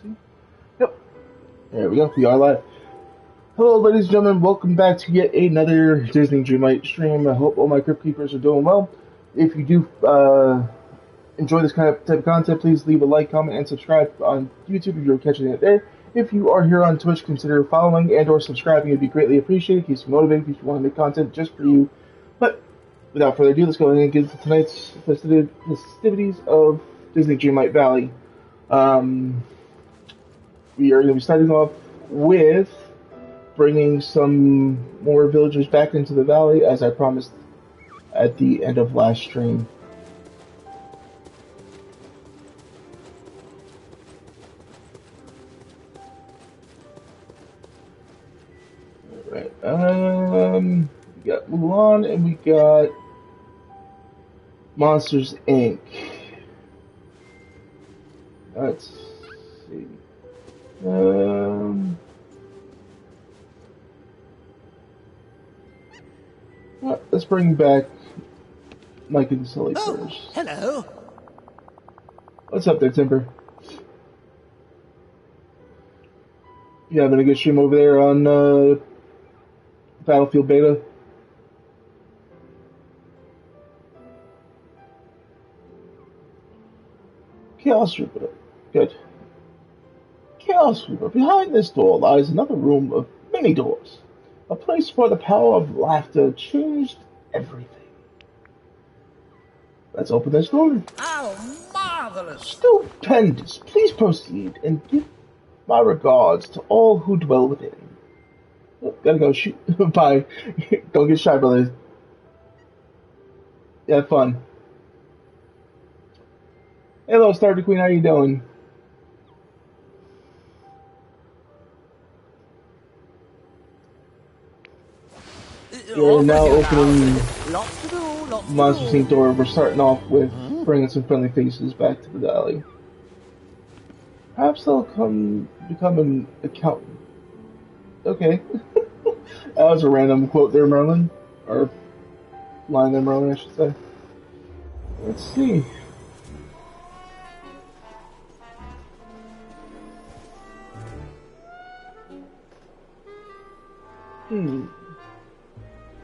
See? Yep. There we go. We are live. Hello, ladies and gentlemen. Welcome back to yet another Disney Dreamlight stream. I hope all my Crypt Keepers are doing well. If you do enjoy this type of content, please leave a like, comment, and subscribe on YouTube if you're catching it there. If you are here on Twitch, consider following and/or subscribing. It'd be greatly appreciated. Keeps me motivated. If you want to make content just for you. But without further ado, let's go ahead and get to tonight's festivities of Disney Dreamlight Valley. We are going to be starting off with bringing some more villagers back into the valley, as I promised at the end of last stream. Alright, we got Mulan and we got Monsters Inc. Let's see. Let's bring back Mike and Sully first. Hello. What's up there, Timber? You having a good stream over there on Battlefield Beta? Chaos Reaper. Good. Chaos Reaper. Behind this door lies another room of many doors. A place where the power of laughter changed everything. Let's open this door. Oh, marvelous! Stupendous. Please proceed and give my regards to all who dwell within. Oh, gotta go shoot. Bye. Don't get shy, brothers. Have fun. Hello, Star Queen. How you doing? We're now opening Monsters Inc. door. We're starting off with bringing some friendly faces back to the valley. Perhaps they'll become an accountant. Okay. That was a random quote there, Merlin. Or line there, Merlin, I should say. Let's see.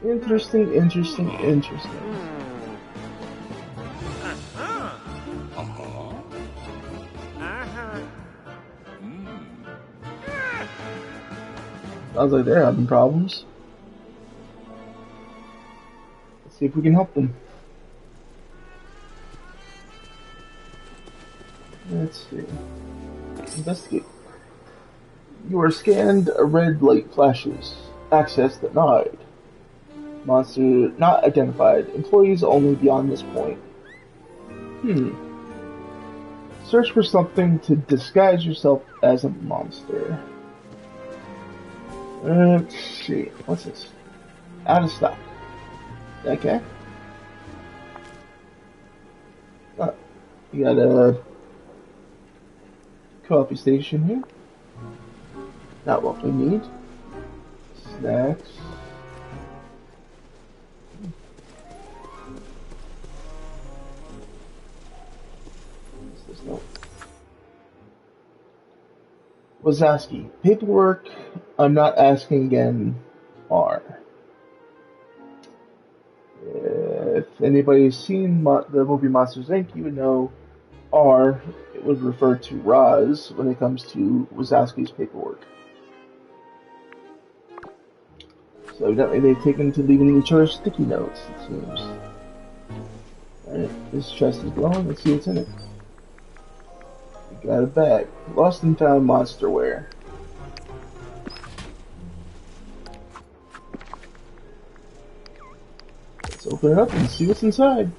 Interesting. Sounds like they're having problems. Let's see if we can help them. Let's see. Investigate. You are scanned. A red light flashes. Access denied. Monster not identified. Employees only beyond this point. Search for something to disguise yourself as a monster. Let's see. What's this? Out of stock. Okay. Oh, you got a coffee station here. Not what we need. Snacks. What's this note? Wazowski. Paperwork. I'm not asking again. R. If anybody's seen the movie Monsters Inc., you would know R. It would refer to Roz when it comes to Wazowski's paperwork. So evidently they've taken to leaving each other sticky notes, it seems. Alright, this chest is glowing. Let's see what's in it. We got a bag. Lost and found monsterware. Let's open it up and see what's inside.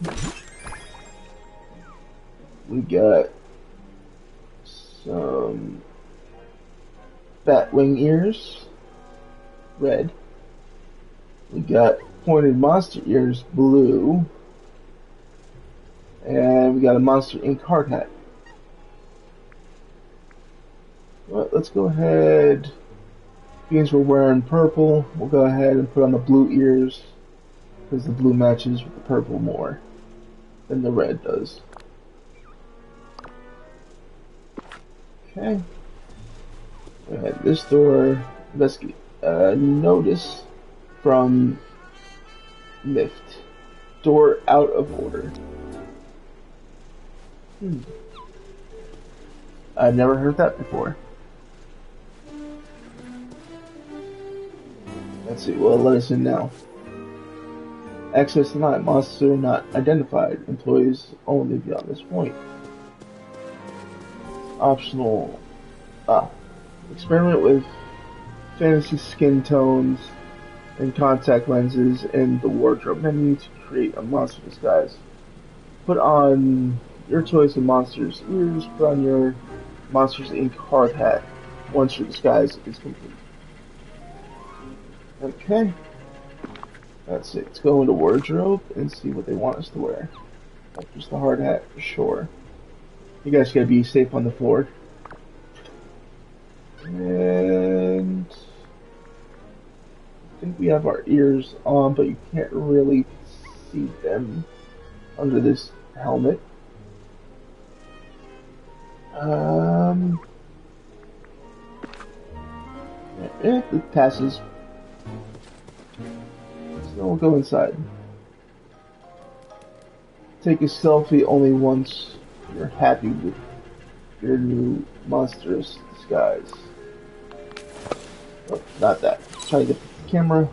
We got some bat wing ears, red. We got pointed monster ears, blue. And we got a Monster Inc. hard hat. Well, let's go ahead. Beans were wearing purple. We'll go ahead and put on the blue ears, because the blue matches with the purple more than the red does. Okay. And this door, investigate. Notice from Lift. Door out of order. I've never heard that before. Let's see, well, let us in now. Access denied. Monster not identified. Employees only beyond this point. Optional. Experiment with fantasy skin tones and contact lenses in the wardrobe menu to create a monster disguise. Put on your choice of monster's ears. Put on your Monsters Inc. hard hat once your disguise is complete. Okay. That's it. Let's go into wardrobe and see what they want us to wear. Just the hard hat for sure. You guys gotta be safe on the floor. And I think we have our ears on, but you can't really see them under this helmet. It passes. So we'll go inside. Take a selfie only once you're happy with your new monstrous disguise. Oh, not that. Try to get the camera.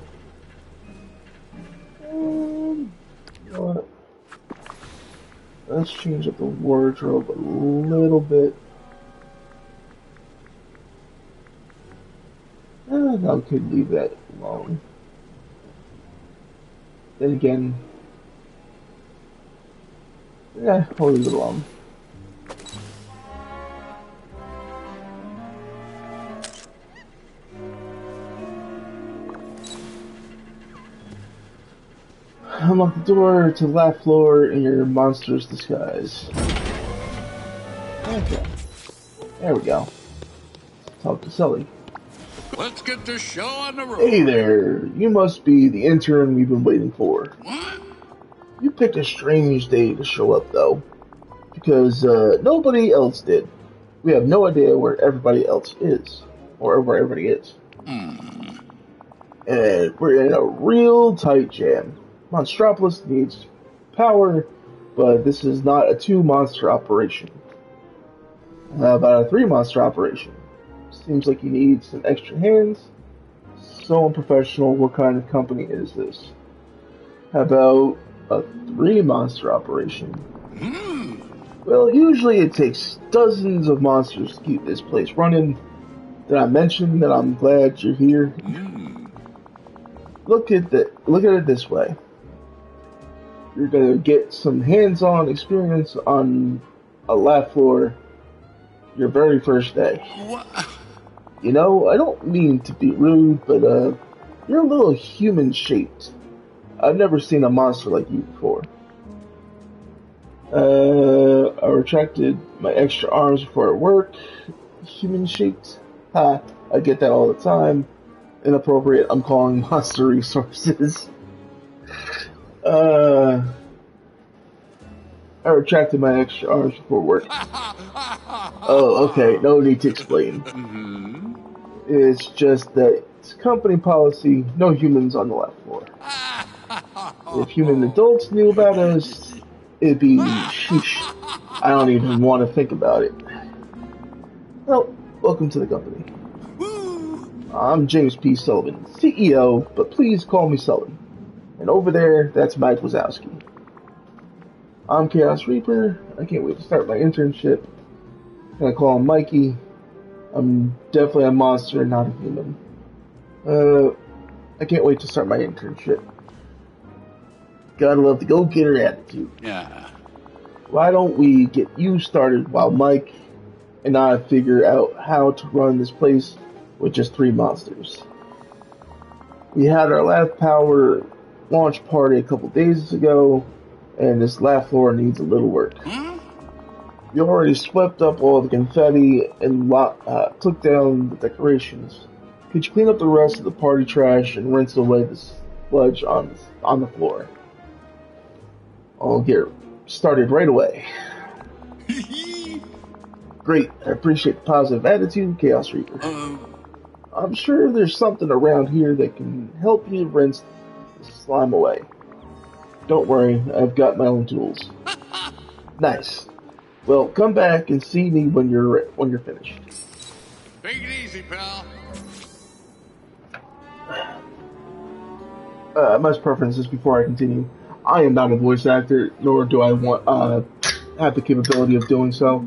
You know what? Let's change up the wardrobe a little bit. I could leave that alone. Then again, yeah, I'll leave it alone. Unlock the door to the last floor in your monster's disguise. Okay. There we go. Let's talk to Sully. Let's get this show on the road. Hey there, you must be the intern we've been waiting for. What? You picked a strange day to show up, though, because nobody else did. We have no idea where everybody else is, or where everybody is. And we're in a real tight jam. Monstropolis needs power, but this is not a 2-monster operation. How about a 3-monster operation? Seems like you need some extra hands. So unprofessional. What kind of company is this? How about a 3-monster operation? Well, usually it takes dozens of monsters to keep this place running. Did I mention that I'm glad you're here? Look at it this way. You're gonna get some hands-on experience on a lab floor your very first day. What? You know, I don't mean to be rude, but you're a little human-shaped. I've never seen a monster like you before. I retracted my extra arms before work. Human-shaped? Ha, I get that all the time. Inappropriate, I'm calling monster resources. I retracted my extra arms before work. Oh, okay, no need to explain. It's just that it's company policy, no humans on the left floor. If human adults knew about us, it'd be sheesh. I don't even want to think about it. Well, welcome to the company. I'm James P. Sullivan, CEO, but please call me Sullivan. And over there, that's Mike Wazowski. I'm Chaos Reaper. I can't wait to start my internship. I call him Mikey. I'm definitely a monster, not a human. I can't wait to start my internship. Gotta love the go-getter attitude. Yeah. Why don't we get you started while Mike and I figure out how to run this place with just 3 monsters? We had our lab power launch party a couple days ago, and this lab floor needs a little work. You already swept up all the confetti and took down the decorations. Could you clean up the rest of the party trash and rinse away the sludge on the floor? I'll get started right away. Great. I appreciate the positive attitude, Chaos Reaper. I'm sure there's something around here that can help you rinse the slime away. Don't worry, I've got my own tools. Nice. Well, come back and see me when you're finished. Take it easy, pal. My preferences before I continue. I am not a voice actor, nor do I want have the capability of doing so.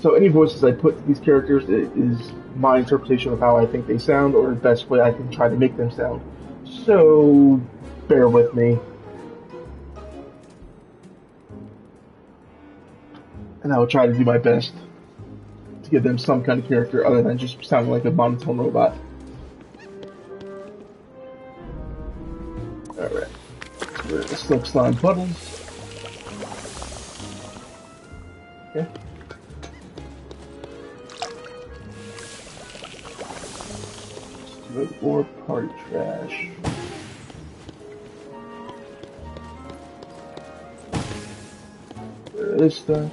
So any voices I put to these characters is my interpretation of how I think they sound, or the best way I can try to make them sound. So bear with me. And I will try to do my best to give them some kind of character other than just sounding like a monotone robot. Alright. We're the Slick Slime Puddles. Okay. Let's do more party trash. This stuff.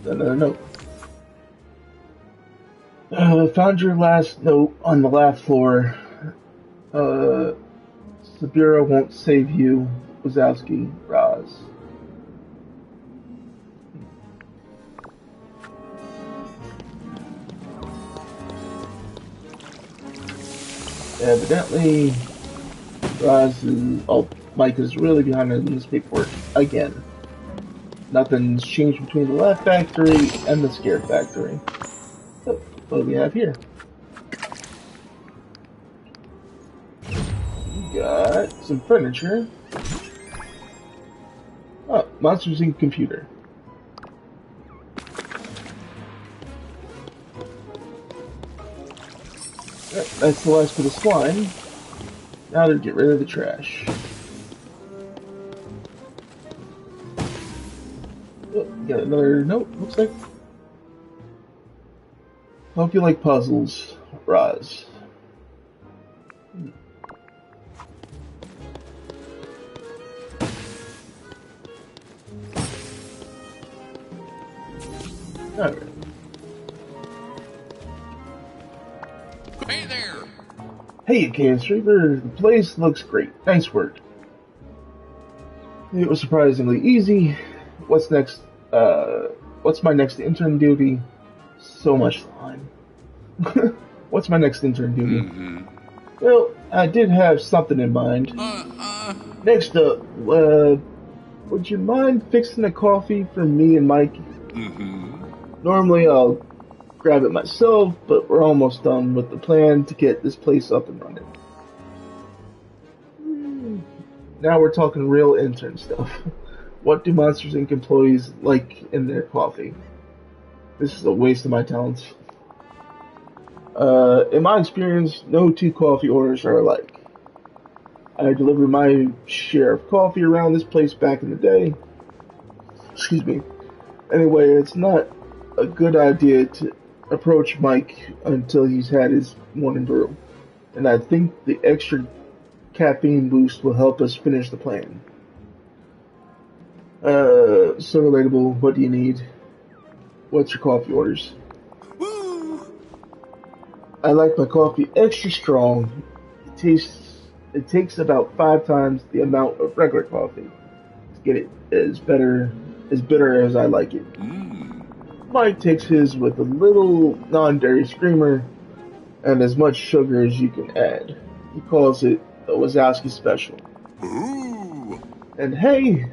Another note. Found your last note on the lab floor. Sabira won't save you. Wazowski, Roz. Evidently, Roz is, Mike is really behind in this paperwork again. Nothing's changed between the lab factory and the scare factory. So, what do we have here? We got some furniture. Oh, Monsters Inc. computer. That's the last for the slime. Now to get rid of the trash. Oh, got another note, looks like. Hope you like puzzles, Roz. Alright. Hey there. Hey, Chaos Reaper, the place looks great. Nice work. It was surprisingly easy. What's next? What's my next intern duty? So much slime. What's my next intern duty? Well, I did have something in mind. Next up, would you mind fixing a coffee for me and Mike? Normally I'll grab it myself, but we're almost done with the plan to get this place up and running. Now we're talking real intern stuff. What do Monsters Inc. employees like in their coffee? This is a waste of my talents. In my experience, no two coffee orders are alike. I delivered my share of coffee around this place back in the day. Excuse me. Anyway, it's not a good idea to approach Mike until he's had his morning brew. And I think the extra caffeine boost will help us finish the plan. So relatable. What do you need? What's your coffee orders? I like my coffee extra strong. It takes about 5 times the amount of regular coffee to get it as bitter as I like it. Mike takes his with a little non-dairy screamer and as much sugar as you can add. He calls it a Wazowski special. And hey,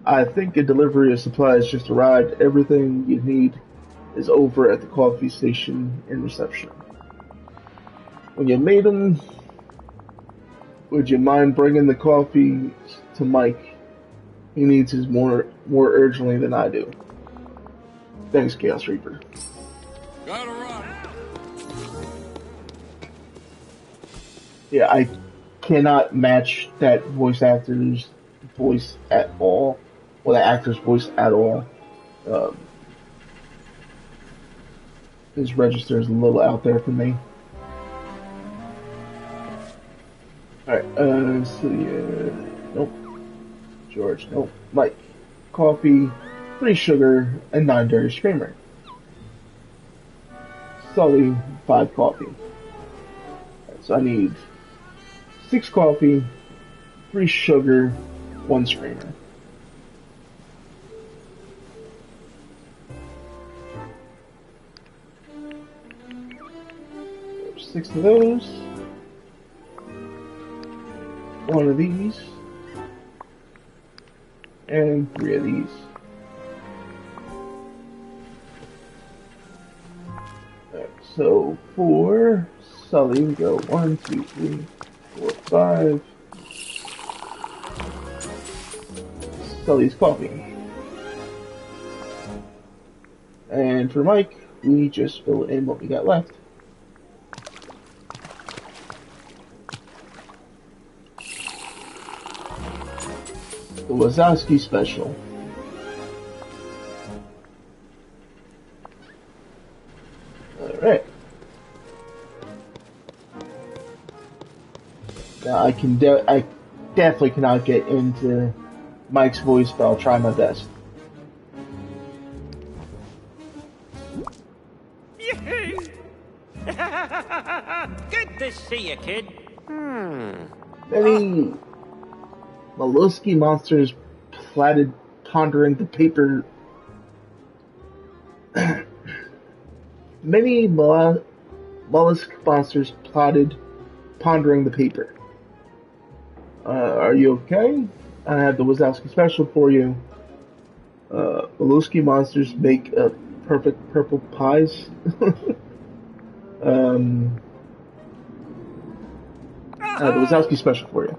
I think a delivery of supplies just arrived. Everything you need is over at the coffee station in reception. When you made them, would you mind bringing the coffee to Mike? He needs his more urgently than I do. Thanks, Chaos Reaper. Gotta run. Yeah, I cannot match that voice actor's voice at all, or the actor's voice at all. His register is a little out there for me. Alright, Celia. Nope. George. Nope. Mike. Coffee, 3 sugar, and 9 dirty screamer. Sully, 5 coffee. Right, so I need 6 coffee, 3 sugar, 1 screamer. There's 6 of those. 1 of these. And 3 of these. Right, so for Sully, we go 1, 2, 3, 4, 5. Sully's coffee. And for Mike, we just fill in what we got left. The Wazowski special. Alright. Now I definitely cannot get into Mike's voice, but I'll try my best. Good to see you, kid. Many mollusky monsters platted pondering the paper. Many mollusk monsters plotted pondering the paper. Are you okay? I have the Wazowski special for you. Mollusky monsters make perfect purple pies. The Wazowski special for you.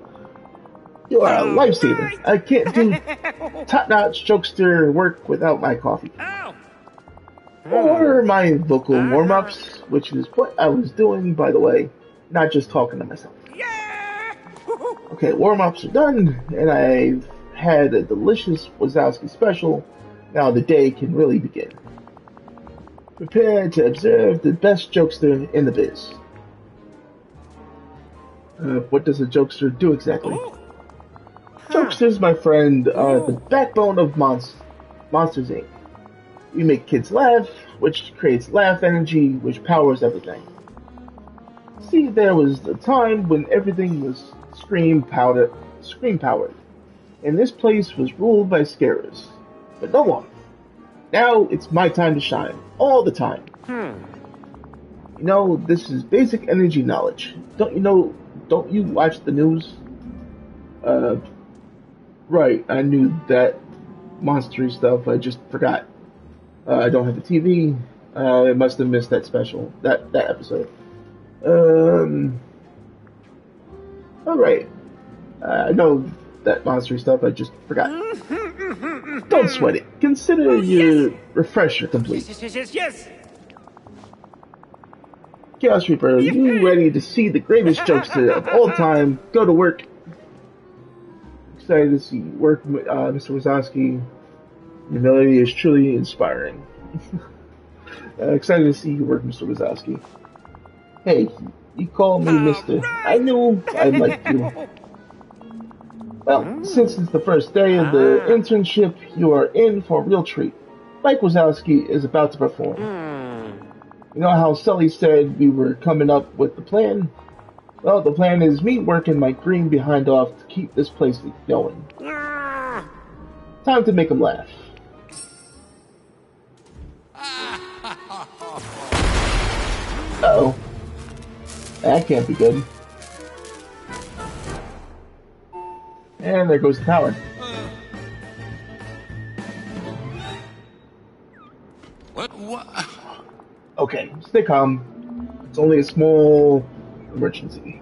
You are a lifesaver. I can't do top-notch jokester work without my coffee. Or my vocal warm-ups, which is what I was doing, by the way, not just talking to myself. Okay, warm-ups are done, and I've had a delicious Wazowski special. Now the day can really begin. Prepare to observe the best jokester in the biz. What does a jokester do exactly? Jokesters, my friend, are the backbone of Monsters Inc. We make kids laugh, which creates laugh energy, which powers everything. See, there was a time when everything was scream powered, and this place was ruled by scarers. But no one. Now it's my time to shine, all the time. You know, this is basic energy knowledge. Don't you watch the news? Right, I knew that monstery stuff, I just forgot. I don't have the TV. I must have missed that special, that episode. Alright. I know that monstery stuff, I just forgot. Don't sweat it. Consider your refresher complete. Yes. Chaos Reaper, are you ready to see the greatest jokester of all time go to work? Excited to see you work, Mr. Wazowski. Your melody is truly inspiring. Excited to see you work, Mr. Wazowski. Hey, you call me Mr. I knew I'd like you. Well, since it's the first day of the internship, you are in for a real treat. Mike Wazowski is about to perform. You know how Sully said we were coming up with the plan? Well, the plan is me working my green behind off to keep this place going. Time to make him laugh. Uh-oh. That can't be good. And there goes the power. What? Okay, stay calm. It's only a small emergency.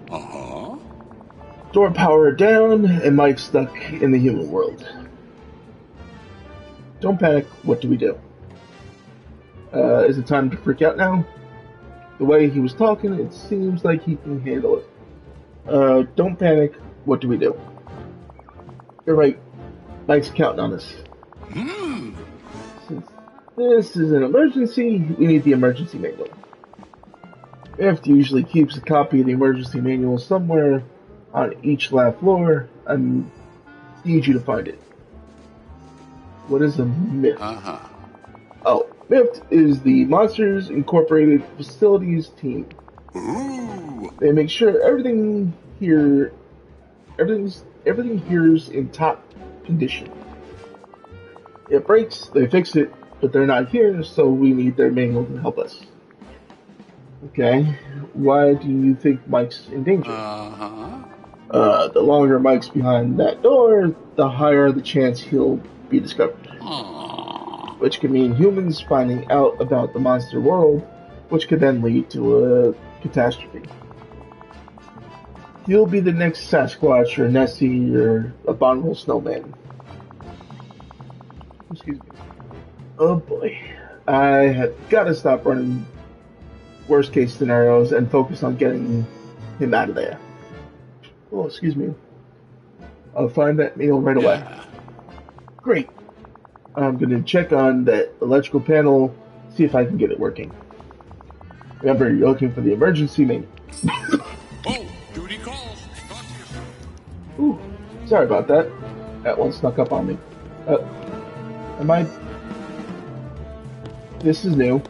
Door power down, and Mike's stuck in the human world. Don't panic. What do we do? Is it time to freak out now? The way he was talking, it seems like he can handle it. Don't panic. What do we do? You're right. Mike's counting on us. Since this is an emergency, we need the emergency manual. F usually keeps a copy of the emergency manual somewhere on each lab floor. I need you to find it. What is a myth? Uh-huh. Oh, MIFT is the Monsters Incorporated Facilities Team. Ooh. They make sure everything here's in top condition. It breaks, they fix it, but they're not here, so we need their manual to help us. Okay, why do you think Mike's in danger? Uh-huh. The longer Mike's behind that door, the higher the chance he'll be discovered. Aww. Which could mean humans finding out about the monster world, which could then lead to a catastrophe. He'll be the next Sasquatch or Nessie or Abominable Snowman. Excuse me. Oh boy. I have got to stop running worst case scenarios and focus on getting him out of there. Oh, excuse me. I'll find that meal right away. Yeah. Great. I'm going to check on that electrical panel, see if I can get it working. Remember, you're looking for the emergency manual. Oh, duty calls. Talk to you. Ooh, sorry about that. That one snuck up on me. Am I... This is new.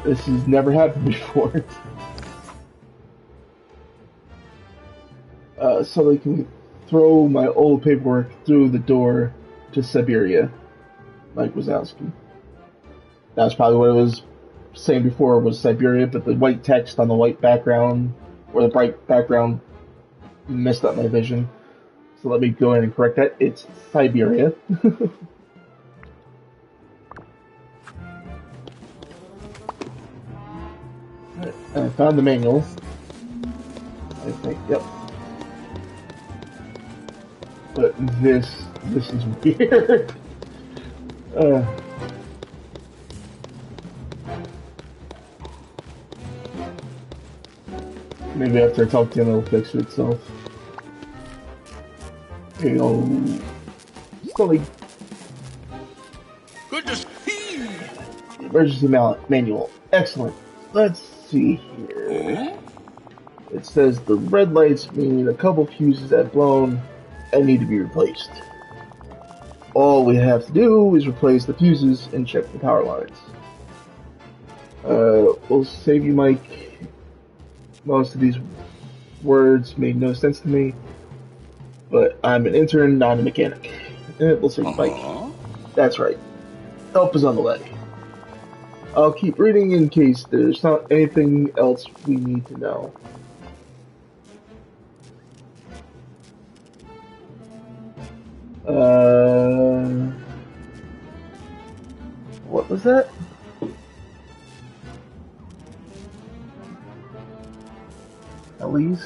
This has never happened before. So they can throw my old paperwork through the door to Siberia. Mike Wazowski. That's probably what it was saying before was Siberia, but the white text on the white background, or the bright background, messed up my vision. So let me go ahead and correct that. It's Siberia. I found the manual. I think, yep. But this is weird. Maybe after I talk to him, it'll fix itself. You know, slowly. Good to see. Emergency manual. Excellent. Let's see here. It says the red lights mean a couple fuses have blown and need to be replaced. All we have to do is replace the fuses and check the power lines. We'll save you, Mike. Most of these words made no sense to me, but I'm an intern, not a mechanic. We'll save you, Mike. That's right. Help is on the way. I'll keep reading in case there's not anything else we need to know. What was that? Elise?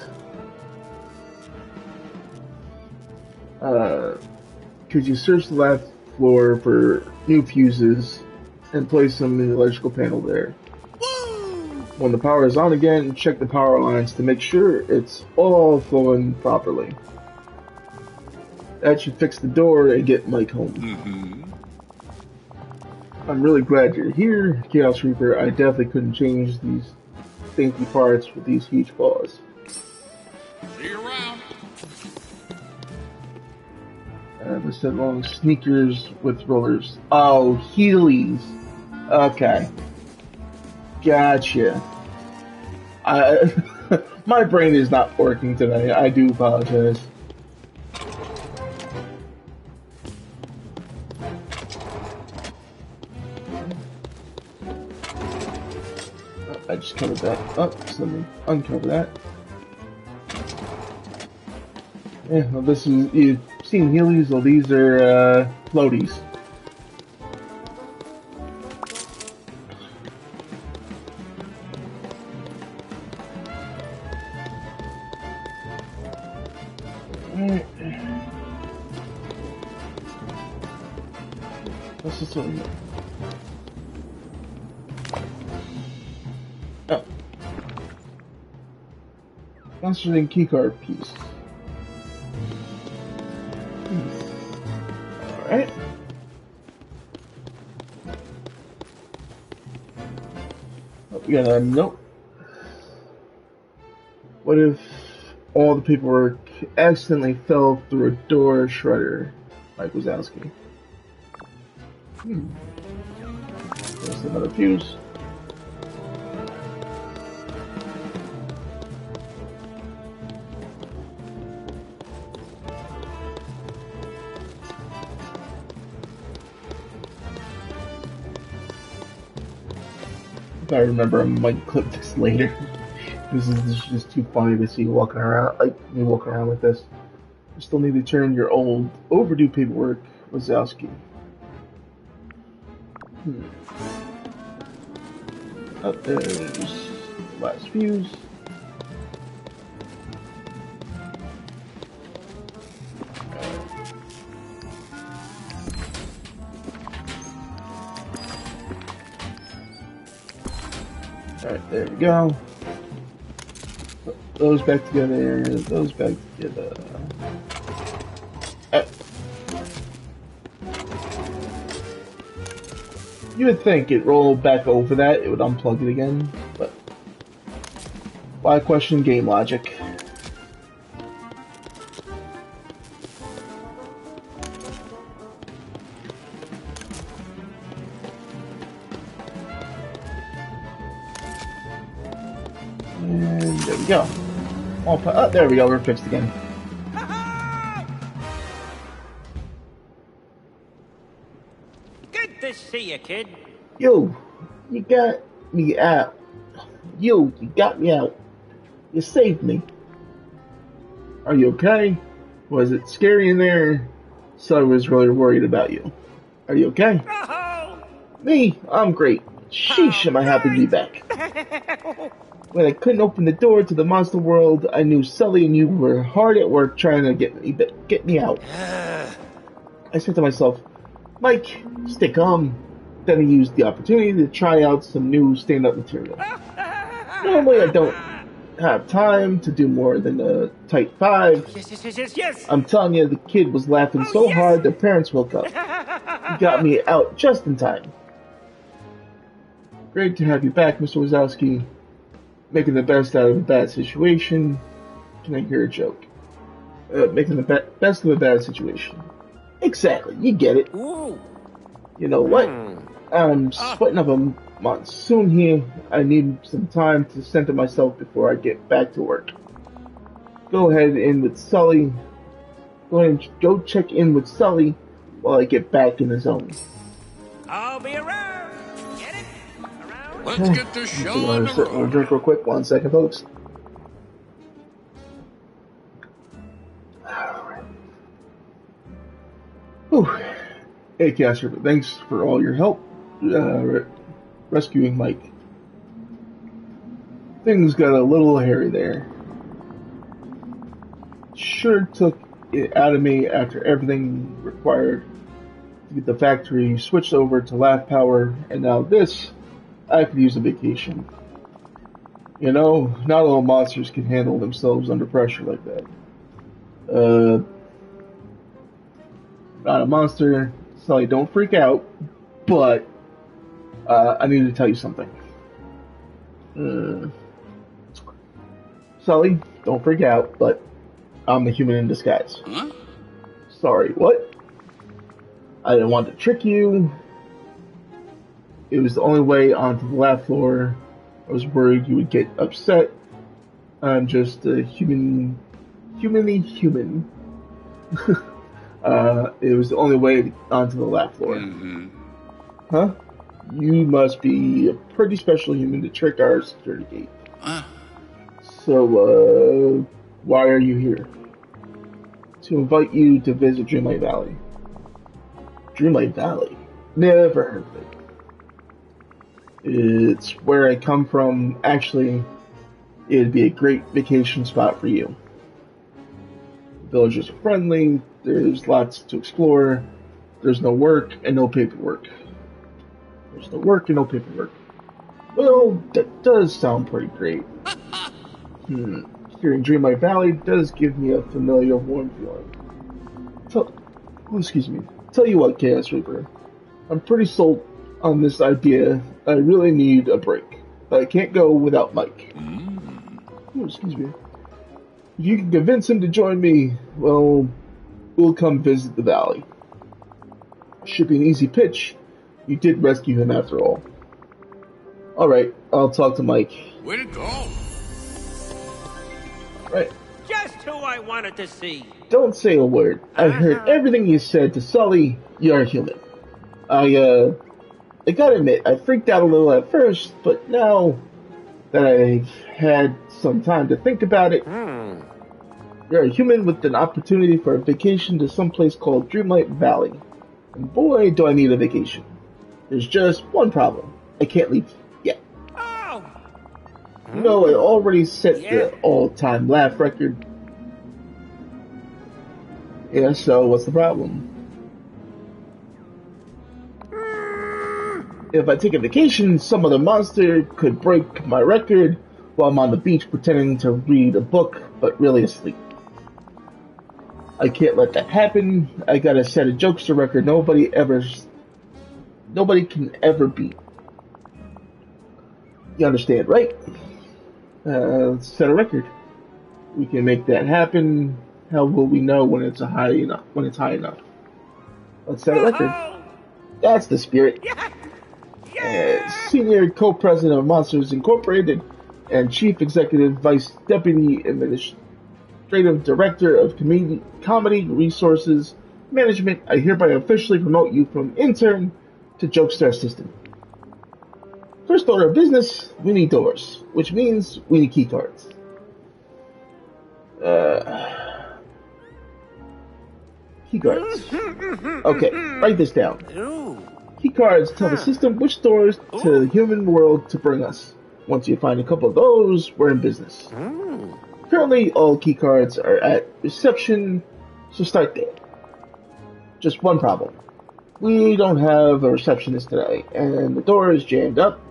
Could you search the lab floor for new fuses and place them in the electrical panel there? When the power is on again, check the power lines to make sure it's all flowing properly. That should fix the door and get Mike home. I'm really glad you're here, Chaos Reaper. I definitely couldn't change these stinky parts with these huge paws. See you around. We said long sneakers with rollers. Oh, Heelys. Okay. Gotcha. My brain is not working today. I do apologize. I just covered that up, so let me uncover that. Yeah, well, this is, you've seen Heelys, well, these are, floaties. What's this one here? Oh. Concentrating keycard piece. Alright. Oh, we got a note. What if all the paperwork accidentally fell through a door shredder? Mike was asking. There's another fuse. If I remember, I might clip this later. This is just too funny to see walking around, like me walking around with this. You still need to turn your old, overdue paperwork, Wazowski. Up there's the last fuse. Alright, there we go. Put those back together, those back together. You would think it rolled back over that, it would unplug it again, but why question game logic? And there we go. Oh, there we go, we're fixed again. Good to see you, kid. Yo, you got me out. You got me out. You saved me. Are you okay? Was it scary in there? So I was really worried about you. Are you okay? Oh, Me? I'm great. Sheesh, am I happy to be back. When I couldn't open the door to the monster world, I knew Sully and you were hard at work trying to get me out. I said to myself, Mike, stay calm. Then I used the opportunity to try out some new stand-up material. Normally I don't have time to do more than a tight 5. Yes. I'm telling you, the kid was laughing so hard their parents woke up. You got me out just in time. Great to have you back, Mr. Wazowski. Making the best out of a bad situation. Can I hear a joke? Making the best of a bad situation. Exactly, you get it. Ooh. You know what? I'm sweating up a monsoon here. I need some time to center myself before I get back to work. Go ahead in with Sully. Go check in with Sully while I get back in the zone. I'll be around. Get it? Around? Let's get this show on the We'll road. drink real quick. 1 second, folks. Whew. Hey, Caster, thanks for all your help rescuing Mike. Things got a little hairy there. Sure took it out of me after everything required to get the factory switched over to laugh power, and now this, I could use a vacation. You know, not all monsters can handle themselves under pressure like that. Not a monster, Sully, don't freak out, but I need to tell you something. Sully, don't freak out, but I'm a human in disguise. Huh? Sorry, what? I didn't want to trick you. It was the only way onto the lab floor. I was worried you would get upset. I'm just a humanly human. It was the only way onto the lab floor. Mm-hmm. Huh? You must be a pretty special human to trick our security gate. So, why are you here? To invite you to visit Dreamlight Valley. Dreamlight Valley? Never heard of it. It's where I come from. Actually, it'd be a great vacation spot for you. The villagers are friendly, there's lots to explore, there's no work and no paperwork. There's no work and no paperwork. Well, that does sound pretty great. Here in Dreamlight Valley does give me a familiar warm feeling. Tell you what, Chaos Reaper. I'm pretty sold on this idea. I really need a break. But I can't go without Mike. If you can convince him to join me, well, we'll come visit the valley. Should be an easy pitch. You did rescue him after all. Alright, I'll talk to Mike. Way to go. Right. Just who I wanted to see. Don't say a word. I heard everything you said to Sully. You're human. I gotta admit, I freaked out a little at first, but now that I've had some time to think about it, you're a human with an opportunity for a vacation to someplace called Dreamlight Valley. And boy, do I need a vacation. There's just one problem. I can't leave yet. Oh, You know, I already set the all-time laugh record. Yeah, so what's the problem? If I take a vacation, some other monster could break my record while I'm on the beach pretending to read a book, but really asleep. I can't let that happen. I gotta set a jokester record nobody can ever beat. You understand, right? Let's set a record. We can make that happen. How will we know when it's high enough? Let's set a record. That's the spirit. Senior co-president of Monsters Incorporated and chief executive vice deputy administrative director of comedy resources management, I hereby officially promote you from intern to jokester assistant. First order of business, we need doors, which means we need key cards. Key cards. Okay, write this down. Key cards tell the system which doors to the human world to bring us. Once you find a couple of those, we're in business. Currently, all key cards are at reception, so start there. Just one problem. We don't have a receptionist today, and the door is jammed up,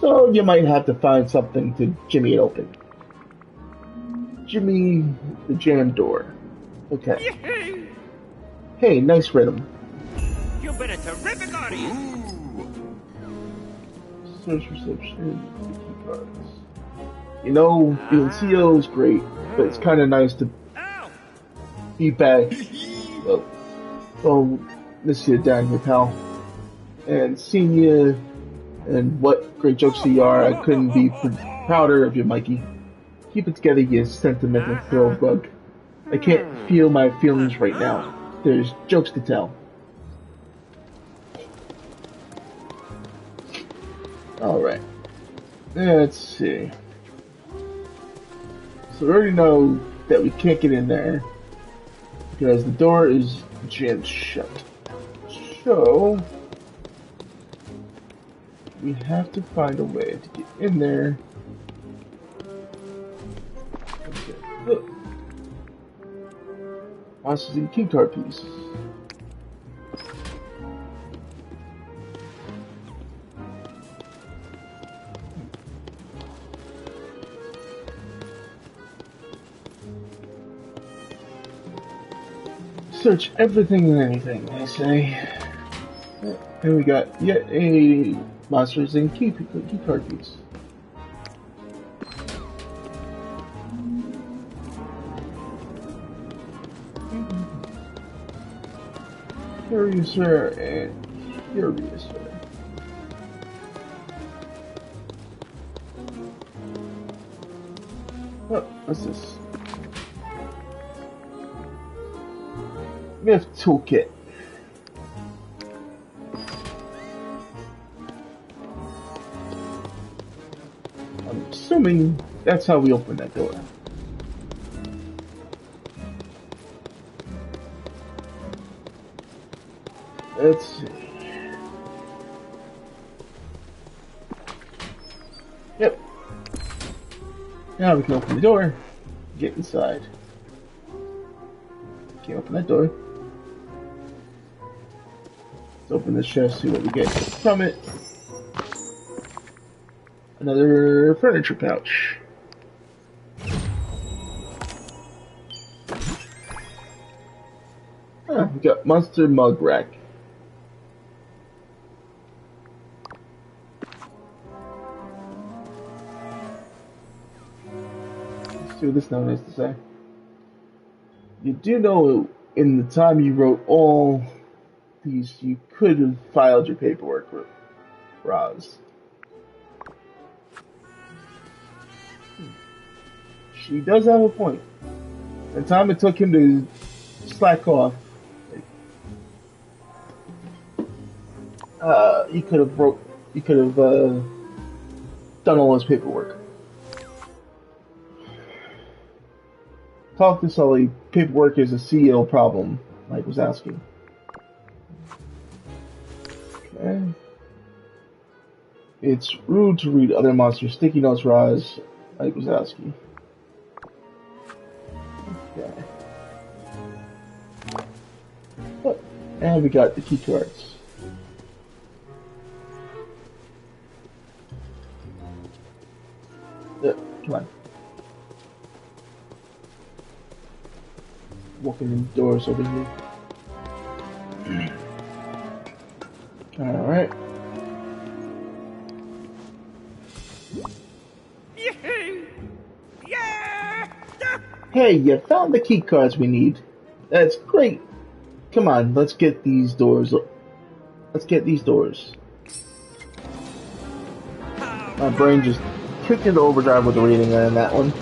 so you might have to find something to jimmy it open. Jimmy the jam door. Okay. Hey, nice rhythm. You've been a terrific audience. Search reception, key cards. You know, being CEO is great, but it's kind of nice to be back. Oh, miss you down here, pal. And seeing you, and what great jokes you are, I couldn't be prouder of you, Mikey. Keep it together, you sentimental thrill bug. I can't feel my feelings right now. There's jokes to tell. Alright. Let's see. So we already know that we can't get in there because the door is jammed shut. So we have to find a way to get in there. Okay. Look. Monsters and key card piece. Search everything and anything, I say. And we got yet a Monsters and key card piece. Curiouser and Curiouser. Oh, what's this? Myth Toolkit. I'm assuming that's how we open that door. Let's see. Yep. Now we can open the door, get inside. Can't open that door. Let's open this chest, see what we get from it. Another furniture pouch. Ah, we got monster mug rack. Let's see what this note has to say. You do know in the time you wrote all these, you could have filed your paperwork, Roz. She does have a point. The time it took him to slack off, he could have done all his paperwork. Talk to Sully. Paperwork is a CEO problem, Mike was asking. Okay. It's rude to read other monsters' sticky notes, Roz, Mike was asking. Okay. Oh, and we got the key cards. Come on. Walking indoors over here. Alright. Yeah! Hey, you found the key cards we need. That's great. Come on, let's get these doors. Let's get these doors. My brain just kicked into overdrive with the reading on that one.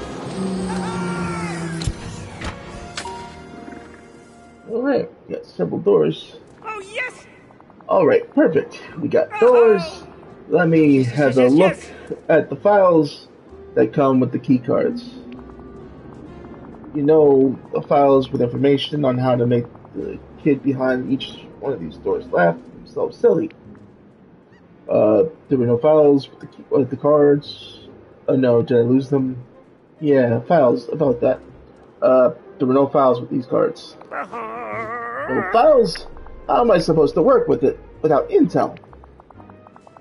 Alright, we got several doors. Oh, yes! Alright, perfect. We got doors. Let me have a look at the files that come with the key cards. You know, the files with information on how to make the kid behind each one of these doors laugh themselves silly. There were no files with the cards. No, did I lose them? Yeah, files about that. There were no files with these cards. No files? How am I supposed to work with it without intel?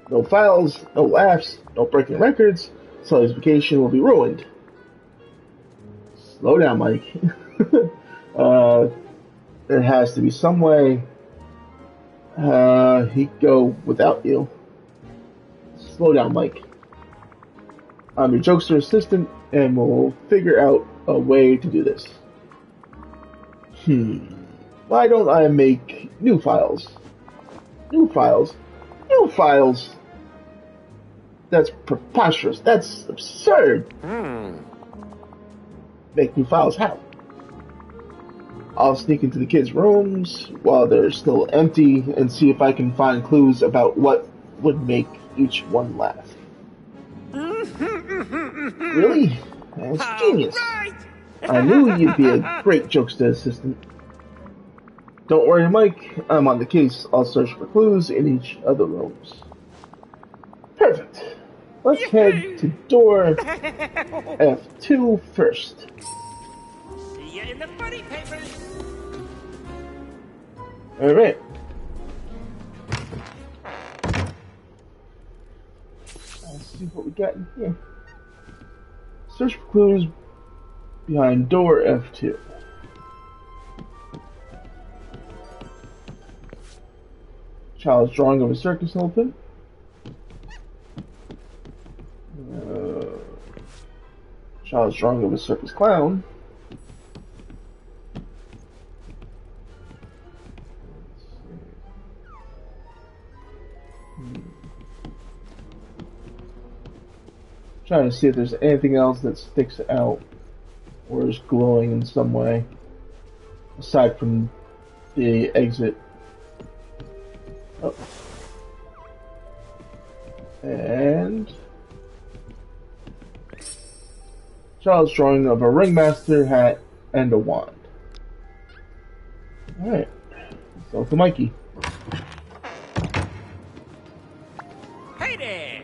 No files, no laughs, no breaking records. Sully's vacation will be ruined. Slow down, Mike. There has to be some way he'd go without you. Slow down, Mike. I'm your jokester assistant, and we'll figure out a way to do this. Why don't I make new files? New files? New files? That's preposterous. That's absurd. Make new files how? I'll sneak into the kids' rooms while they're still empty and see if I can find clues about what would make each one laugh. Really? That's genius. Right. I knew you'd be a great jokester assistant. Don't worry, Mike. I'm on the case. I'll search for clues in each of the rooms. Perfect. Let's head to door F2 first. See you in the funny papers. Alright. Let's see what we got in here. Search for clues behind door F2. Child's drawing of a circus elephant. Child's drawing of a circus clown. Trying to see if there's anything else that sticks out or is glowing in some way aside from the exit. Oh. And child's drawing of a ringmaster hat and a wand. Alright. So to Mikey. Hey there.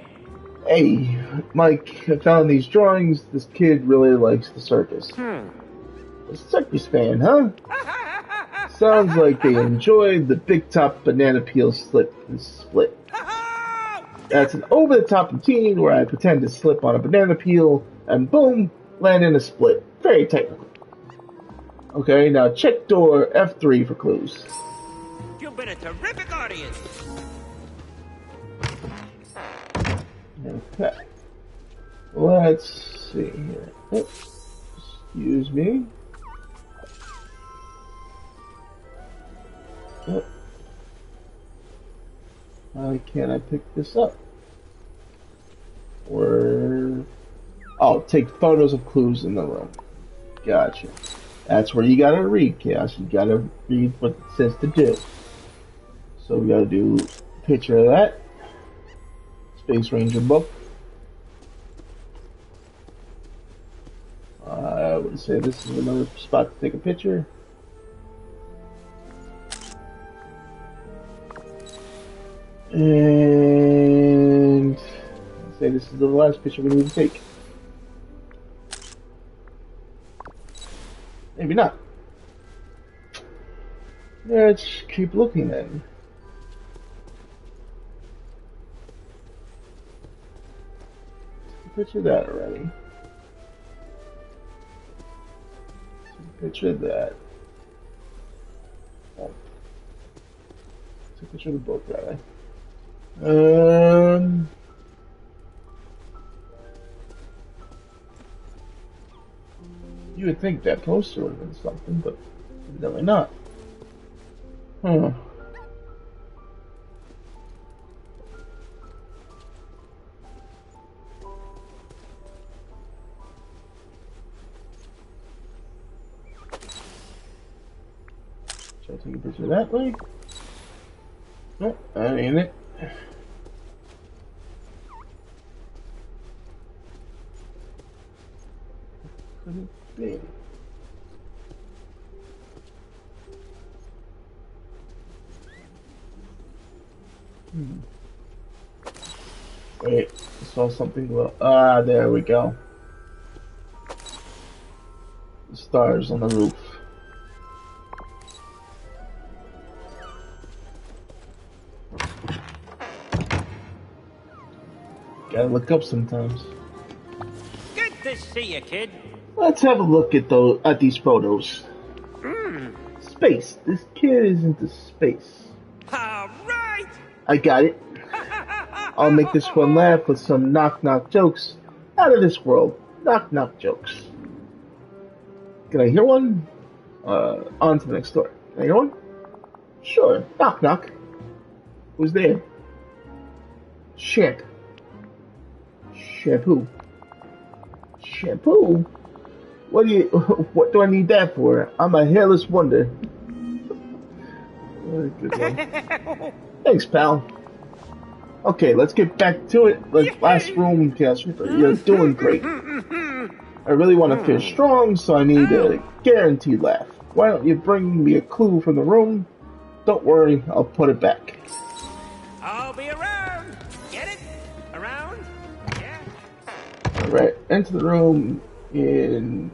Hey, Mike, I found these drawings. This kid really likes the circus. A circus fan, huh? Sounds like they enjoyed the big top banana peel slip and split. That's an over-the-top routine where I pretend to slip on a banana peel and boom, land in a split. Very technical. Okay, now check door F3 for clues. You've been a terrific audience. Okay. Let's see here. Oops. Excuse me. Yep. Why can't I pick this up? Or... Oh, take photos of clues in the room. Gotcha. That's where you gotta read, Chaos. You gotta read what it says to do. So we gotta do a picture of that. Space Ranger book. I would say this is another spot to take a picture. And say this is the last picture we need to take. Maybe not. Let's keep looking then. Picture that already. Picture that. Oh. Take a picture of the book, rather. You would think that poster would have been something, but evidently not. Huh. Should I take a picture that way? Nope, that ain't it. Could it be? Wait, I saw something glow. Ah, there we go. The stars on the roof. Gotta look up sometimes. Good to see you, kid. Let's have a look at these photos. Space. This kid is into space. All right. I got it. I'll make this one laugh with some knock-knock jokes out of this world. Knock-knock jokes. Can I hear one? On to the next door. Can I hear one? Sure. Knock-knock. Who's there? Shampoo. Shampoo? What do I need that for? I'm a hairless wonder. Good one. Thanks, pal. Okay, let's get back to it. Last room, Chaos Reaper. You're doing great. I really want to finish strong, so I need a guaranteed laugh. Why don't you bring me a clue from the room? Don't worry, I'll put it back. I'll be around. Get it? Around? Yeah. Alright, enter the room in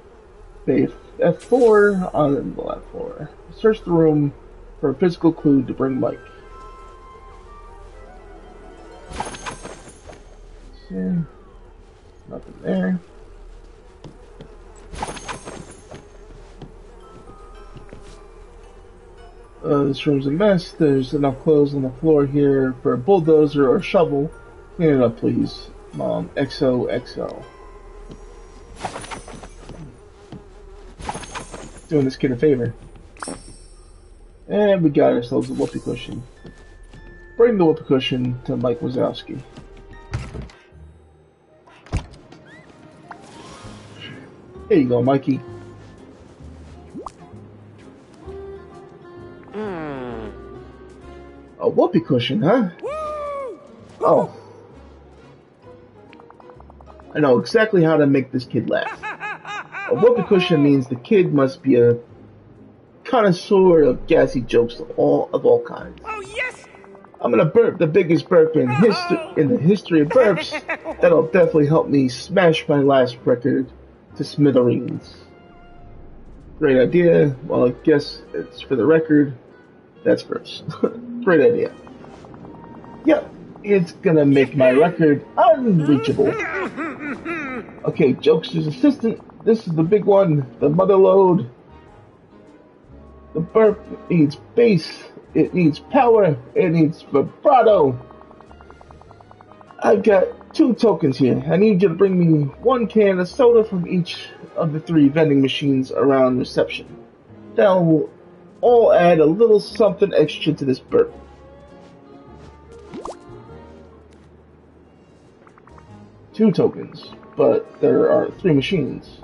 F4 on the left floor. Search the room for a physical clue to bring Mike. See, nothing there. This room's a mess. There's enough clothes on the floor here for a bulldozer or a shovel. Clean it up, please. Mom, XOXO. Doing this kid a favor. And we got ourselves a whoopee cushion. Bring the whoopee cushion to Mike Wazowski. Here you go, Mikey. A whoopee cushion, huh? Oh. I know exactly how to make this kid laugh. A whoopee cushion means the kid must be a connoisseur of gassy jokes of all kinds. Oh, yes! I'm gonna burp the biggest burp in the history of burps. That'll definitely help me smash my last record to smithereens. Great idea. Well, I guess it's for the record. That's first. Great idea. Yep, it's gonna make my record unreachable. Okay, Jokester's assistant. This is the big one. The mother load. The burp needs bass. It needs power. It needs vibrato. I've got 2 tokens here. I need you to bring me 1 can of soda from each of the 3 vending machines around reception. That'll all add a little something extra to this burp. Two tokens, but there are three machines.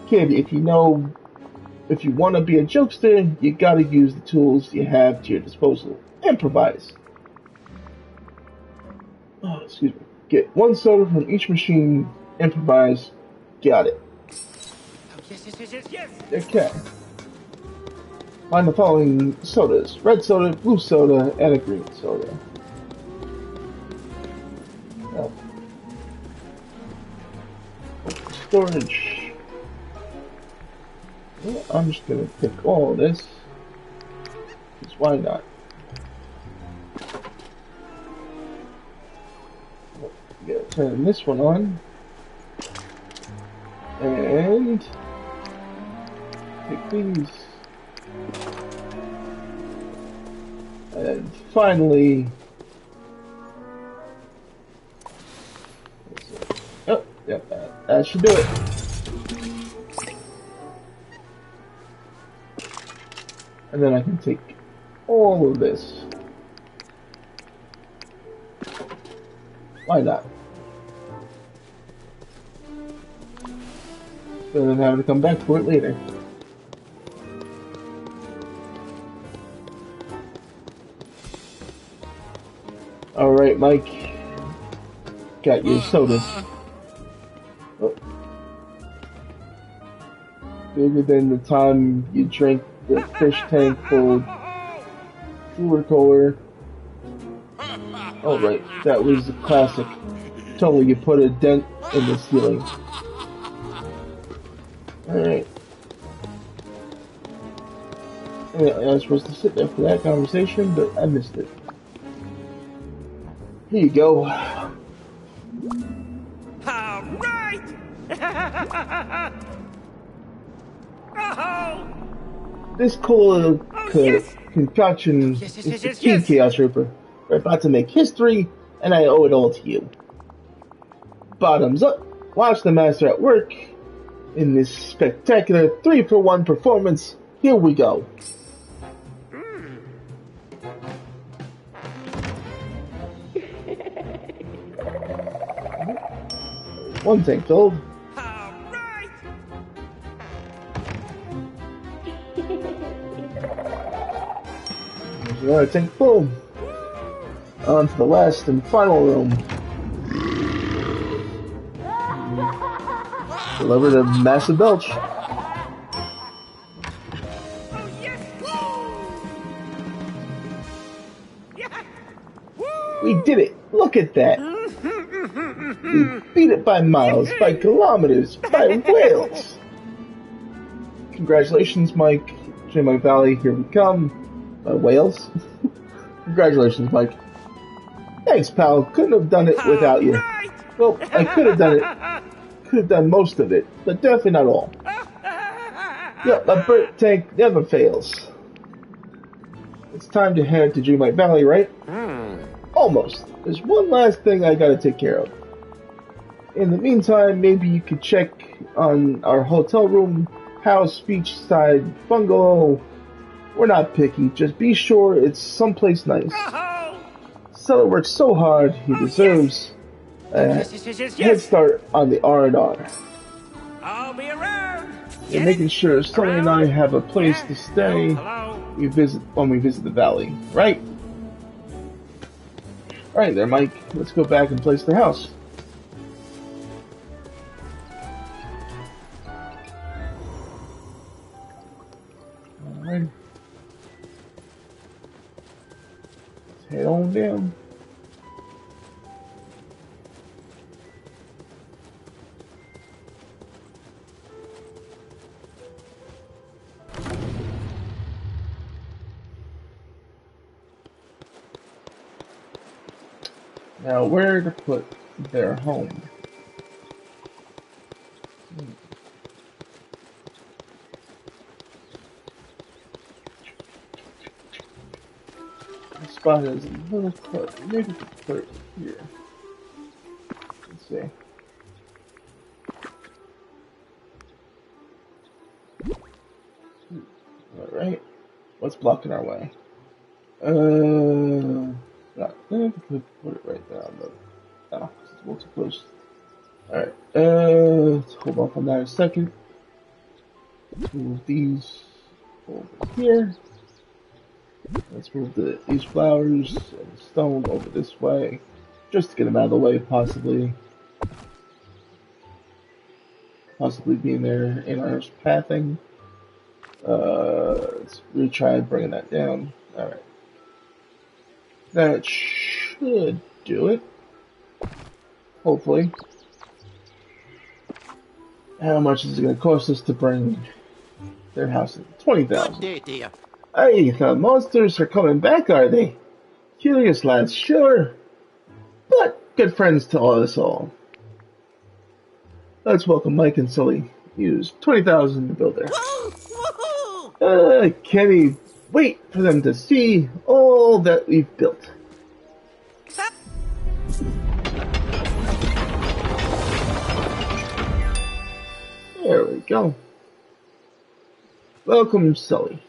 Kid, if you want to be a jokester, you gotta use the tools you have to your disposal. Improvise. Oh, excuse me. Get one soda from each machine. Improvise. Got it. Yes. Okay. Find the following sodas: red soda, blue soda, and a green soda. Oh. Storage. Yeah, I'm just gonna pick all of this. Because why not? Gotta turn this one on. And pick these. And finally, oh, yep, that should do it. And then I can take all of this. Why not? Rather than having to come back for it later. Alright, Mike. Got your sodas. Oh. Bigger than the time you drank the fish tank full cooler cooler. Oh right, that was a classic. Totally, you put a dent in the ceiling. Alright. Yeah, I was supposed to sit there for that conversation, but I missed it. Here you go. All right. Oh. This cola concoction is the key, Chaos Reaper. We're about to make history, and I owe it all to you. Bottoms up. Watch the master at work in this spectacular 3-for-1 performance. Here we go. One tank filled. All right. There's another tank full. On to the last and final room. Delivered a massive belch. Oh yes. Yeah. We did it! Look at that! We beat it by miles, by kilometers, by whales! Congratulations, Mike. Dreamlight Valley, here we come. By whales? Congratulations, Mike. Thanks, pal. Couldn't have done it without you. Well, I could have done it. Could have done most of it, but definitely not all. Yep, a burp tank never fails. It's time to head to Dreamlight Valley, right? Almost. There's one last thing I gotta take care of. In the meantime, maybe you could check on our hotel room, house, beachside, bungalow. We're not picky, just be sure it's someplace nice. Seller works so hard, he deserves a head start on the R&R. I'll be around. You're making sure Sonny and I have a place to stay when we visit the valley, right? Alright there, Mike. Let's go back and place the house. Alright. Let's head on down. Now, where to put their home? This spot is a little close. Maybe we can put it here. Let's see. Alright. What's blocking our way? Not there. Put it right there on the. Oh, it's a little too close. Alright, let's hold off on that a second. Move these over here. Let's move these flowers and stone over this way. Just to get them out of the way, possibly. Possibly being there in our pathing. Let's retry bringing that down. Alright. That should do it. Hopefully. How much is it going to cost us to bring their house in? 20,000. Hey, the monsters are coming back, are they? Curious lads, sure. But good friends to us all. Let's welcome Mike and Sully. Use 20,000 to build their house. Can't we wait for them to see all that we've built? There we go. Welcome, Sully.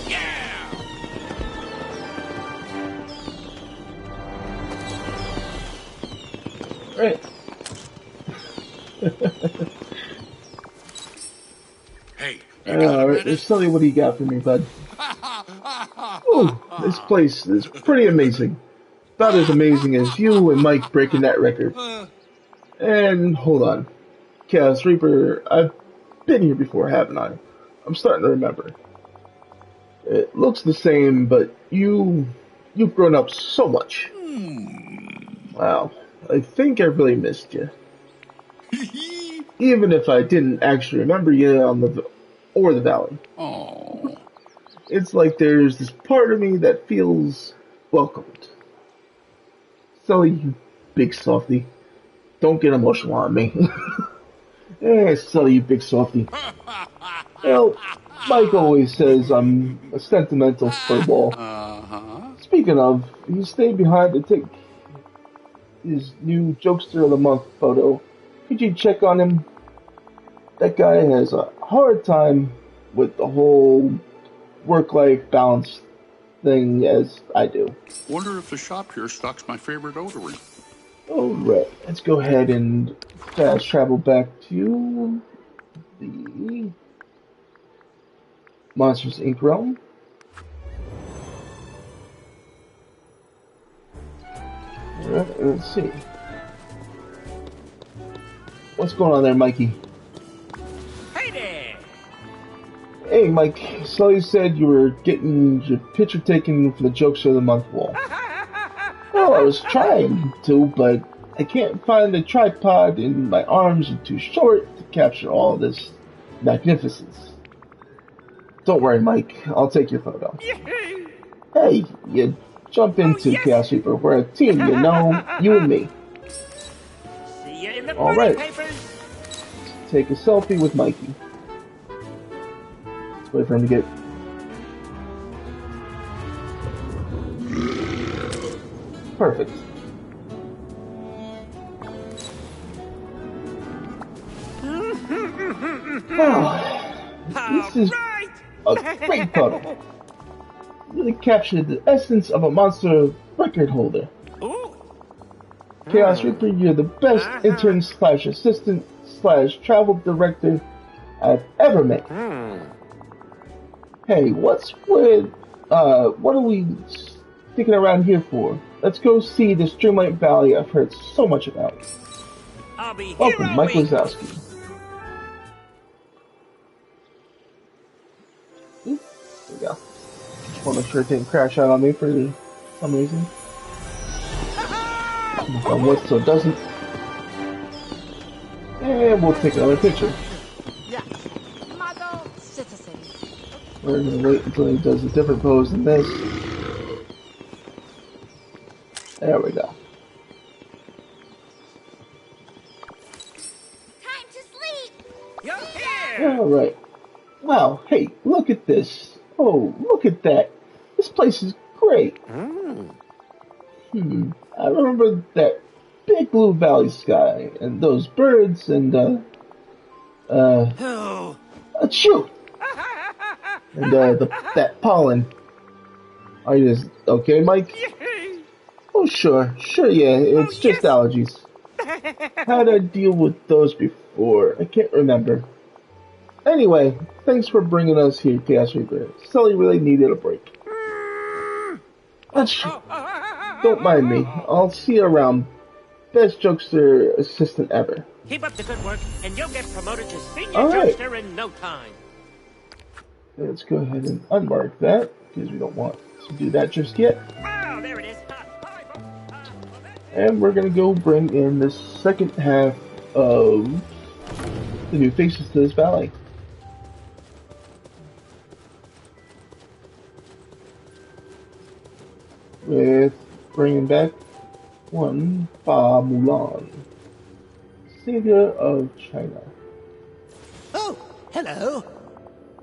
Yeah! Right. Hey, Alright, Sully, what do you got for me, bud? Oh, this place is pretty amazing. About as amazing as you and Mike breaking that record. And hold on. Chaos Reaper, I've been here before, haven't I? I'm starting to remember. It looks the same, but you've grown up so much. Wow, I think I really missed you. Even if I didn't actually remember you on the valley. Oh. It's like there's this part of me that feels welcomed. Sully, you big softy. Don't get emotional on me. Sully, you big softy. Well, Mike always says I'm a sentimental furball. Speaking of, he stayed behind to take his new Jokester of the Month photo. Could you check on him? That guy has a hard time with the whole work-life balance thing as I do. Wonder if the shop here stocks my favorite odorant. Alright, let's go ahead and fast travel back to the Monsters Inc. realm. Alright, let's see. What's going on there, Mikey? Hey there! Hey, Mike, Sully said you were getting your picture taken for the Jokester of the Month wall. Well, I was trying to, but I can't find the tripod and my arms are too short to capture all this magnificence. Don't worry, Mike, I'll take your photo. Hey, you jump into Chaos Reaper. We're a team, you know, you and me. See you in the All morning right. papers. Take a selfie with Mikey. Let's wait for him to get... Perfect. Oh, this is a great photo. Really captured the essence of a monster record holder. Ooh. Chaos Reaper, you're the best intern slash assistant slash travel director I've ever met. Hey, what are we sticking around here for? Let's go see this Dreamlight Valley I've heard so much about. I'll be here Welcome, all Mike week. Wazowski. There we go. Just want to make sure it didn't crash out on me for some reason. Knock on wood so it doesn't. And we'll take another picture. We're gonna wait until he does a different pose than this. There we go. Time to sleep. You're here. Alright. Wow, hey, look at this. Oh, look at that. This place is great. I remember that big blue valley sky, and those birds, and, Oh. achoo! And, that pollen. Are you just okay, Mike? Oh, sure, yeah, Oh, it's just yes. allergies. How'd I deal with those before? I can't remember. Anyway, thanks for bringing us here, Chaos Reaper. Sully really needed a break. Achoo. Don't mind me. I'll see you around. Best jokester assistant ever. Keep up the good work, and you'll get promoted to senior All right. jokester in no time. Let's go ahead and unmark that, because we don't want to do that just yet. Oh, there it is. And we're going to go bring in the second half of the new faces to this valley. With bringing back one Fa Mulan, savior of China. Oh, hello.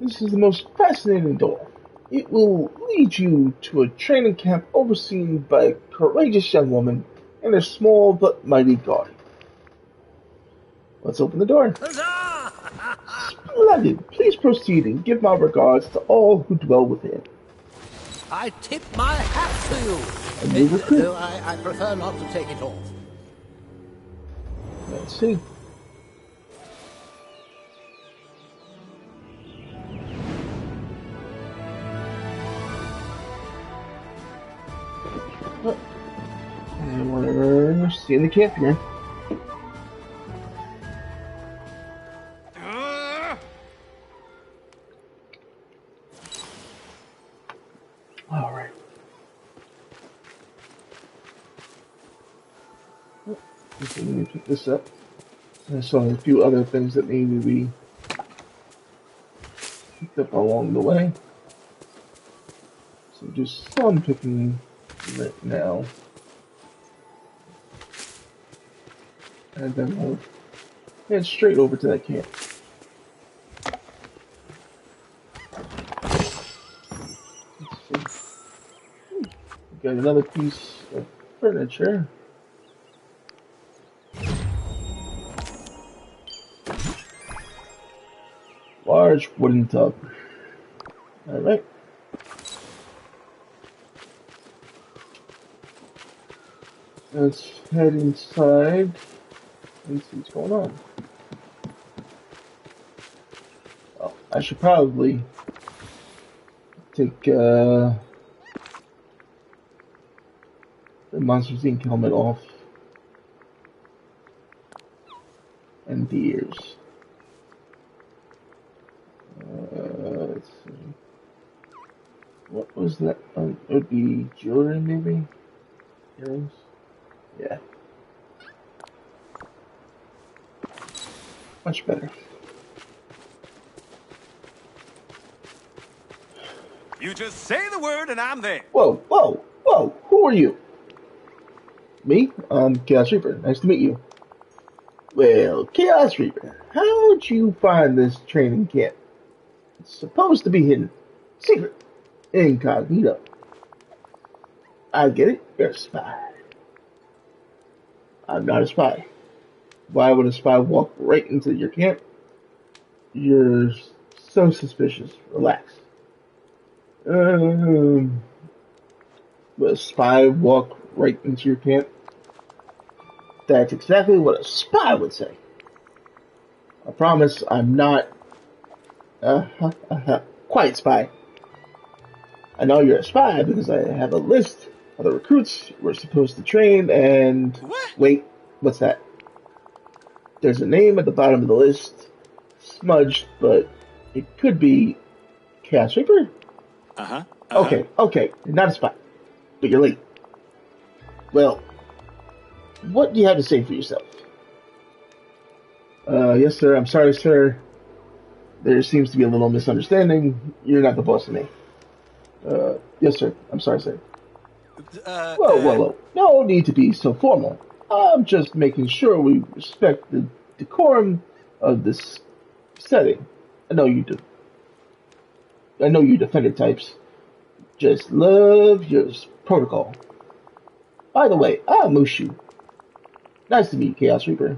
This is the most fascinating door. It will lead you to a training camp overseen by a courageous young woman and a small but mighty guard. Let's open the door. Huzzah! Splendid. Please proceed and give my regards to all who dwell within. I tip my hat to you. A new recruit. Though I prefer not to take it off. Let's see. And we're seeing the camp here. Alright. Okay, let me pick this up. There's only a few other things that need to be picked up along the way. So just some picking right now. And then we'll head straight over to that camp. Let's see. Got another piece of furniture. Large wooden tub. Alright. Let's head inside and see what's going on. Oh, I should probably take the Monsters Inc. helmet off and the ears. Let's see. What was that? It would be jewelry, maybe? Earrings? Yeah. Much better. You just say the word and I'm there. Whoa, whoa, whoa! Who are you? Me? I'm Chaos Reaper. Nice to meet you. Well, Chaos Reaper, how'd you find this training camp? It's supposed to be hidden. Secret. Incognito. I get it. You're a spy. I'm not a spy. Why would a spy walk right into your camp? You're so suspicious. Relax. Would a spy walk right into your camp? That's exactly what a spy would say. I promise I'm not quiet spy. I know you're a spy because I have a list of the recruits we're supposed to train and... What? Wait, what's that? There's a name at the bottom of the list. Smudged, but it could be Chaos Reaper? Uh-huh. Okay, you're not a spy. But you're late. Well, what do you have to say for yourself? Yes, sir. I'm sorry, sir. There seems to be a little misunderstanding. You're not the boss of me. Yes, sir. I'm sorry, sir. Whoa. No need to be so formal. I'm just making sure we respect the decorum of this setting. I know you do. I know you defender types. Just love your protocol. By the way, I'm Mushu. Nice to meet you, Chaos Reaper.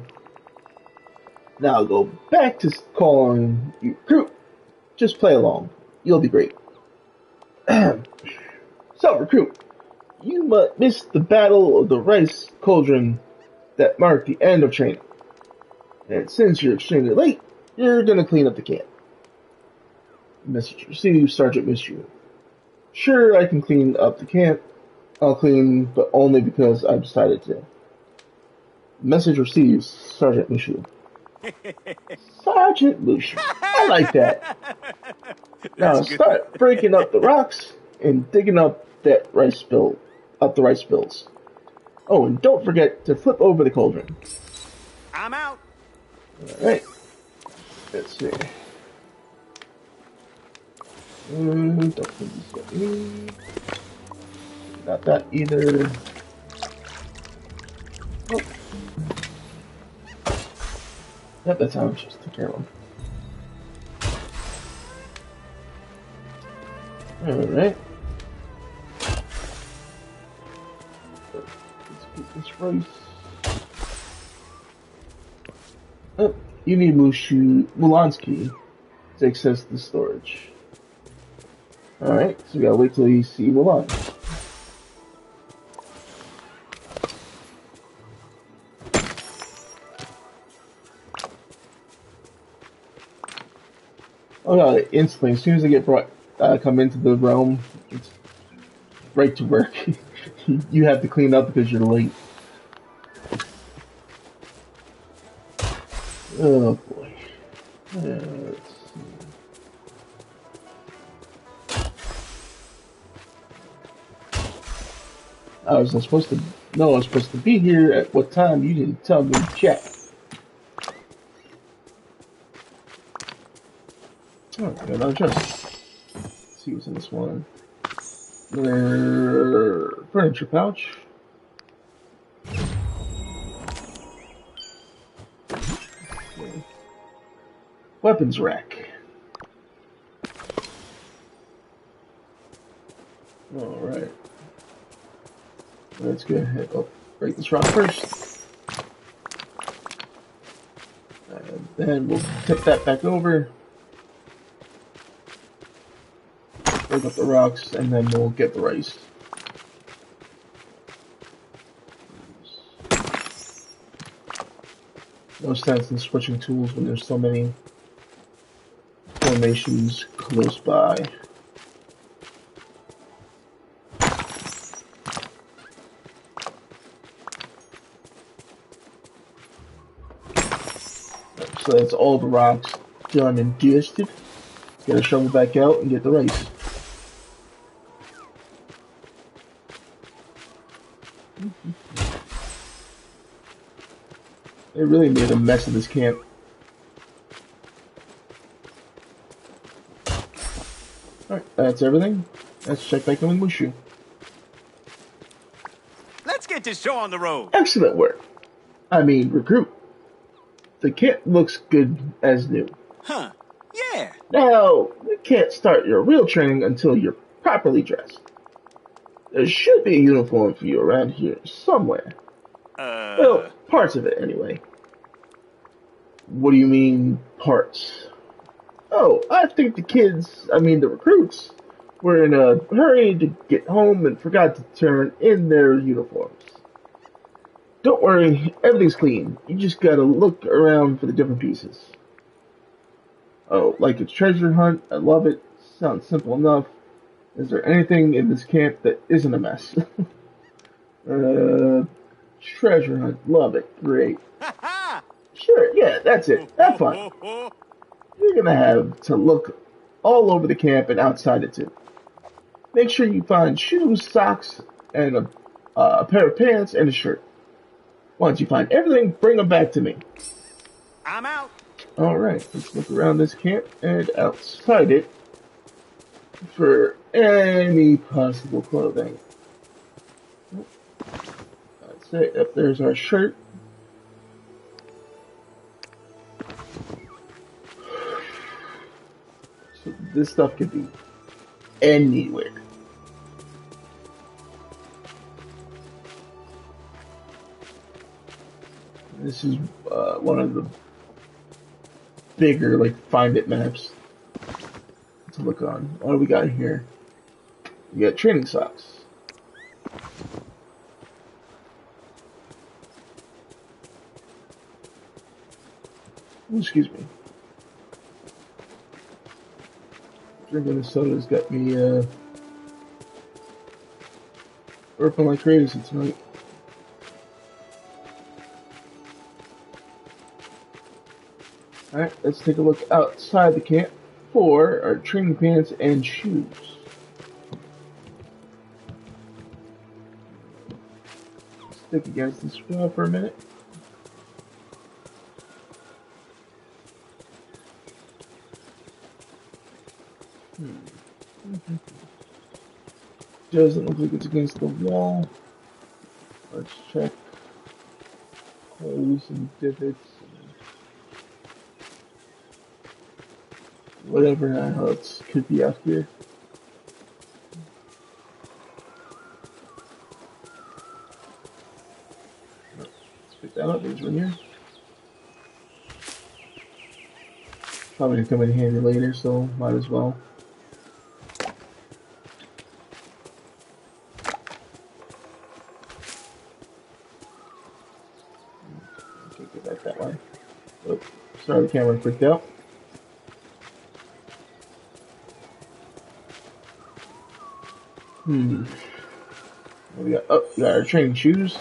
Now go back to calling you recruit. Just play along. You'll be great. So, recruit, you missed the Battle of the Rice Cauldron that marked the end of training. And since you're extremely late, you're gonna clean up the camp. Message received, Sergeant Mishu. Sure, I can clean up the camp. I'll clean, but only because I've decided to. Message received, Sergeant Mishu. Sergeant Mishu. I like that. Now start breaking up the rocks and digging up the rice bills. Oh, and don't forget to flip over the cauldron. I'm out. Alright. Let's see. Don't think this got any. Not that either. Oh. Yep, that's how I'm just take care of them. Alright. Let's get this rice. Oh, you need Mulan's key to access the storage. Alright, so we gotta wait till you see Mulan. Oh no, instantly, as soon as they get come into the realm, it's right to work. You have to clean up because you're late. Oh boy. Let's see. I was supposed to. No, I was supposed to be here at what time? You didn't tell me. Check. Oh, no, just see what's in this one. Furniture pouch. Okay. Weapons rack. All right. Let's go ahead. Oh, break this rock first. And then we'll tip that back over. Break up the rocks, and then we'll get the rice. No sense in switching tools when there's so many formations close by. So that's all the rocks done and dusted. Get a shovel back out and get the rice. They really made a mess of this camp. Alright, that's everything. Let's check back in with Mushu. Let's get this show on the road. Excellent work. I mean, recruit. The camp looks good as new. Huh. Yeah. Now, you can't start your real training until you're properly dressed. There should be a uniform for you around here somewhere. Well, parts of it, anyway. What do you mean, parts? Oh, I think the recruits, were in a hurry to get home and forgot to turn in their uniforms. Don't worry, everything's clean. You just gotta look around for the different pieces. Oh, like a treasure hunt? I love it. Sounds simple enough. Is there anything in this camp that isn't a mess? Treasure hunt. Love it. Great. Sure, yeah, that's it. Have fun. You're gonna have to look all over the camp and outside it too. Make sure you find shoes, socks, and a pair of pants and a shirt. Once you find everything, bring them back to me. I'm out. Alright, let's look around this camp and outside it for any possible clothing. That's it. Up there's our shirt. So this stuff could be anywhere. This is one of the bigger, like, find it maps to look on. What do we got here? We got training socks. Oh, excuse me. Drinking the soda's got me burping like crazy tonight. Alright, let's take a look outside the camp for our training pants and shoes. Stick against this wall for a minute. Doesn't look like it's against the wall. Let's check holes and divots and whatever else could be out here. Let's pick that up. There's one here. Probably gonna come in handy later, so might as well. Okay, get back that way. Oh, sorry, the camera freaked out. What we got? Oh, we got our training shoes.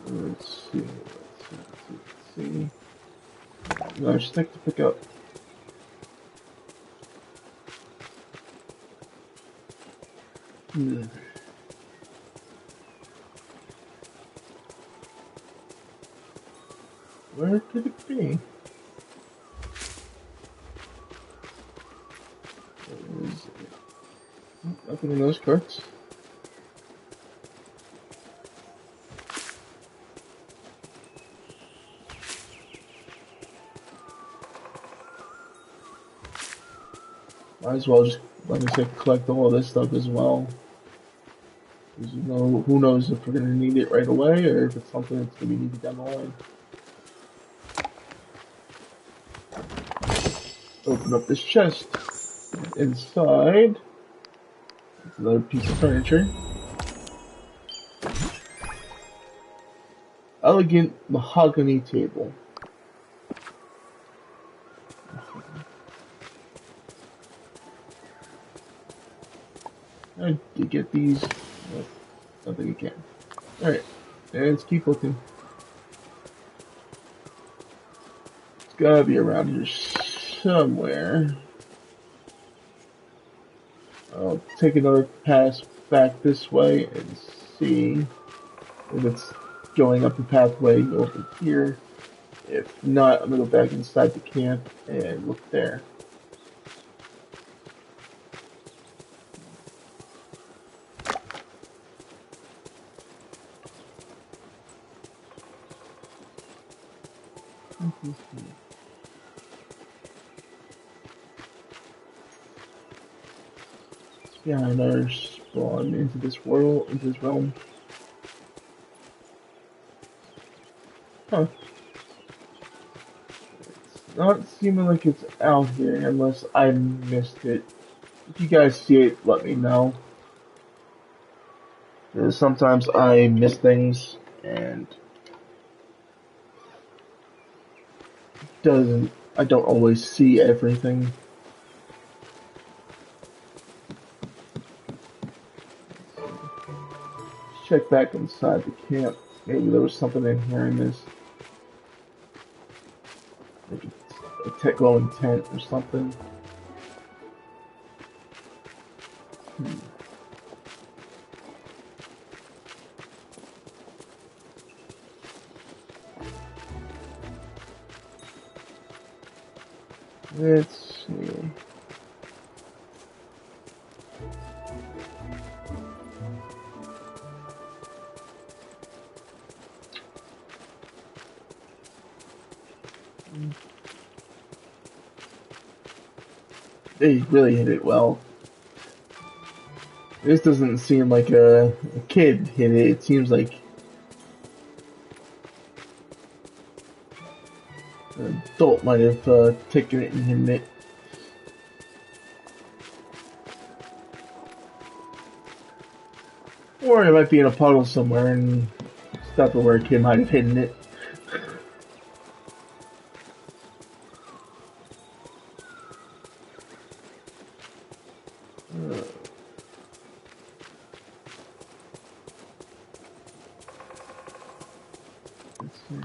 Let's see. No, stick to pick up. Where could it be? Nothing in those carts. Might as well just, like I said, collect all this stuff as well. Because you know, who knows if we're going to need it right away or if it's something that's going to be needed down the line. Open up this chest. Inside, it's another piece of furniture. Elegant mahogany table. I did get these. But I don't think you can. Alright, let's keep looking. It's gotta be around here somewhere. I'll take another pass back this way and see if it's going up the pathway over here. If not, I'm gonna go back inside the camp and look there. Behind our spawn into this world, into this realm. Huh. It's not seeming like it's out here unless I missed it. If you guys see it, let me know. Because sometimes I miss things and I don't always see everything. Check back inside the camp. Maybe there was something in here in this. Maybe a glowing tent or something. Let's see. They really hit it well. This doesn't seem like a kid hit it. It seems like an adult might have taken it and hidden it. Or it might be in a puddle somewhere and stuff where a kid might have hidden it. Let's see.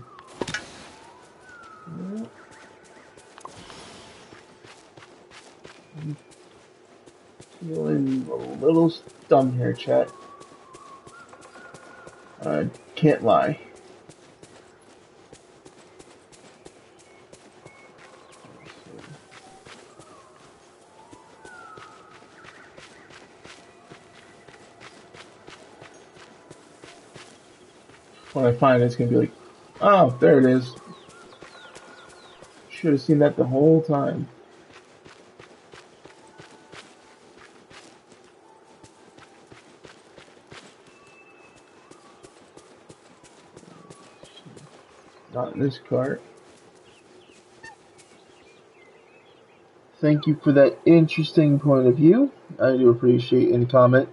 I'm feeling a little dumb here, chat. I can't lie. When I find it, it's gonna be like, oh, there it is. Should have seen that the whole time. Not in this cart. Thank you for that interesting point of view. I do appreciate any comment.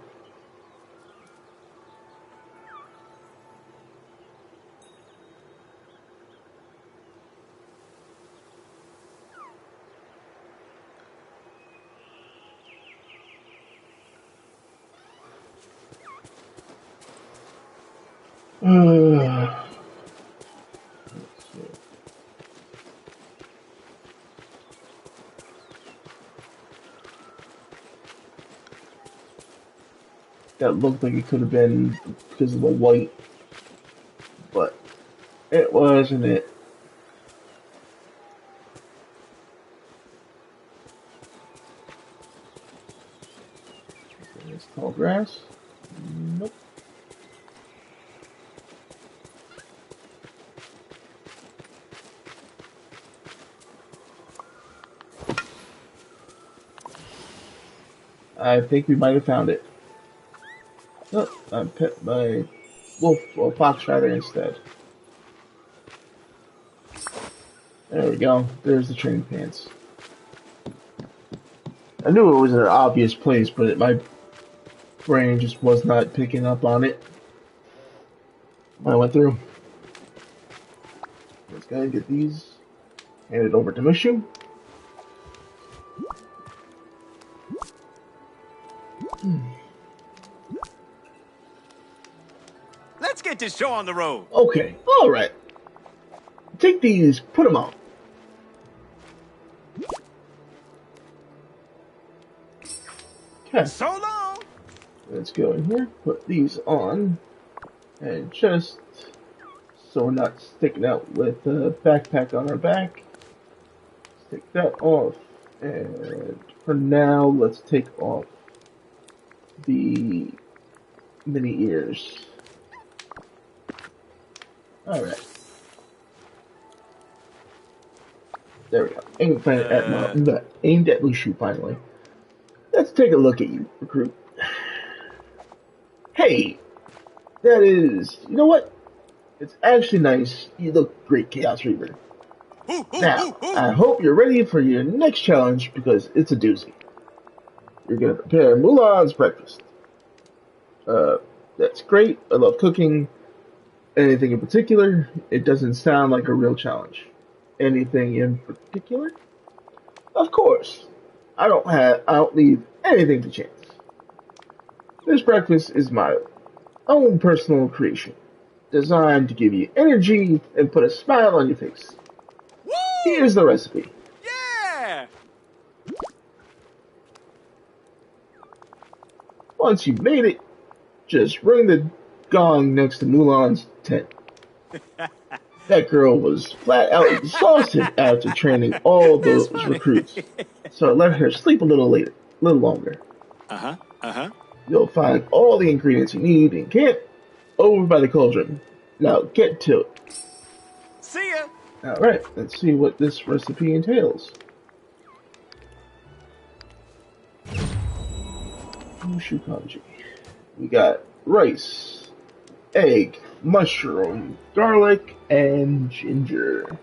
That looked like it could have been because of the white, but it wasn't it. It's tall grass. Nope. I think we might have found it. Oh, I pet my wolf or fox rather instead. There we go. There's the training pants. I knew it was an obvious place, but my brain just was not picking up on it when I went through. Let's go and get these. Hand it over to Mushu. Let's get this show on the road. Okay, alright. Take these, put them on. Okay. So long. Let's go in here, put these on, and just so we're not sticking out with the backpack on our back, take that off, and for now, let's take off the mini ears. Alright. There we go. Aimed at Mushu finally. Let's take a look at you, recruit. Hey! That is... You know what? It's actually nice. You look great, Chaos Reaper. Now, I hope you're ready for your next challenge because it's a doozy. You're gonna prepare Mulan's breakfast. That's great. I love cooking. Anything in particular? It doesn't sound like a real challenge. Anything in particular? Of course. I don't leave anything to chance. This breakfast is my own personal creation, designed to give you energy and put a smile on your face. Woo! Here's the recipe. Yeah! Once you've made it, just ring the gong next to Mulan's tent. That girl was flat out exhausted after training all those recruits, so I let her sleep a little longer. You'll find all the ingredients you need in camp over by the cauldron. Now get to it. See ya! Alright, let's see what this recipe entails. Mushu kanji. We got rice, egg, mushroom, garlic, and ginger.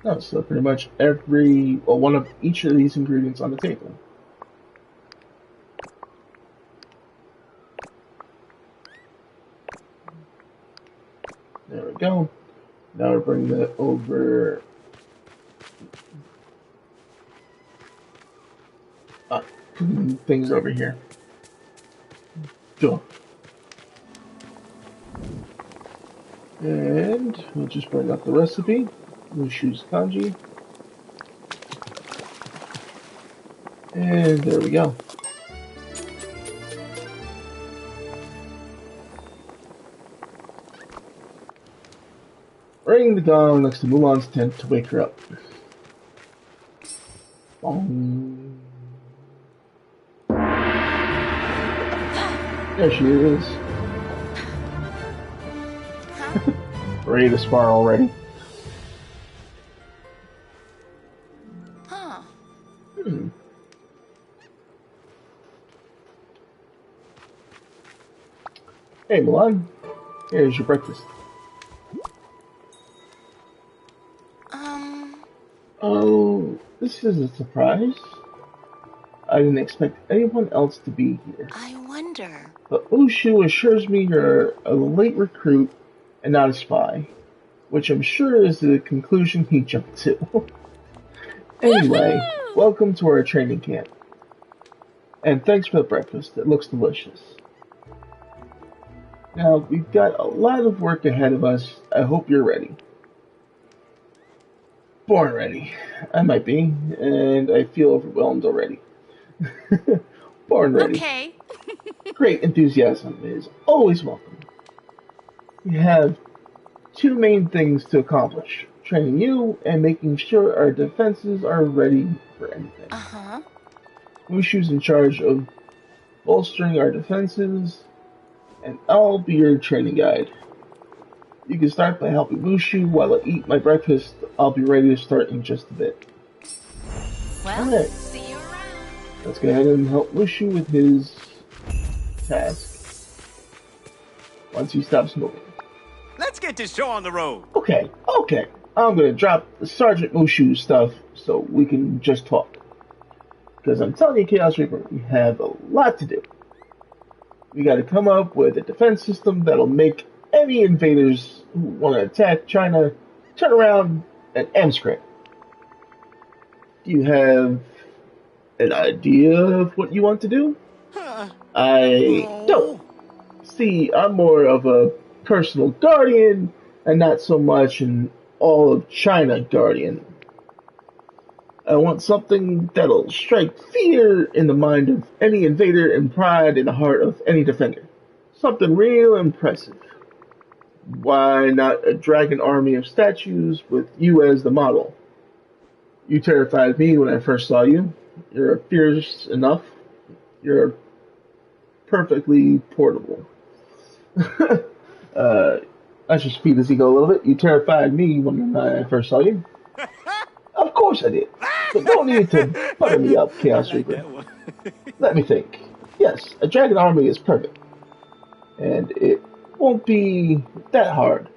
Oh, so pretty much one of each of these ingredients on the table. There we go. Now we're bringing that over. Things over here. Go. And we'll just bring up the recipe. We'll choose kanji. And there we go. Ring the gong next to Mulan's tent to wake her up. Bong. There she is. Ready to spar already. Hey Mulan, here's your breakfast. Oh, this is a surprise. I didn't expect anyone else to be here. I wonder. But Ushu assures me you're a late recruit and not a spy, which I'm sure is the conclusion he jumped to. Anyway, welcome to our training camp. And thanks for the breakfast. It looks delicious. Now, we've got a lot of work ahead of us. I hope you're ready. Born ready. I might be, and I feel overwhelmed already. Born ready. Okay. Great enthusiasm is always welcome. We have two main things to accomplish. Training you and making sure our defenses are ready for anything. Uh-huh. Wushu's in charge of bolstering our defenses, and I'll be your training guide. You can start by helping Wushu while I eat my breakfast. I'll be ready to start in just a bit. Well, Alright, see you around. let's go ahead and help Wushu with his task. Once he stops moving. Let's get this show on the road. Okay. I'm gonna drop the Sergeant Wushu stuff so we can just talk. Because I'm telling you, Chaos Reaper, we have a lot to do. We gotta come up with a defense system that'll make any invaders who want to attack China turn around and M-scram. Do you have an idea of what you want to do? I don't. See, I'm more of a personal guardian and not so much an all of China guardian. I want something that'll strike fear in the mind of any invader and pride in the heart of any defender. Something real impressive. Why not a dragon army of statues with you as the model? You terrified me when I first saw you. You're fierce enough. You're perfectly portable. I should speed this ego a little bit. You terrified me when I first saw you. Of course I did. But no need to butter me up, Chaos Reaper. Let me think. Yes, a dragon army is perfect. And it won't be that hard.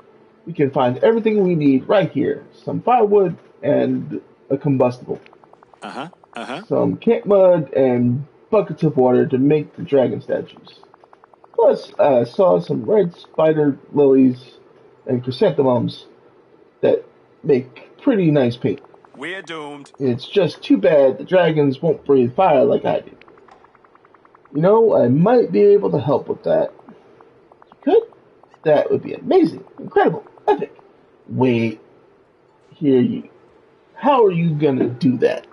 We can find everything we need right here. Some firewood and a combustible. Some camp mud and buckets of water to make the dragon statues. Plus, I saw some red spider lilies and chrysanthemums that make pretty nice paint. We're doomed. It's just too bad the dragons won't breathe fire like I do. You know, I might be able to help with that. You could? That would be amazing, incredible, epic. Wait, how are you gonna do that?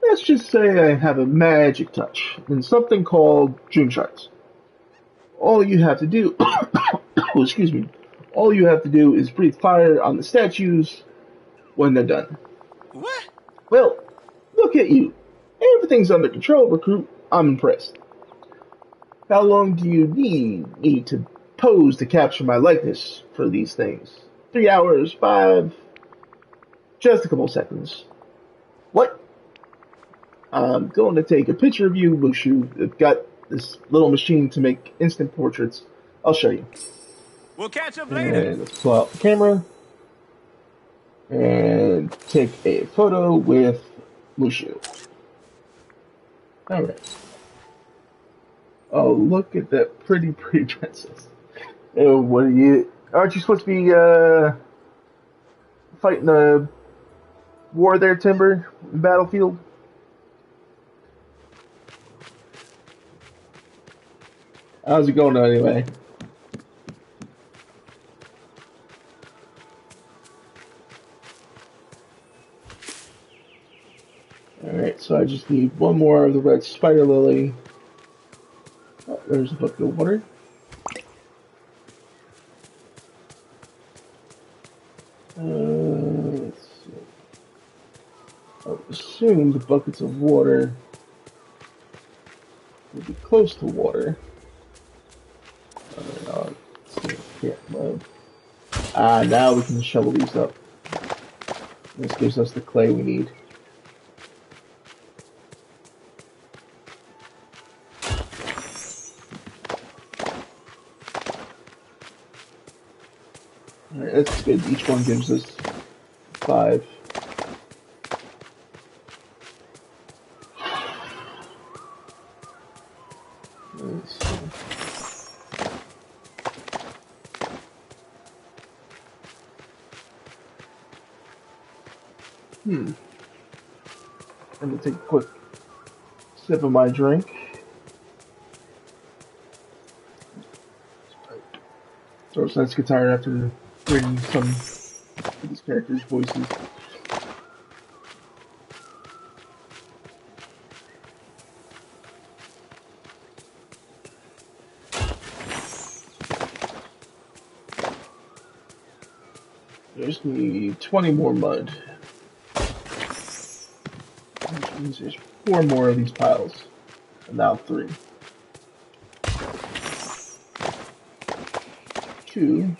Let's just say I have a magic touch and something called dream charts. All you have to do, excuse me, all you have to do is breathe fire on the statues when they're done. What? Well, look at you. Everything's under control, recruit. I'm impressed. How long do you need me to pose to capture my likeness for these things? 3 hours, 5, just a couple seconds. What? I'm going to take a picture of you, Mushu. I've got this little machine to make instant portraits. I'll show you. We'll catch up later. And let's pull out the camera and take a photo with Mushu. Alright. Oh, look at that pretty princess. Oh, what are you... Aren't you supposed to be, fighting a war there, Timber? Battlefield? How's it going anyway? Alright, so I just need one more of the red spider lily. Oh, there's a bucket of water. Let's see. I would assume the buckets of water would be close to water. Let's see. Yeah, well. Now we can shovel these up. This gives us the clay we need. Alright, that's good. Each one gives us 5. Let's see. I'm gonna take a quick sip of my drink. So I just get tired after hearing some of these characters' voices. I just need 20 more mud. Which means there's 4 more of these piles. And now 3. 2.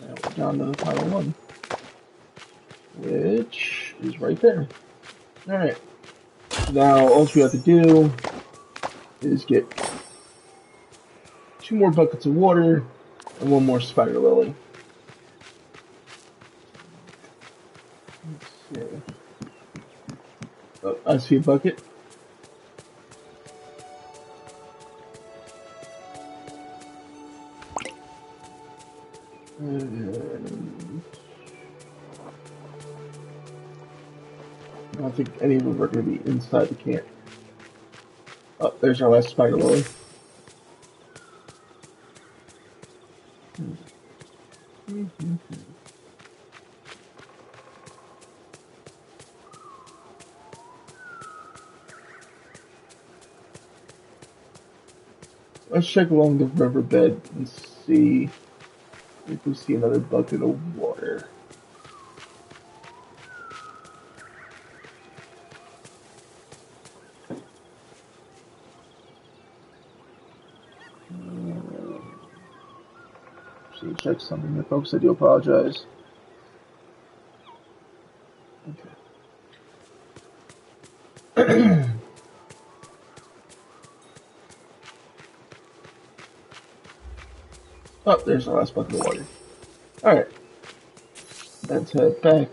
Now we're down to the pile 1. Which is right there. Alright. Now all we have to do is get 2 more buckets of water and 1 more spider lily. Let's see. Oh, I see a bucket. I don't think any of them are going to be inside the camp. Oh, there's our last spider lily. Let's check along the riverbed and see if we see another bucket of water. See, check something here, folks. I do apologize. Okay. Oh, there's our last bucket of water. Alright. Let's head back.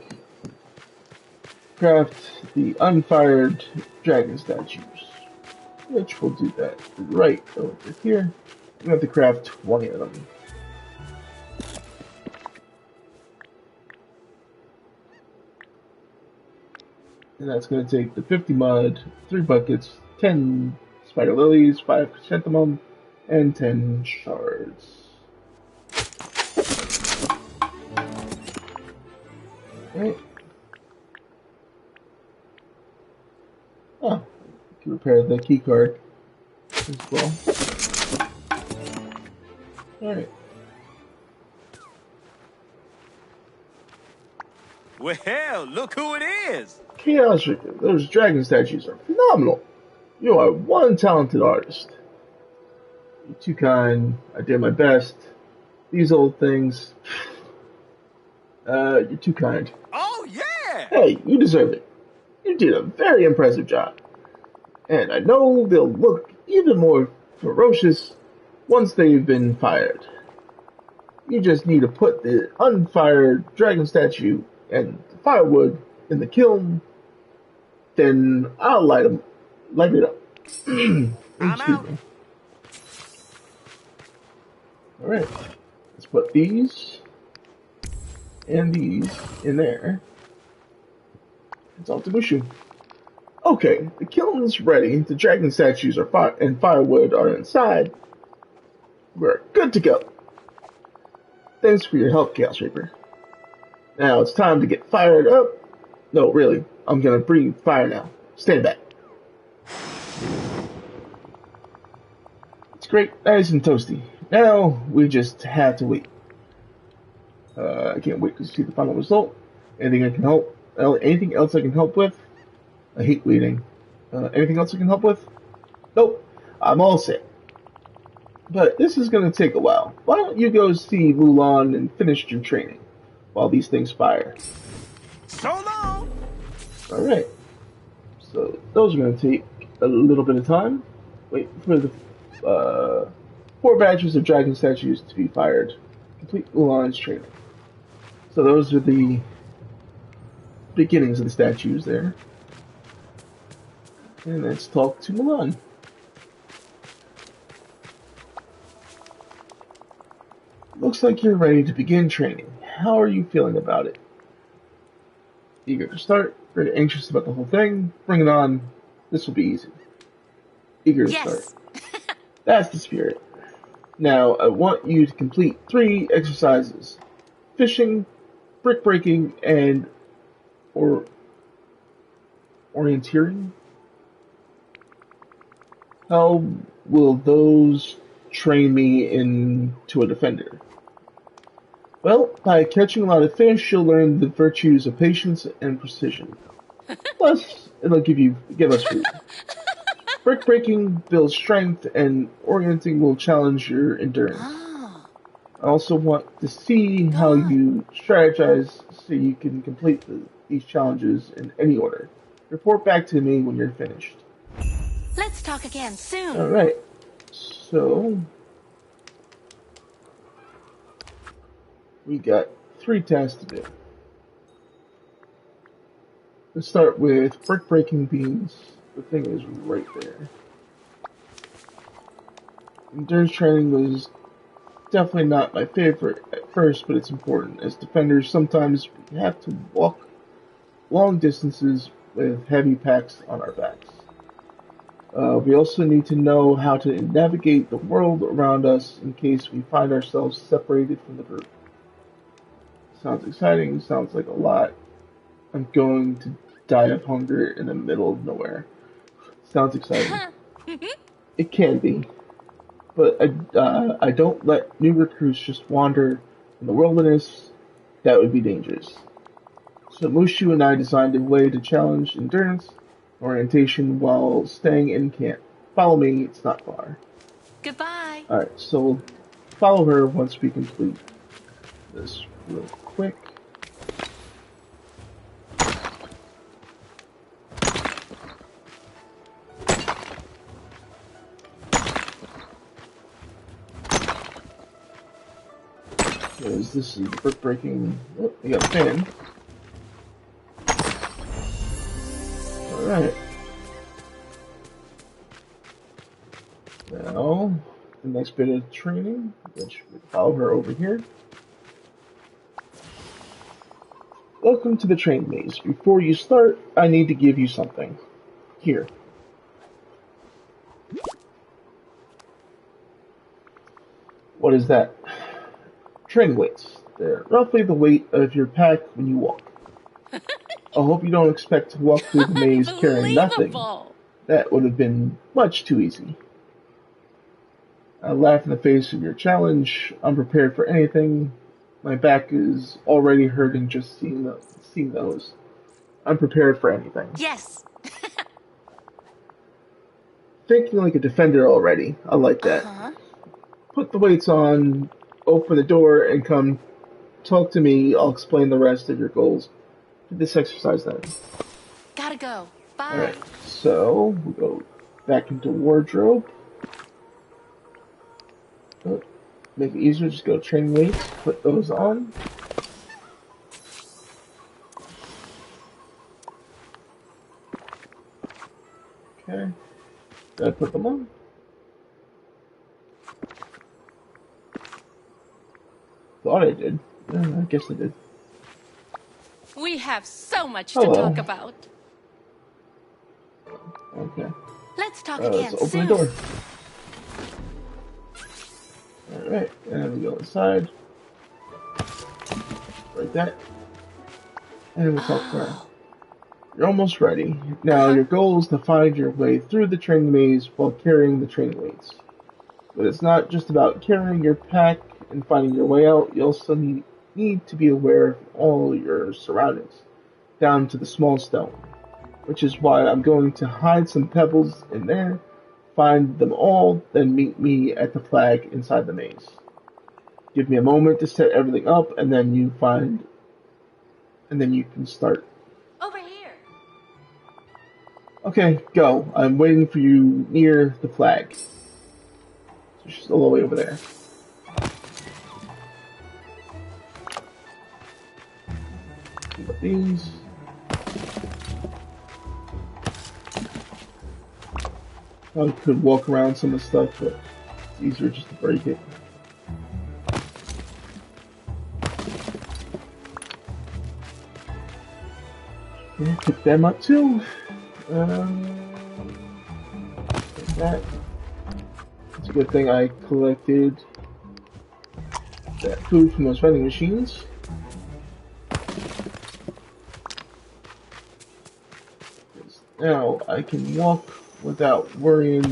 Craft the unfired dragon statues. Which will do that right over here. We have to craft 20 of them. And that's going to take the 50 mud, 3 buckets, 10 spider lilies, 5 chrysanthemum, and 10 shards. Right. Oh, we can repair the key card as well. Alright. Well, look who it is! Chaos Richter, those dragon statues are phenomenal. You are one talented artist. You're too kind. I did my best. These old things. You're too kind. Oh, yeah! Hey, you deserve it. You did a very impressive job. And I know they'll look even more ferocious once they've been fired. You just need to put the unfired dragon statue and the firewood in the kiln, then I'll light it up. I'm Excuse out. me. Alright, let's put these and these in there. It's all to Mushu. Okay, the kiln's ready. The dragon statues and firewood are inside. We're good to go. Thanks for your help, Chaos Reaper. Now it's time to get fired up. No, really, I'm gonna breathe fire now. Stand back. It's great, nice and toasty. Now we just have to wait. I can't wait to see the final result. Anything I can help? Anything else I can help with? I hate waiting. Anything else I can help with? Nope. I'm all set. But this is going to take a while. Why don't you go see Mulan and finish your training while these things fire? So long! Alright. So those are going to take a little bit of time. Wait for the 4 batches of dragon statues to be fired. Complete Mulan's training. So those are the beginnings of the statues there. And let's talk to Mulan. Looks like you're ready to begin training. How are you feeling about it? Eager to start? Very anxious about the whole thing? Bring it on. This will be easy. Eager to start. That's the spirit. Now, I want you to complete 3 exercises. Fishing, brick breaking, and orienteering. How will those train me into a defender? Well, by catching a lot of fish, you'll learn the virtues of patience and precision. Plus, it'll give us food. Brick breaking builds strength, and orienting will challenge your endurance. I also want to see how you strategize so you can complete these challenges in any order. Report back to me when you're finished. Let's talk again soon. Alright, so we got 3 tasks to do. Let's start with brick breaking beams. The thing is right there. Endurance training was definitely not my favorite at first, but it's important. As defenders, sometimes we have to walk long distances with heavy packs on our backs. We also need to know how to navigate the world around us in case we find ourselves separated from the group. Sounds exciting, sounds like a lot. I'm going to die of hunger in the middle of nowhere. Sounds exciting. It can be. But I don't let new recruits just wander in the wilderness. That would be dangerous. So Mushu and I designed a way to challenge endurance orientation while staying in camp. Follow me, it's not far. Goodbye. Alright, so we'll follow her once we complete this real quick. Because this is brick breaking. Oh, we got a fan. Alright. Now, the next bit of training, which we follow her over here. Welcome to the train maze. Before you start, I need to give you something. Here. What is that? Training weights. They're roughly the weight of your pack when you walk. I hope you don't expect to walk through the maze carrying nothing. That would have been much too easy. I laugh in the face of your challenge. I'm prepared for anything. My back is already hurting just seeing those. I'm prepared for anything. Yes. Thinking like a defender already. I like that. put the weights on, open the door, and come talk to me. I'll explain the rest of your goals for this exercise then. Gotta go. Bye. Alright, so we'll go back into wardrobe. Oh, make it easier, just go training weights, put those on. Okay, gotta put them on. Thought I did. Yeah, I guess I did. We have so much Hello. to talk about. Okay. Let's talk Let's again open soon. the door. Alright, and we go inside. Like that. And we talk around. You're almost ready. Now your goal is to find your way through the training maze while carrying the training weights. But it's not just about carrying your pack and finding your way out. You also need to be aware of all your surroundings, down to the small stone. Which is why I'm going to hide some pebbles in there, find them all, then meet me at the flag inside the maze. Give me a moment to set everything up, and then you can start. Over here. Okay, go. I'm waiting for you near the flag. So she's all the way over there. Got these. I could walk around some of the stuff, but it's easier just to break it. Yeah, pick them up too. Like that. It's a good thing I collected that food from those vending machines. Now I can walk without worrying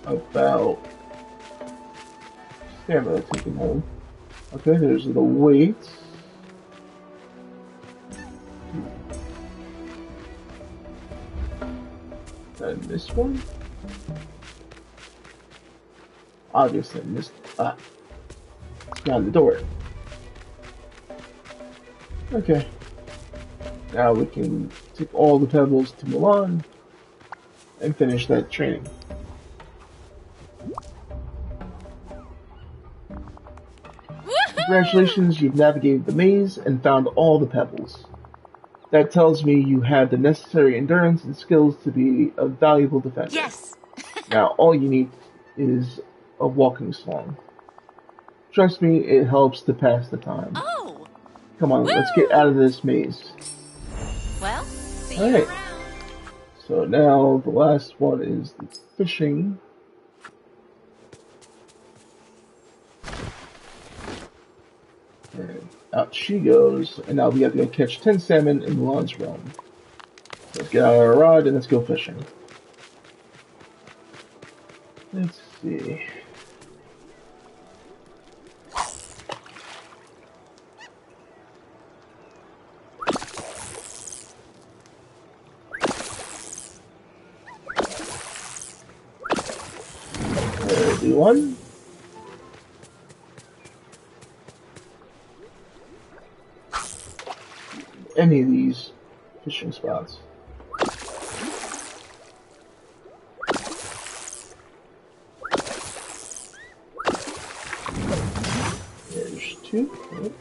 about stamina taking home. Okay, there's the weights. And this one? Obviously I missed it's not the door. Okay. Now we can take all the pebbles to Milan and finish that training. Congratulations, you've navigated the maze and found all the pebbles. That tells me you have the necessary endurance and skills to be a valuable defender. Yes. Now all you need is a walking song. Trust me, it helps to pass the time. Oh. Come on, let's get out of this maze. Well, see you Alright. around. So now the last one is the fishing. And out she goes, and now we have to go catch 10 salmon in Milan's realm. Let's get out our rod and let's go fishing. Let's see. There's the one. Any of these fishing spots. There's two. Yep.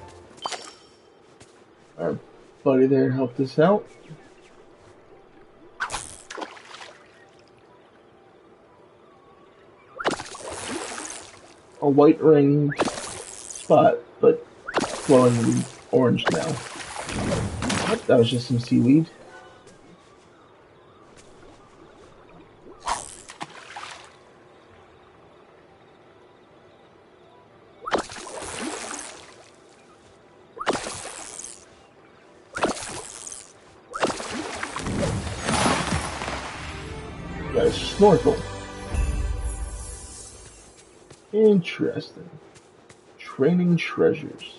Our buddy there helped us out. A white ringed spot, but glowing orange now. Yep, that was just some seaweed. Got a snorkel. Interesting. Training treasures.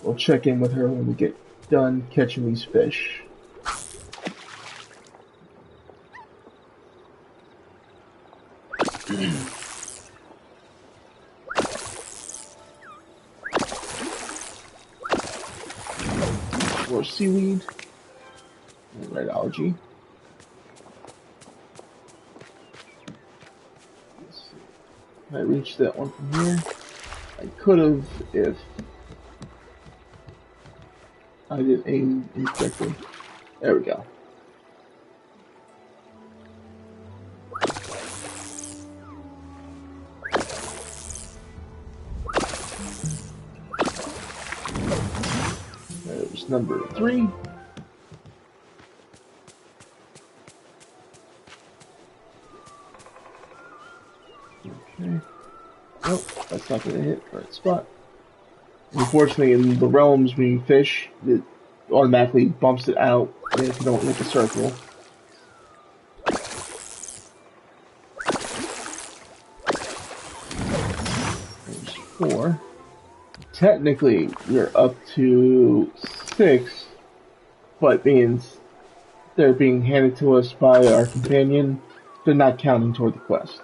We'll check in with her when we get done catching these fish. more seaweed. And red algae. Let's see. Can I reach that one from here? I could have if I didn't aim incorrectly. There we go. There's number 3. Okay. Nope, that's not gonna hit the right spot. Unfortunately, in the realms, when you fish, it automatically bumps it out if you don't hit the circle. There's 4. Technically, you're up to 6, but they're being handed to us by our companion, they're not counting toward the quest.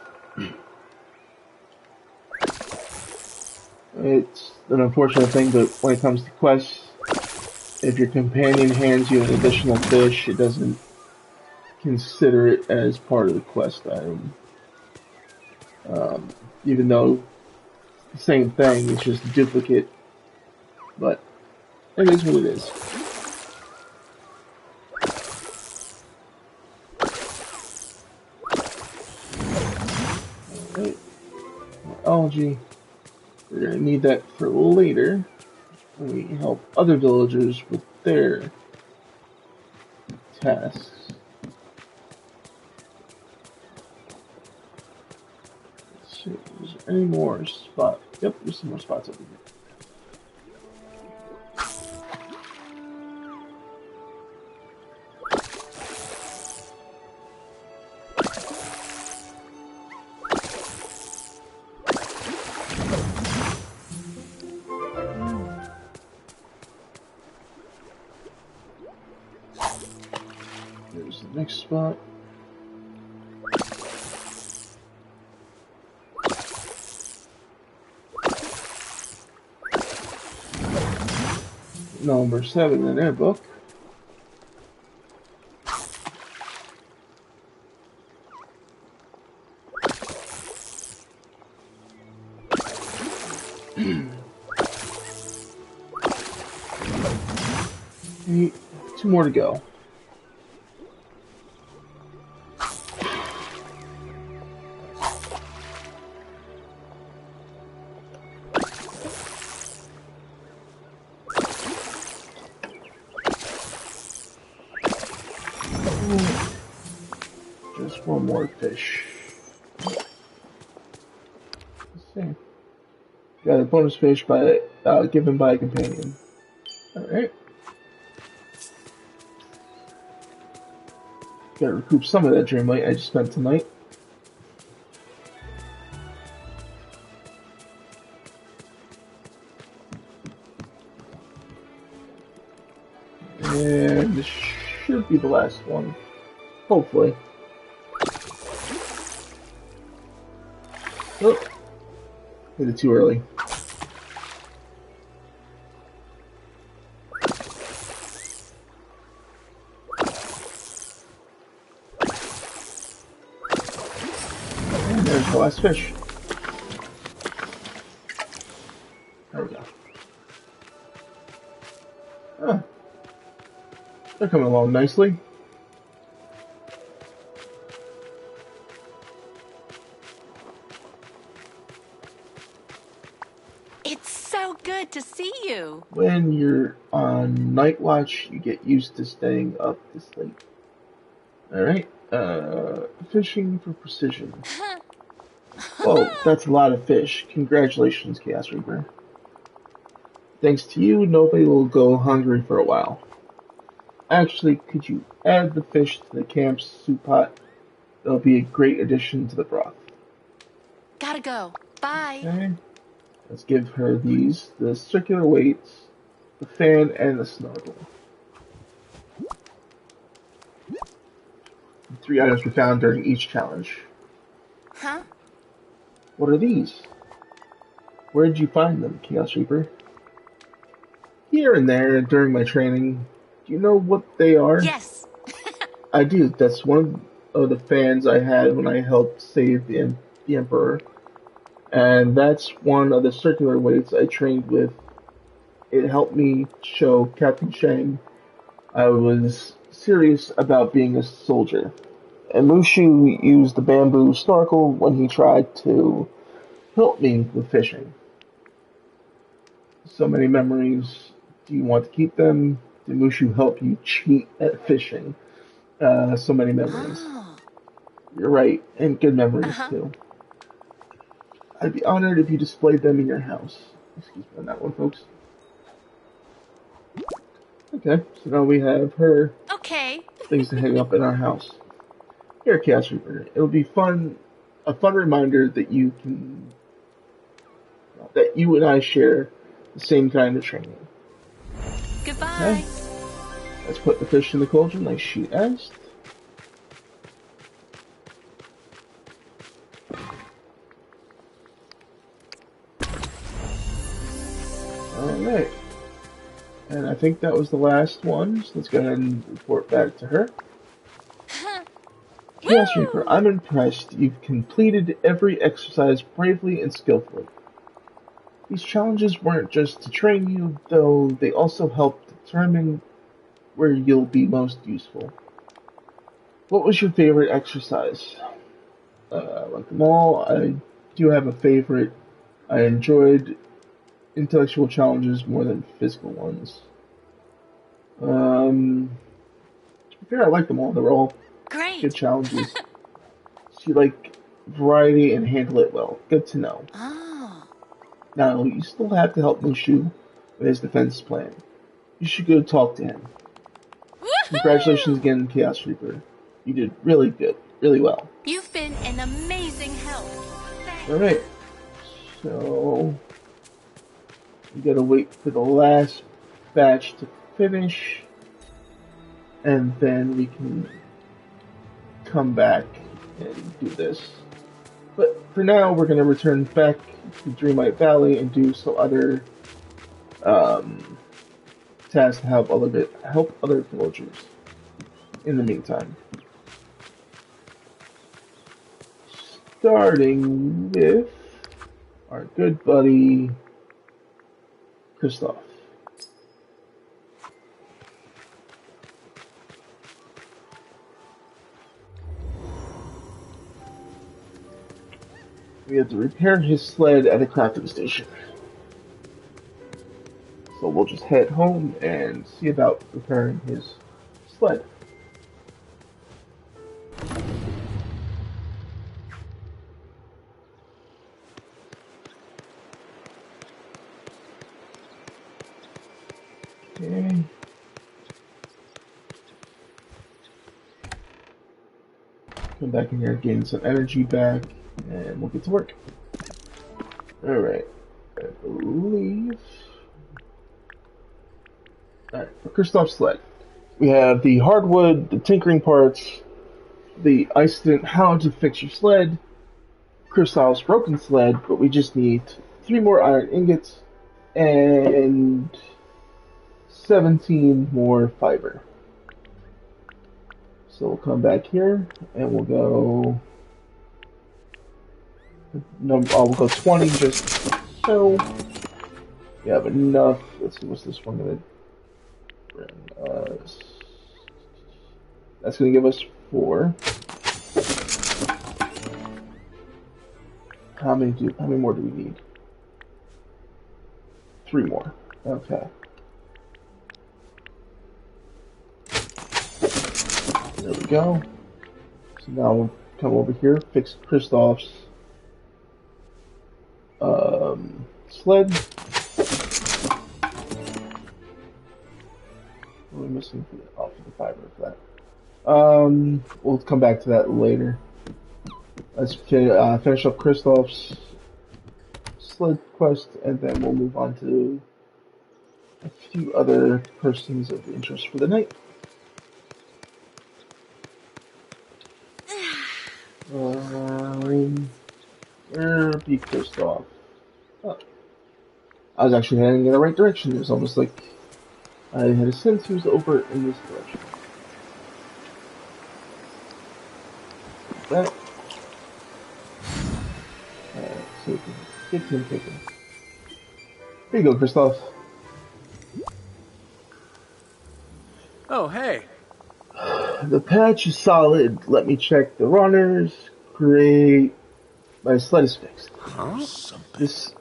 It's an unfortunate thing, but when it comes to quests, if your companion hands you an additional fish, it doesn't consider it as part of the quest item. Even though it's the same thing, it's just a duplicate. But it is what it is. Alright. More algae. We're going to need that for later when we help other villagers with their tasks. Let's see, is there any more spots? Yep, there's some more spots over here. There's the next spot. Number 7 in their book. Okay, 2 more to go. Just one more fish. Let's see. Got a bonus fish given by a companion. Alright. Gotta recoup some of that Dreamlight I just spent tonight. And this should be the last one. Hopefully. Oh, hit it too early. And there's the last fish. There we go. Huh. They're coming along nicely. It's so good to see you. When you're on night watch, you get used to staying up this late. Alright, fishing for precision. Whoa, that's a lot of fish. Congratulations, Chaos Reaper. Thanks to you, nobody will go hungry for a while. Actually, could you add the fish to the camp's soup pot? It'll be a great addition to the broth. Gotta go. Bye. Okay. Let's give her these. The circular weights, the fan, and the snorkel. 3 items were found during each challenge. Huh? What are these? Where did you find them, Chaos Reaper? Here and there during my training. Do you know what they are? Yes. I do. That's one of the fans I had when I helped save the Emperor. And that's one of the circular weights I trained with. It helped me show Captain Shang I was serious about being a soldier. And Mushu used the bamboo snorkel when he tried to help me with fishing. So many memories. Do you want to keep them? Did Mushu help you cheat at fishing? So many memories. Oh. You're right, and good memories Uh-huh. too. I'd be honored if you displayed them in your house. Excuse me on that one, folks. Okay, so now we have her Okay. things to hang up in our house. Here, Chaos Reaper. It'll be a fun reminder that you and I share the same kind of training. Goodbye. Okay, let's put the fish in the cauldron like she asked. Alright. And I think that was the last one, so let's go ahead and report back to her. Chaos Reaper, I'm impressed. You've completed every exercise bravely and skillfully. These challenges weren't just to train you, though they also help determine where you'll be most useful. What was your favorite exercise? Like them all, I do have a favorite. I enjoyed intellectual challenges more than physical ones. To be fair, I like them all. They were all good Great. challenges. So you like variety and handle it well. Good to know. Oh. Now, you still have to help Mushu with his defense plan. You should go talk to him. Congratulations again, Chaos Reaper. You did really good. Really well. You've been an amazing help. Thanks. Alright. So, we gotta wait for the last batch to finish. And then we can come back and do this. But for now, we're going to return back to Dreamlight Valley and do some other tasks to help other villagers. In the meantime, starting with our good buddy Kristoff. We have to repair his sled at a crafting station. So we'll just head home and see about repairing his sled. Okay. Come back in here, gain some energy back, and we'll get to work. Alright. I believe. Alright, for Kristoff's sled. We have the hardwood, the tinkering parts, the incident how to fix your sled, Kristoff's broken sled, but we just need 3 more iron ingots and 17 more fiber. So we'll come back here and we'll go. We'll go 20 just so. We have enough. Let's see, what's this one gonna bring us? That's gonna give us 4. How many more do we need? 3 more. Okay. There we go. So now we'll come over here, fix Kristoff's sled. What are we missing for the fiber for that? We'll come back to that later. Let's finish up Kristoff's sled quest, and then we'll move on to a few other persons of interest for the night. Where be Kristoff? Oh. I was actually heading in the right direction. It was almost like I had a sense he was over in this direction. That. So we can get him taken. Here you go, Christoph. Oh, hey. The patch is solid. Let me check the runners. Great. My sled is fixed. This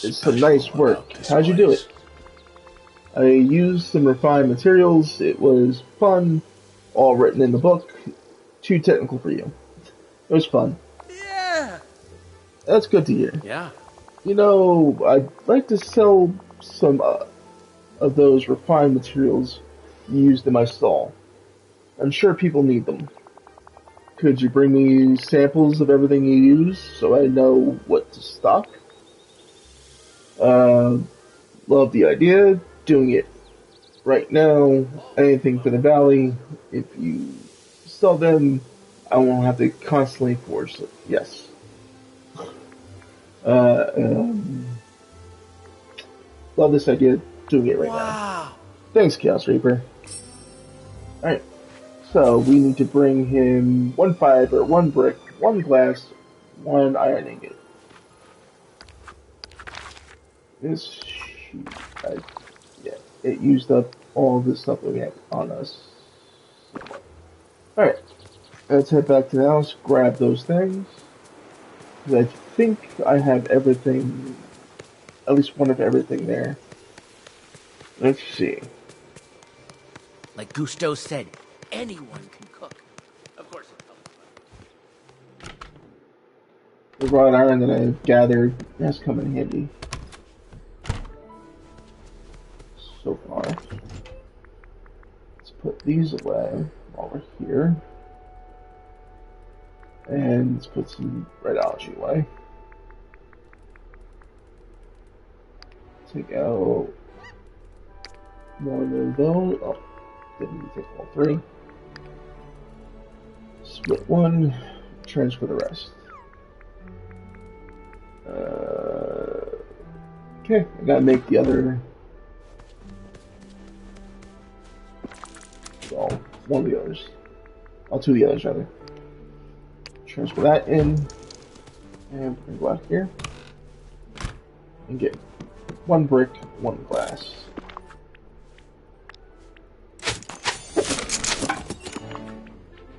is some nice work. How'd you do it? I used some refined materials. It was fun. All written in the book. Too technical for you. It was fun. Yeah. That's good to hear. Yeah. You know, I'd like to sell some of those refined materials used in my stall. I'm sure people need them. Could you bring me samples of everything you use so I know what to stock? Love the idea. Doing it right now. Anything for the valley. If you sell them, I won't have to constantly force it. Yes. Love this idea. Doing it right now. Thanks, Chaos Reaper. Alright. So, we need to bring him 1 fiber, 1 brick, 1 glass, 1 iron ingot. This sheet, yeah, it used up all the stuff that we have on us. Alright, let's head back to the house, grab those things. I think I have everything, at least one of everything there. Let's see. Like Gusteau said, anyone can cook. Of course. The wrought iron that I've gathered has come in handy so far. Let's put these away while we're here. And let's put some red algae away. Take out one of those. Oh, didn't need to take all 3. Split 1, transfer the rest. Okay, I gotta make the other. Well, one of the others. Oh, 2 of the others, rather. Transfer that in. And we're gonna go out here. And get 1 brick, 1 glass.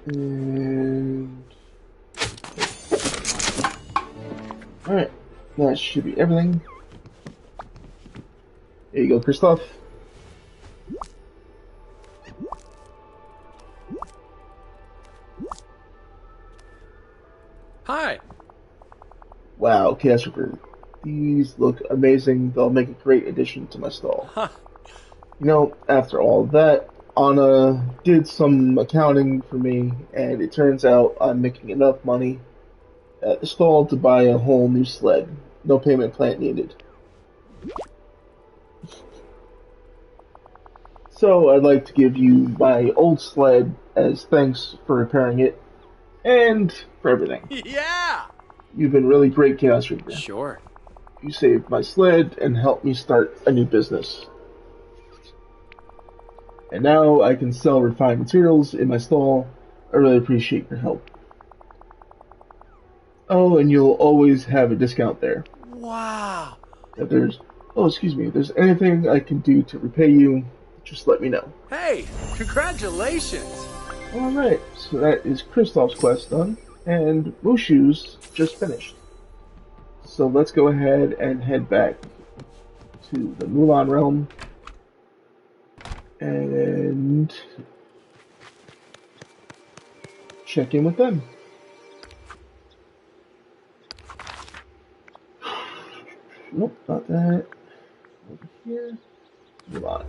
And alright, that should be everything. There you go, Christoph. Hi. Wow, Chaos Reaper. These look amazing. They'll make a great addition to my stall. Huh. You know, after all that, Anna did some accounting for me, and it turns out I'm making enough money at the stall to buy a whole new sled. No payment plan needed. So I'd like to give you my old sled as thanks for repairing it, and for everything. Yeah. You've been really great, Chaos Reaper. Sure. You saved my sled and helped me start a new business. And now I can sell refined materials in my stall. I really appreciate your help. Oh, and you'll always have a discount there. Wow. If there's anything I can do to repay you, just let me know. Hey, congratulations. Alright, so that is Kristoff's quest done, and Mushu's just finished. So let's go ahead and head back to the Mulan realm and check in with them. Nope, not that. Over here. Mulan.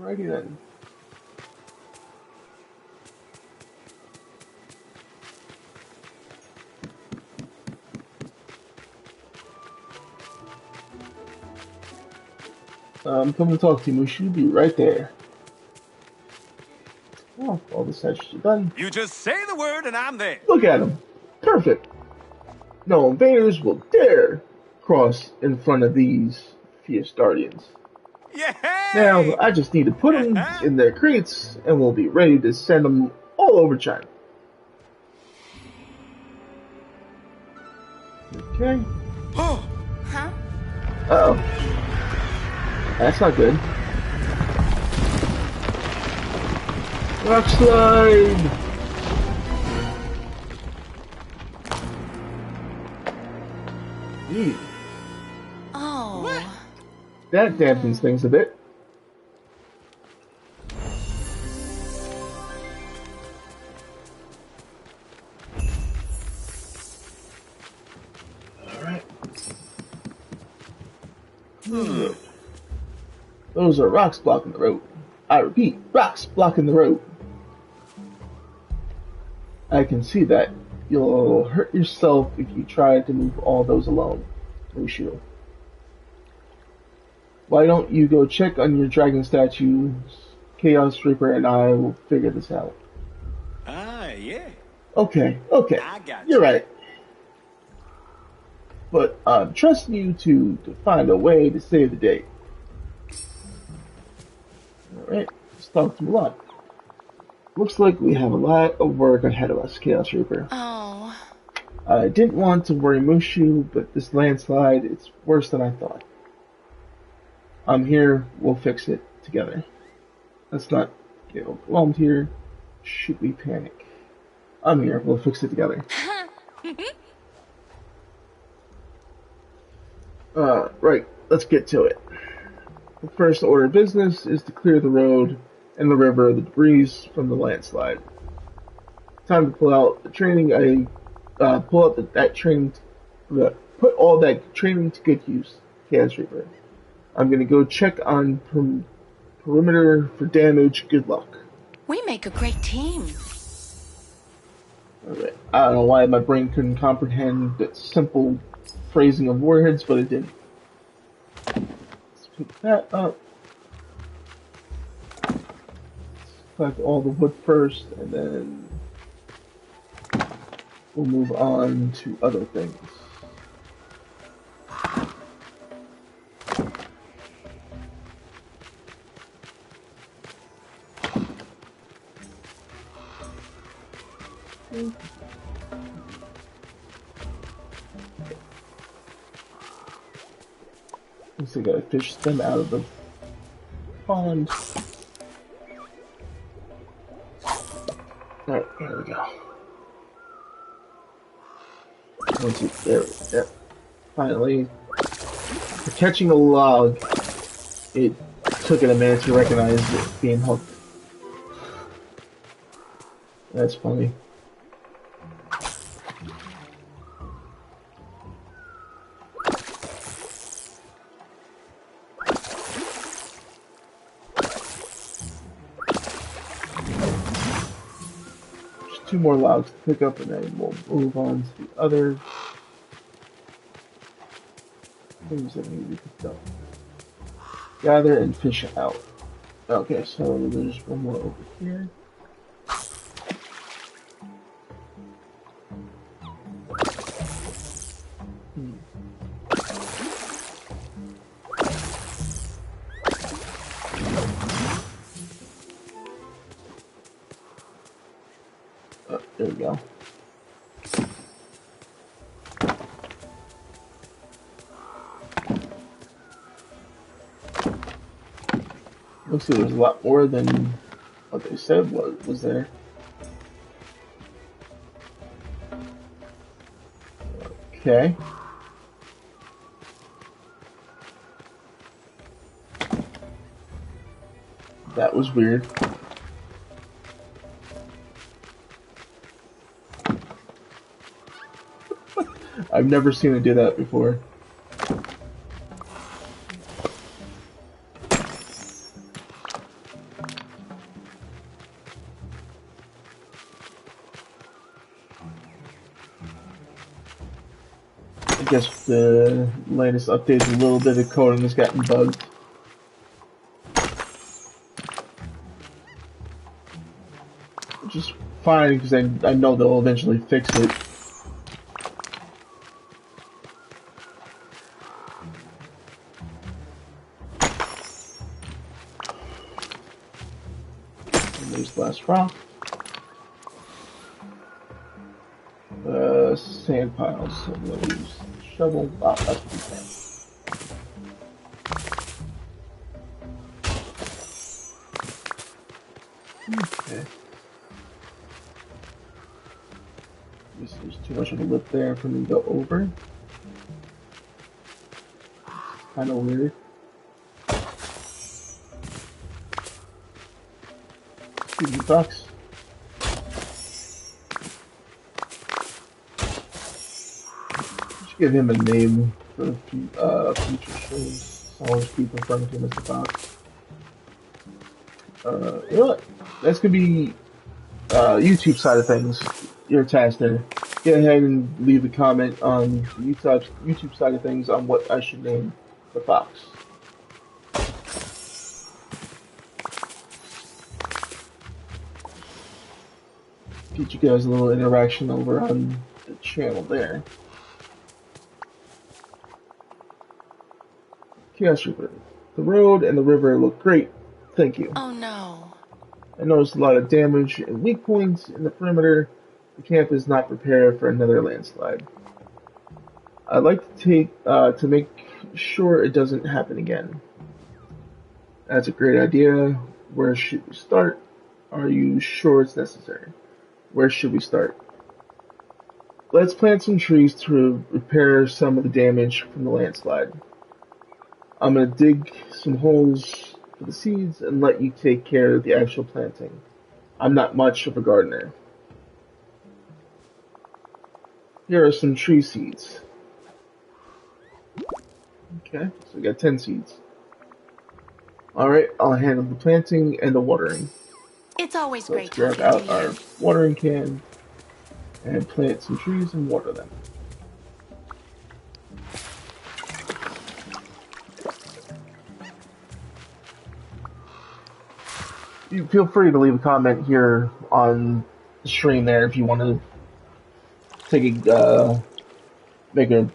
Alrighty then. I'm coming to talk to you, Mushu. Be right there. Oh, all the sessions are done. You just say the word and I'm there. Look at him. Perfect. No invaders will dare cross in front of these fierce guardians. Now, Yay! I just need to put them in their crates, and we'll be ready to send them all over China. Okay. Huh? Uh-oh. That's not good. Rock slide! Ew. Oh. That dampens things a bit. Alright. Those are rocks blocking the road. I repeat, rocks blocking the road. I can see that. You'll hurt yourself if you try to move all those alone, Mushu. Why don't you go check on your dragon statues? Chaos Reaper and I will figure this out. Yeah. Okay, I got you're you. right. But I'm trusting you to find a way to save the day. Alright, let's talk to Mulan. Looks like we have a lot of work ahead of us, Chaos Reaper. Oh. I didn't want to worry Mushu, but this landslide, it's worse than I thought. I'm here, we'll fix it together. Let's not get overwhelmed here. Should we panic? I'm here, we'll fix it together. Right, let's get to it. The first order of business is to clear the road and the river of the debris from the landslide. Time to pull out the training. Pull out that training. Put all that training to good use, Chaos Reaper. I'm gonna go check on perimeter for damage. Good luck. We make a great team. Alright. I don't know why my brain couldn't comprehend that simple phrasing of words, but it did. Let's pick that up. Collect all the wood first, and then we'll move on to other things. Looks like I gotta fish them out of the pond. Alright, there we go. There we go. Yep. Finally. For catching a log, it took it a minute to recognize it being hooked. That's funny. Two more logs to pick up, and then we'll move on to the other things that need to be picked up. Gather and fish out. Okay, so there's one more over here. There we go. Looks like there's a lot more than what they said was there. Okay. That was weird. I've never seen it do that before. I guess the latest updates, a little bit of coding has gotten bugged. Which is fine, because I know they'll eventually fix it. There's the last rock. Sand piles. So I'm gonna use shovel. Oh, that's pretty fun. Okay. There's too much of a lip there for me to go over. Kind of weird. Excuse me, fox. Should give him a name for future streams. I'll always keep referring to him as the fox. You know what? That's gonna be YouTube side of things. Your task there. Go ahead and leave a comment on the YouTube side of things on what I should name the fox. Get you guys a little interaction over on the channel there. Chaos River. The road and the river look great. Thank you. Oh no. I noticed a lot of damage and weak points in the perimeter. The camp is not prepared for another landslide. I'd like to take to make sure it doesn't happen again. That's a great idea. Where should we start? Are you sure it's necessary? Where should we start? Let's plant some trees to repair some of the damage from the landslide. I'm gonna dig some holes for the seeds and let you take care of the actual planting. I'm not much of a gardener. Here are some tree seeds. Okay, so we got 10 seeds. Alright, I'll handle the planting and the watering. It's always So let's great grab talking out to our you. watering can and plant some trees and water them. You feel free to leave a comment here on the stream there if you want to take a make a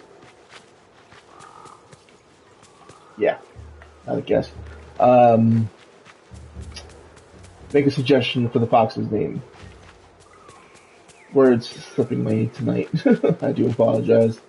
I guess make a suggestion for the fox's name. Words slipping me tonight. I do apologize.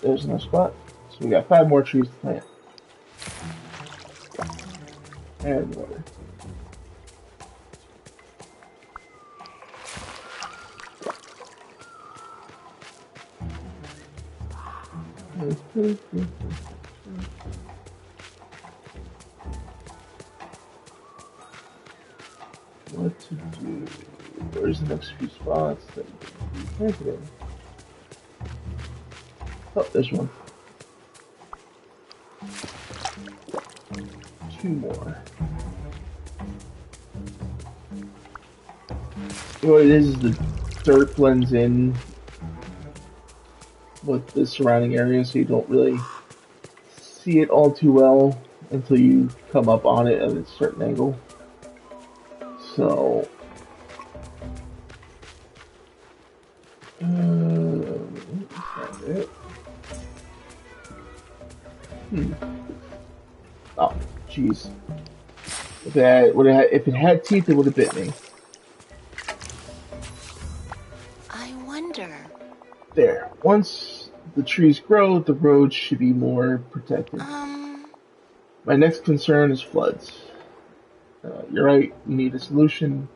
There's no spot. So we got 5 more trees to plant. And water. What to do? Where's the next few spots that we can be planted in? Oh, there's one. 2 more. What it is the dirt blends in with the surrounding area, so you don't really see it all too well until you come up on it at a certain angle. So, that's it. Oh, jeez. If it had teeth, it would have bit me. I wonder. There. Once the trees grow, the road should be more protected. My next concern is floods. You're right, you need a solution.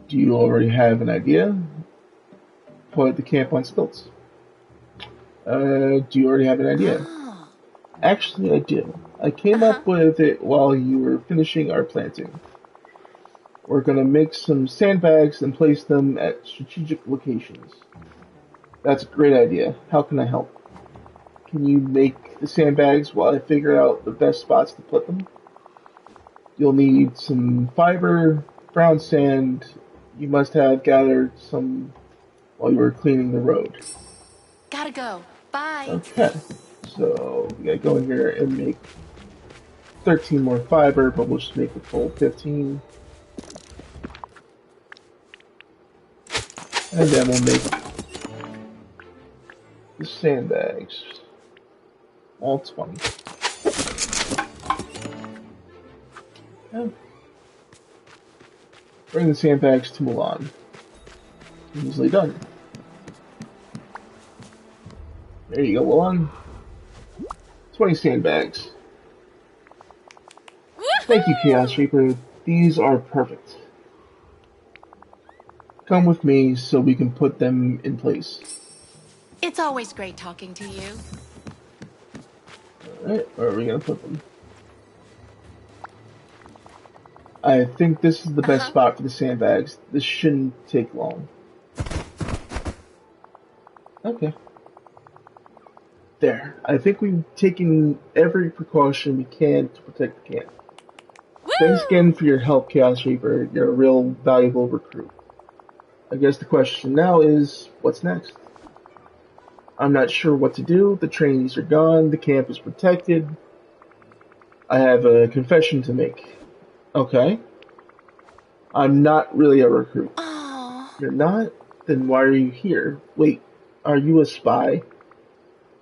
Do you already have an idea? Put the camp on stilts. Do you already have an idea? Oh. Actually, I do. I came up with it while you were finishing our planting. We're gonna make some sandbags and place them at strategic locations. That's a great idea. How can I help? Can you make the sandbags while I figure out the best spots to put them? You'll need some fiber, brown sand. You must have gathered some while you were cleaning the road. Gotta go. Bye. Okay, so we gotta go in here and make 13 more fiber, but we'll just make the full 15. And then we'll make the sandbags. All 20. And bring the sandbags to Milan. Easily done. There you go, Milan. 20 sandbags. Thank you, Chaos Reaper. These are perfect. Come with me so we can put them in place. It's always great talking to you. Alright, where are we going to put them? I think this is the best spot for the sandbags. This shouldn't take long. Okay. There. I think we've taken every precaution we can to protect the camp. Woo! Thanks again for your help, Chaos Reaper. You're a real valuable recruit. I guess the question now is, what's next? I'm not sure what to do. The trainees are gone. The camp is protected. I have a confession to make. Okay. I'm not really a recruit. Aww. You're not? Then why are you here? Wait, are you a spy?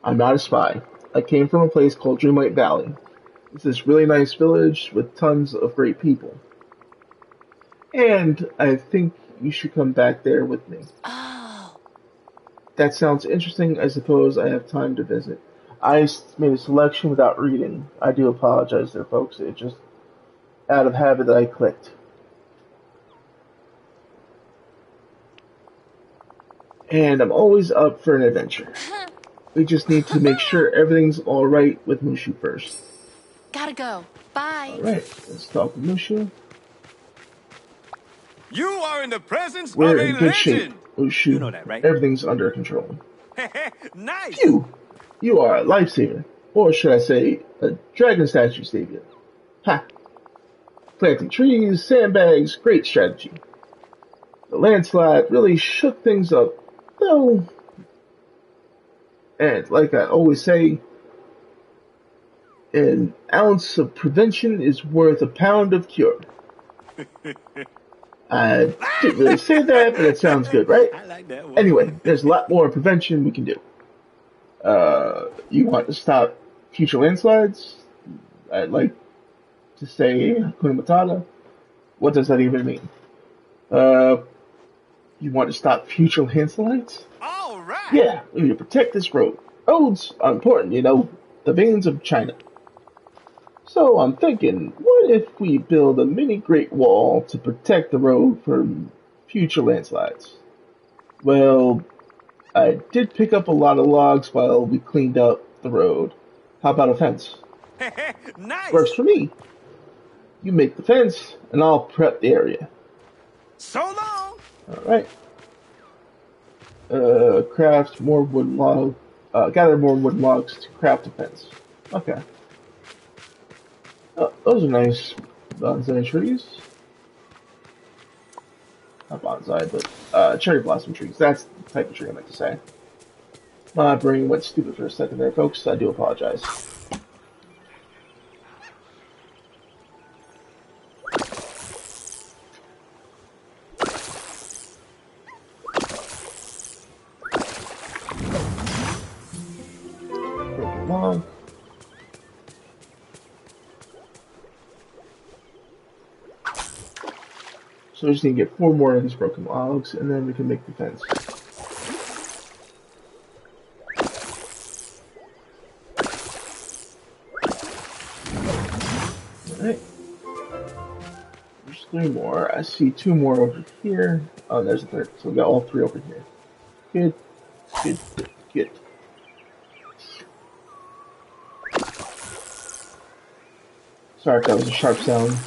I'm not a spy. I came from a place called Dreamlight Valley. It's this really nice village with tons of great people. And I think you should come back there with me. Oh. That sounds interesting. I suppose I have time to visit. I made a selection without reading. I do apologize there, folks. It just out of habit that I clicked. And I'm always up for an adventure. We just need to make sure everything's alright with Mushu first. Gotta go. Bye. Alright, let's talk with Mushu. You are in the presence We're of a in good shape, legend. Mushu. You know that, right? Everything's under control. Nice. You are a lifesaver. Or should I say, a dragon statue savior. Ha! Planting trees, sandbags, great strategy. The landslide really shook things up, though. And like I always say, an ounce of prevention is worth a pound of cure. I didn't really say that, but it sounds good, right? I like that one. Anyway, there's a lot more prevention we can do. You want to stop future landslides? I'd like to say Hakuna Matata. What does that even mean? You want to stop future landslides? All right. Yeah, we need to protect this road. Roads are important, you know, the veins of China. So I'm thinking, what if we build a mini Great Wall to protect the road from future landslides? Well, I did pick up a lot of logs while we cleaned up the road. How about a fence? Nice. Works for me. You make the fence, and I'll prep the area. So long. Alright. Craft more wooden log. Gather more wooden logs to craft a fence. Okay. Oh, those are nice bonsai trees. Not bonsai, but cherry blossom trees. That's the type of tree I meant to say. My brain went stupid for a second there, folks. I do apologize. Broken log. So we just need to get 4 more of these broken logs, and then we can make the fence. Alright. There's 3 more. I see 2 more over here. Oh, there's a third. So we got all 3 over here. Good. Good. Good. Good. Sorry if that was a sharp sound.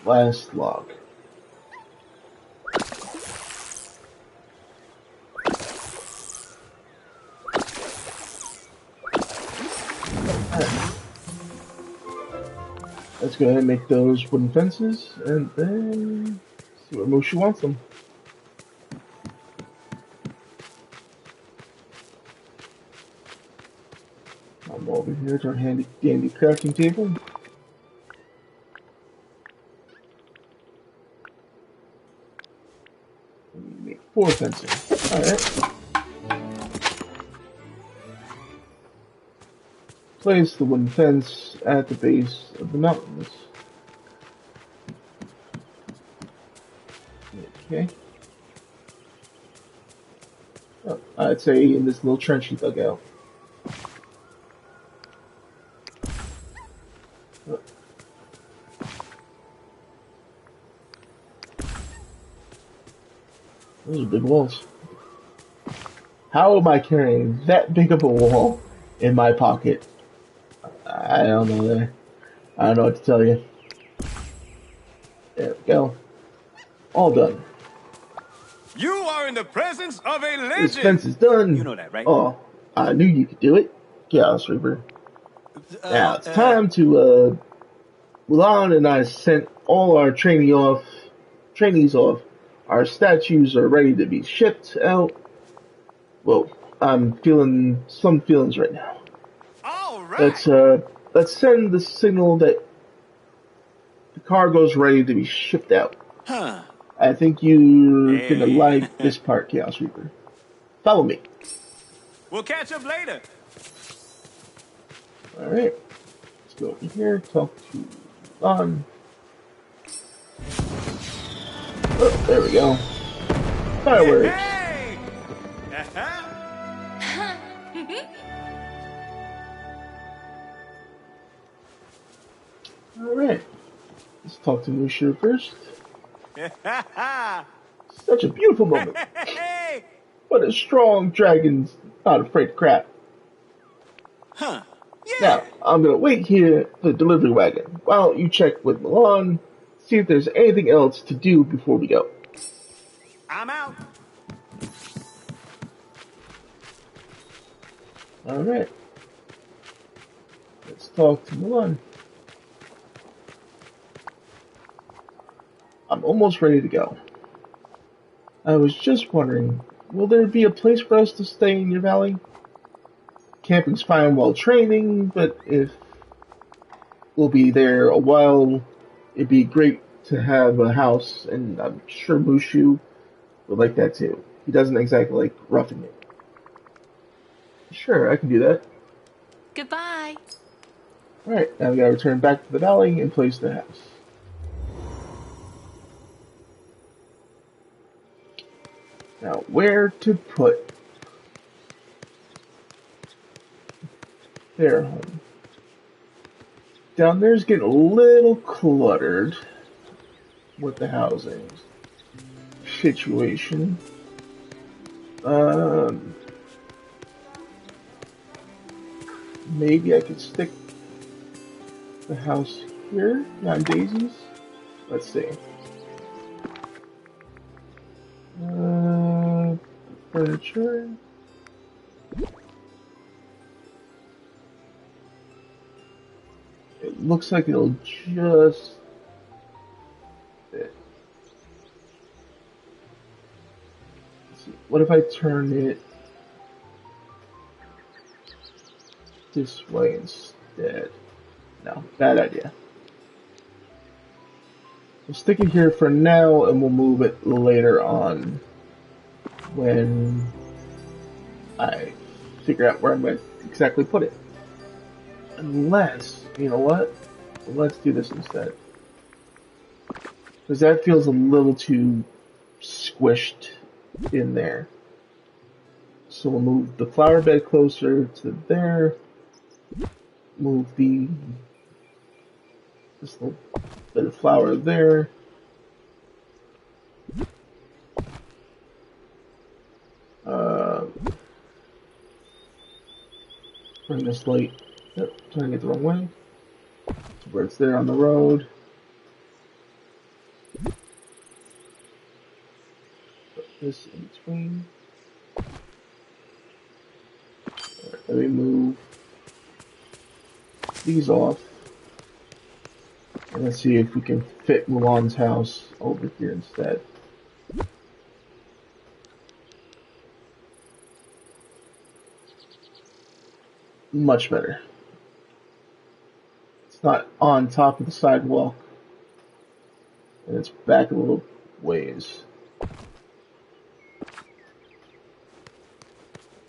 Last log. Let's go ahead and make those wooden fences, and then see where Mushu wants them. I'm over here to our handy dandy crafting table. Make 4 fencing. Alright. Place the wooden fence at the base of the mountains. Okay. Oh, I'd say in this little trench he dug out. Oh. Those are big walls. How am I carrying that big of a wall in my pocket? I don't know there. I don't know what to tell you. There we go. All done. You are in the presence of a legend. This fence is done. You know that, right? Oh, I knew you could do it. Chaos Reaper. Now it's time to Mulan and I sent all our trainees off. Our statues are ready to be shipped out. Well, I'm feeling some feelings right now. All right. Let's send the signal that the cargo's ready to be shipped out. Huh. I think you're Hey. gonna like this part, Chaos Reaper. Follow me. We'll catch up later. Alright. Let's go over here, talk to Mulan. Oh, there we go. Fireworks. Hey. Alright. Let's talk to Mushu first. Such a beautiful moment. Hey. What a strong dragon's not afraid of crap. Huh. Now, I'm gonna wait here for the delivery wagon. Why don't you check with Milan, see if there's anything else to do before we go. I'm out. Alright. Let's talk to Milan. I'm almost ready to go. I was just wondering, will there be a place for us to stay in your valley? Camping's fine while training, but if we'll be there a while, it'd be great to have a house, and I'm sure Mushu would like that too. He doesn't exactly like roughing it. Sure, I can do that. Goodbye. Alright, now we gotta return back to the valley and place the house. Now, where to put their home? Down there's getting a little cluttered with the housing situation. Maybe I could stick the house here on Daisy's. Let's see. Furniture. It looks like it'll just fit. Let's see. What if I turn it this way instead? No, bad idea. We'll stick it here for now, and we'll move it later on when I figure out where I'm going to exactly put it. Unless, you know what? Let's do this instead. Because that feels a little too squished in there. So we'll move the flower bed closer to there. Move this little bit of flower there. Bring this light. Yep, turning it the wrong way. To where it's there on the road. Put this in between. Alright, let me move these off. And let's see if we can fit Mulan's house over here instead. Much better. It's not on top of the sidewalk. And it's back a little ways.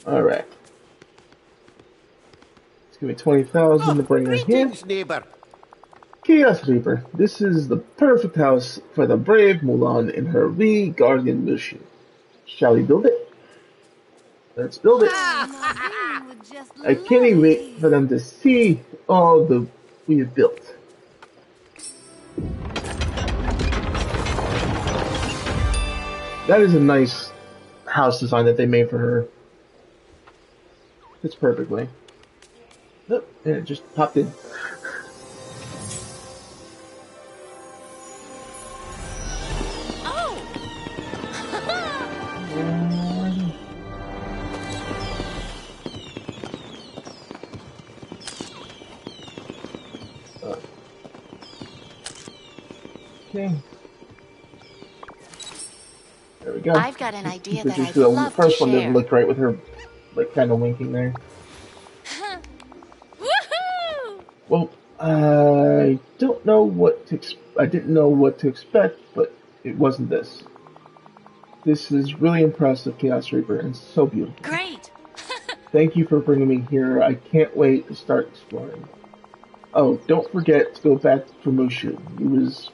Alright. Let's give me 20,000 to bring her here. Greetings, neighbor. Chaos Reaper, this is the perfect house for the brave Mulan and her wee guardian Mushu. Shall we build it? Let's build it. I can't wait for them to see all the we have built. That is a nice house design that they made for her. Fits perfectly. Nope, and it just popped in. Okay. There we go. I've got an idea that I'd the love to first one didn't share. look right with her, like, kind of winking there. Woohoo! Well, I don't know what to. I didn't know what to expect, but it wasn't this. This is really impressive, Chaos Reaper, and so beautiful. Great! Thank you for bringing me here. I can't wait to start exploring. Oh, don't forget to go back for Mushu.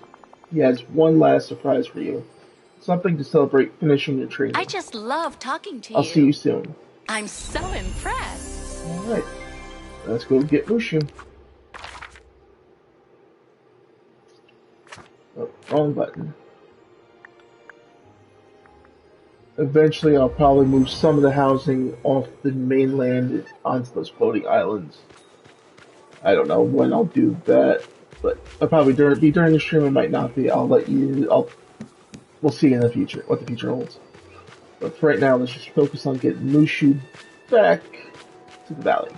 He has one last surprise for you. Something to celebrate finishing your training. I just love talking to you. I'll see you soon. I'm so impressed. Alright. Let's go get Mushu. Oh, wrong button. Eventually, I'll probably move some of the housing off the mainland onto those floating islands. I don't know when I'll do that, but I'll probably be during the stream. It might not be. We'll see in the future what the future holds. But for right now, let's just focus on getting Mushu back to the valley.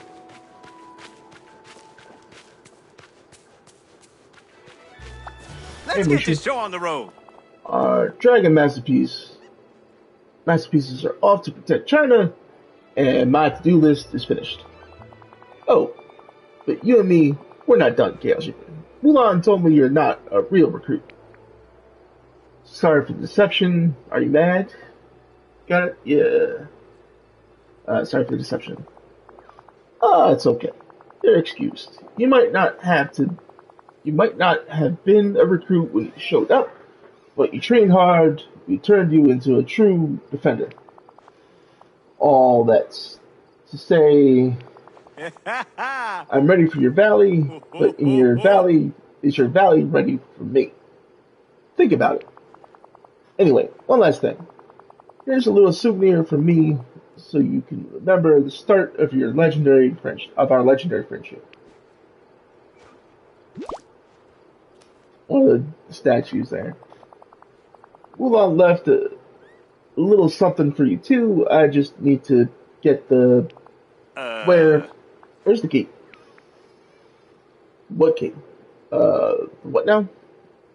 Let's get this show on the road. Our Dragon Masterpieces are off to protect China, and my to-do list is finished. Oh, but you and me, we're not done, Chaos Reaper. Mulan told me you're not a real recruit. Sorry for the deception. Are you mad? Got it? Yeah. Sorry for the deception. It's okay. You're excused. You might not have been a recruit when you showed up, but you trained hard. We turned you into a true defender. All that's to say, I'm ready for your valley, but is your valley ready for me? Think about it. Anyway, one last thing. Here's a little souvenir from me, so you can remember the start of our legendary friendship. One of the statues there. Mulan left a little something for you too. I just need to get the where's the key? What key? What now?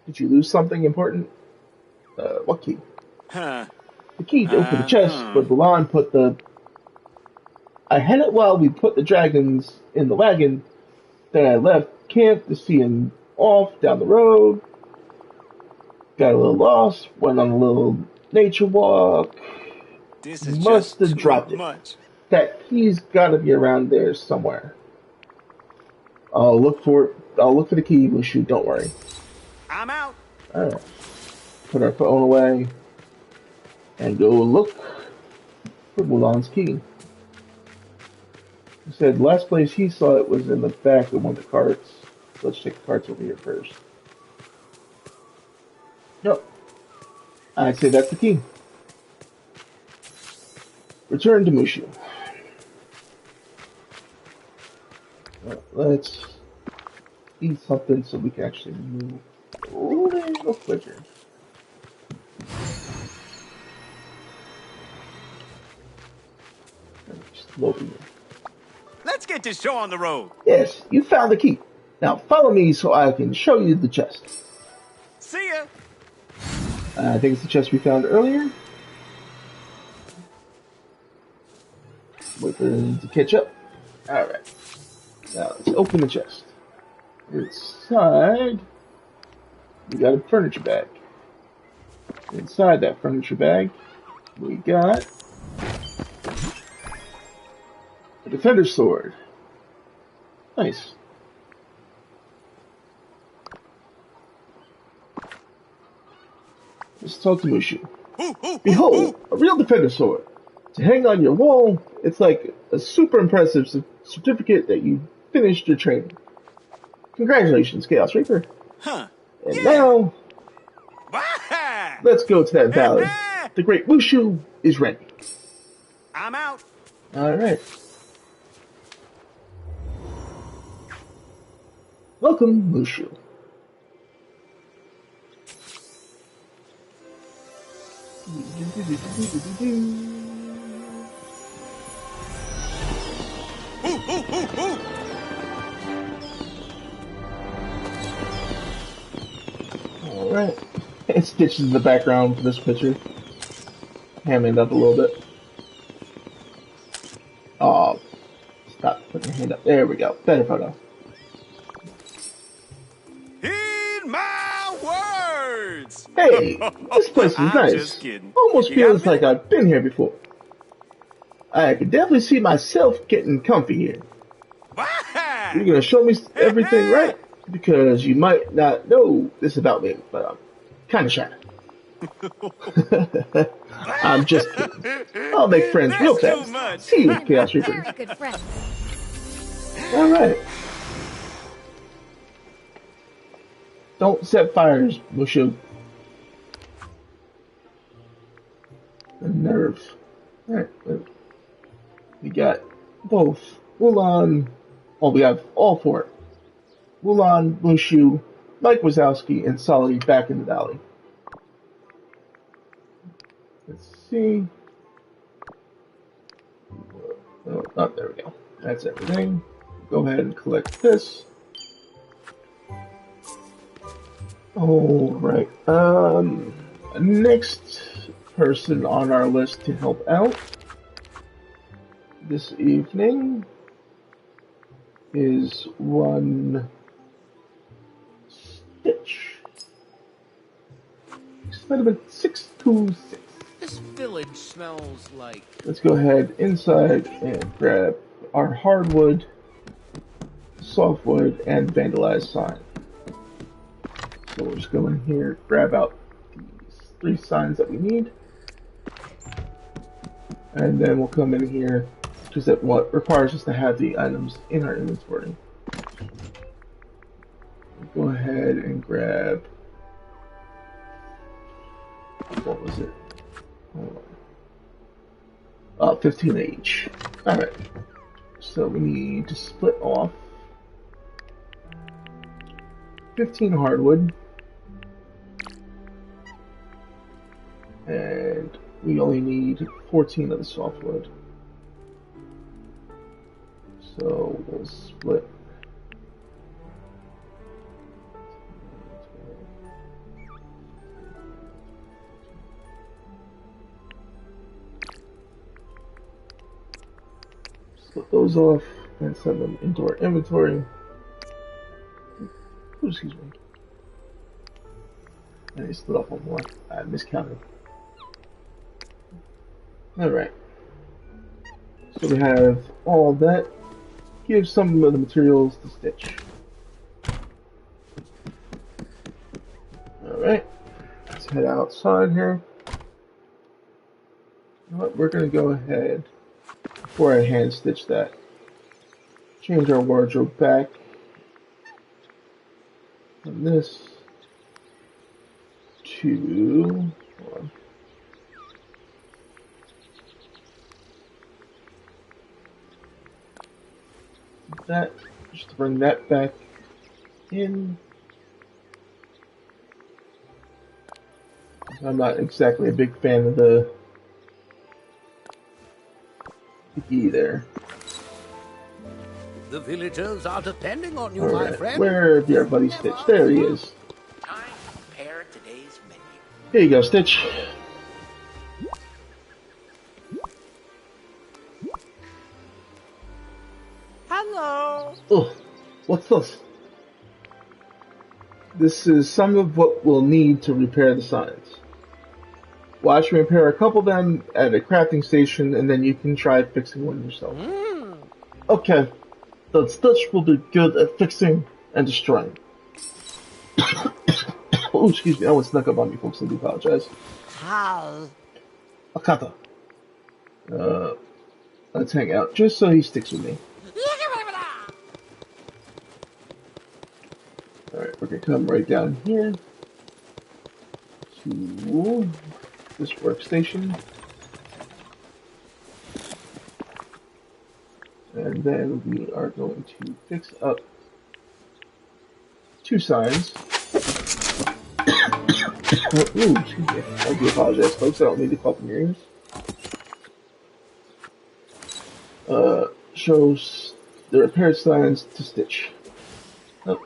Did you lose something important? What key? The key to open the chest, but Mulan put I had it while we put the dragons in the wagon. Then I left camp to see him off down the road. Got a little lost, went on a little nature walk. This is Must just have dropped much. it. That key's gotta be around there somewhere. I'll look for the key, Mushu, don't worry. I'm out. Alright. Put our phone away. And go look for Mulan's key. He said last place he saw it was in the back of one of the carts. Let's check the carts over here first. Nope. I'd say that's the key. Return to Mushu. Well, let's eat something so we can actually move a little quicker. Just loading it. Let's get this show on the road. Yes, you found the key. Now follow me so I can show you the chest. See ya. I think it's the chest we found earlier. Wait for it to catch up. Alright. Now let's open the chest. Inside, we got a furniture bag. Inside that furniture bag, we got a defender sword. Nice. Let's talk to Mushu. Behold, a real defender sword. To hang on your wall, it's like a super impressive certificate that you finished your training. Congratulations, Chaos Reaper. Huh. And now, Wah! let's go to that valley. The great Mushu is ready. I'm out. Alright. Welcome, Mushu. Alright. It stitches in the background for this picture. Hamming up a little bit. Oh, stop putting your hand up. There we go. Better photo. Heed my words. Hey, this place is I'm nice. just kidding. Almost You got a feels like I've been here before. I could definitely see myself getting comfy here. Wah! You're gonna show me everything, right? Because you might not know this about me, but I'm kind of shy. I'm just kidding. I'll make friends real That's too fast. much. See you, Chaos Reaper. Very good friend. Alright. Don't set fires, Mushu. The nerve. Alright. We got both Wulan. Oh, we have all four. Wulan, Mushu, Mike Wazowski, and Sully back in the valley. Let's see. Oh, there we go. That's everything. Go ahead and collect this. Alright. Next person on our list to help out this evening is one Stitch. Experiment 626. This village smells like... Let's go ahead inside and grab our hardwood, softwood, and vandalized sign. So we'll just go in here, grab out these 3 signs that we need, and then we'll come in here because that what requires us to have the items in our inventory. Go ahead and grab, what was it? 15 each. Alright. So we need to split off 15 hardwood. And we only need 14 of the softwood. So we'll split. Split those off and send them into our inventory. Oh, excuse me. And I split off one more. I miscounted. Alright. So we have all that. Give some of the materials to Stitch. Alright. Let's head outside here. You know what? We're going to go ahead, before I hand stitch that, change our wardrobe back from this to, hold on. That, just to bring that back in. I'm not exactly a big fan of the key there. The villagers are depending on you, my Alright, friend. where'd our buddy Stitch? There he is. Time to prepare today's menu. Here you go, Stitch. Hello. Oh, what's this? This is some of what we'll need to repair the signs. Watch me repair a couple of them at a crafting station, and then you can try fixing one yourself. Okay, the Stitch will be good at fixing and destroying. Oh, excuse me, I almost snuck up on me, folks. I do apologize. How? Akata. Let's hang out, just so he sticks with me. Alright, we're gonna come right down here to this workstation. And then we are going to fix up 2 signs. Ooh, excuse me. I do apologize, folks. I don't mean to cough in your ears. Shows the repaired signs to Stitch. Oh.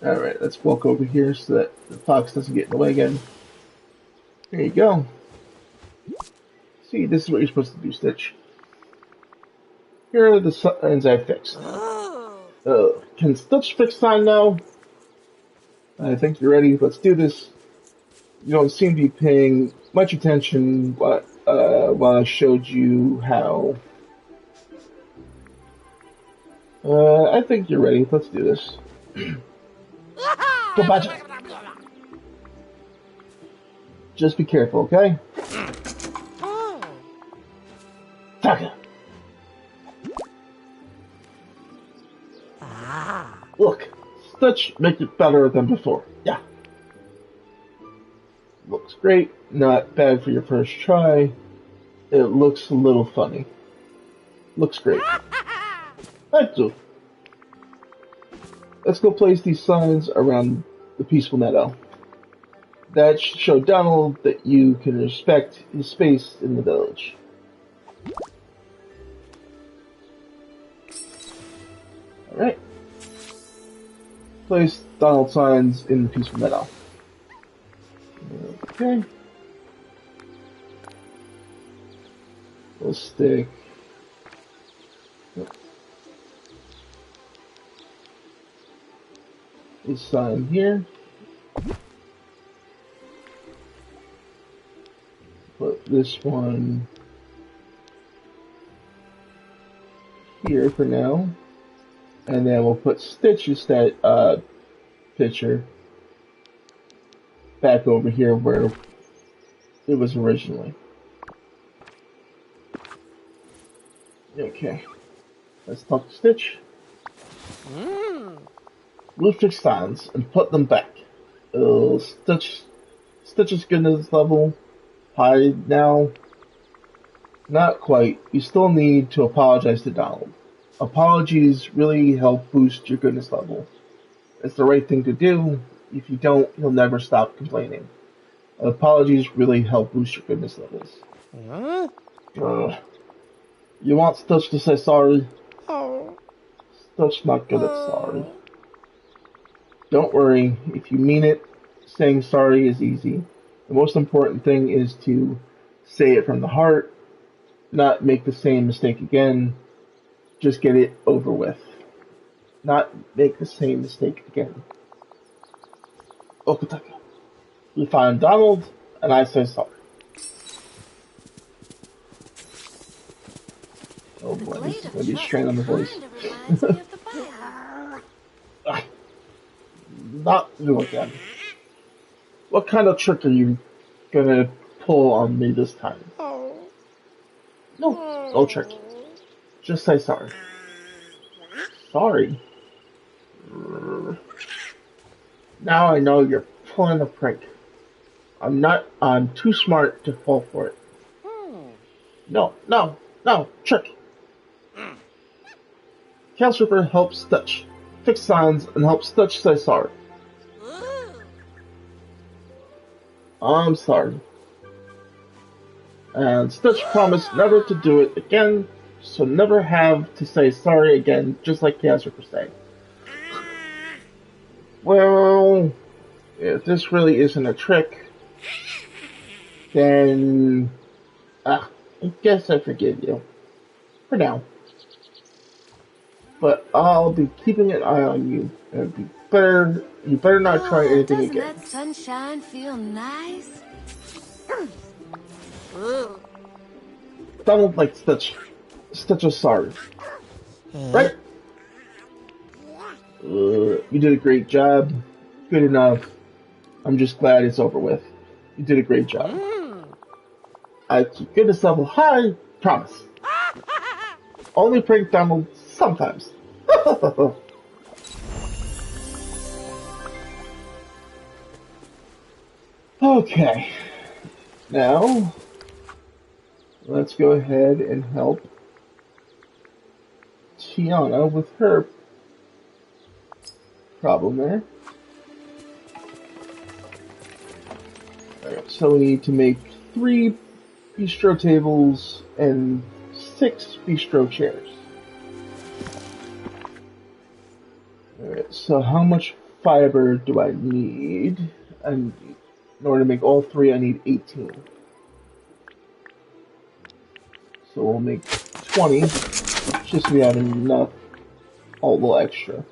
Alright, let's walk over here so that the fox doesn't get in the way again. There you go. See, this is what you're supposed to do, Stitch. Here are the signs I fixed. Can Stitch fix sign now? I think you're ready. Let's do this. You don't seem to be paying much attention while I showed you how. I think you're ready. Let's do this. Go back. Just be careful, okay? Taka. Look, Stitch make it better than before. Yeah. Looks great. Not bad for your first try. It looks a little funny. Looks great. Thank you. Let's go place these signs around the peaceful meadow. That should show Donald that you can respect his space in the village. Alright. Place Donald signs in the peaceful meadow. Okay. We'll stick. This sign here. Put this one here for now. And then we'll put Stitch's that picture back over here where it was originally. Okay. Let's talk to Stitch. We'll fix signs and put them back. Stitch's goodness level high now. Not quite. You still need to apologize to Donald. Apologies really help boost your goodness level. It's the right thing to do. If you don't, he'll never stop complaining. Apologies really help boost your goodness levels. You want Stitch to say sorry? Stitch's not good at sorry. Don't worry, if you mean it, saying sorry is easy. The most important thing is to say it from the heart, not make the same mistake again, just get it over with. Not make the same mistake again. Okutaka. You find Donald, and I say sorry. Oh boy, this is going to be a strain on the voice. Not you again. What kind of trick are you gonna pull on me this time? No trick. Just say sorry. Sorry? Now I know you're pulling a prank. I'm too smart to fall for it. No, trick. Counselor helps Stitch fix signs and helps Stitch say sorry. I'm sorry. And Stitch promised never to do it again, so never have to say sorry again, just like Casper was saying. Well, if this really isn't a trick, then I guess I forgive you. For now. But I'll be keeping an eye on you, and you better not try anything doesn't again. that sunshine feel nice? Donald like Stitch is sorry. Right? You did a great job. Good enough. I'm just glad it's over with. You did a great job. I keep goodness level high, promise. Only prank Donald sometimes. Okay. Now, let's go ahead and help Tiana with her problem there. Alright, so we need to make 3 bistro tables and 6 bistro chairs. Alright, so how much fiber do I need? In order to make all 3, I need 18. So we'll make 20, just so we have enough, a little extra.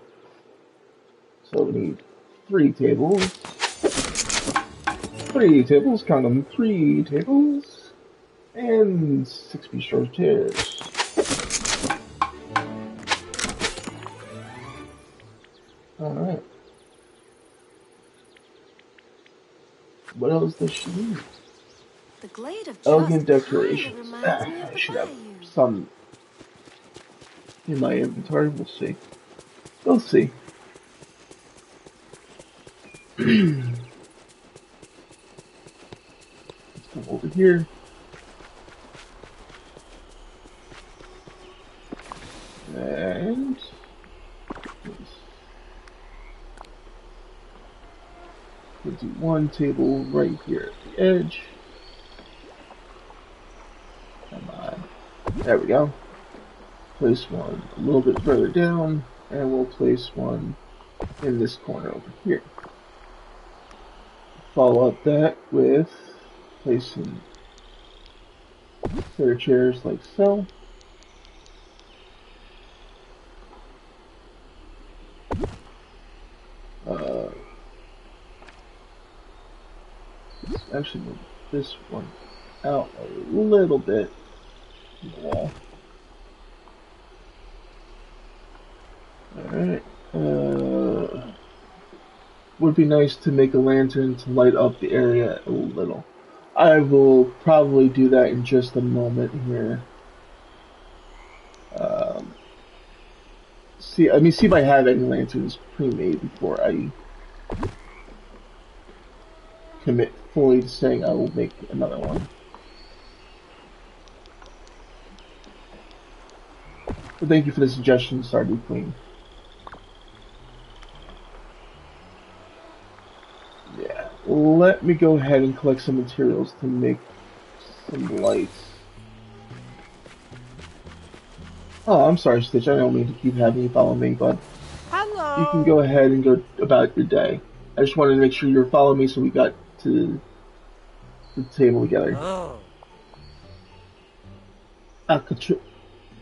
So we need 3 tables. 3 tables, count them, 3 tables. And 6 bistro chairs. Alright. What else does she need? The glade of Elegant trust decorations. kinda reminds me of I the should have bayou. some in my inventory. We'll see. We'll see. Let's come over here. And we'll do 1 table right here at the edge. Come on. There we go. Place 1 a little bit further down, and we'll place 1 in this corner over here. Follow up that with placing set of chairs like so. Let's actually move this one out a little bit from the wall. Alright. Would be nice to make a lantern to light up the area a little. I will probably do that in just a moment here. See if I have any lanterns pre-made before I commit fully to saying I will make another one. But thank you for the suggestion, Stardew Queen. Yeah, let me go ahead and collect some materials to make some lights. Oh, I'm sorry, Stitch. I don't mean to keep having you follow me, but Hello. you can go ahead and go about your day. I just wanted to make sure you're following me so we got to the table together. Oh.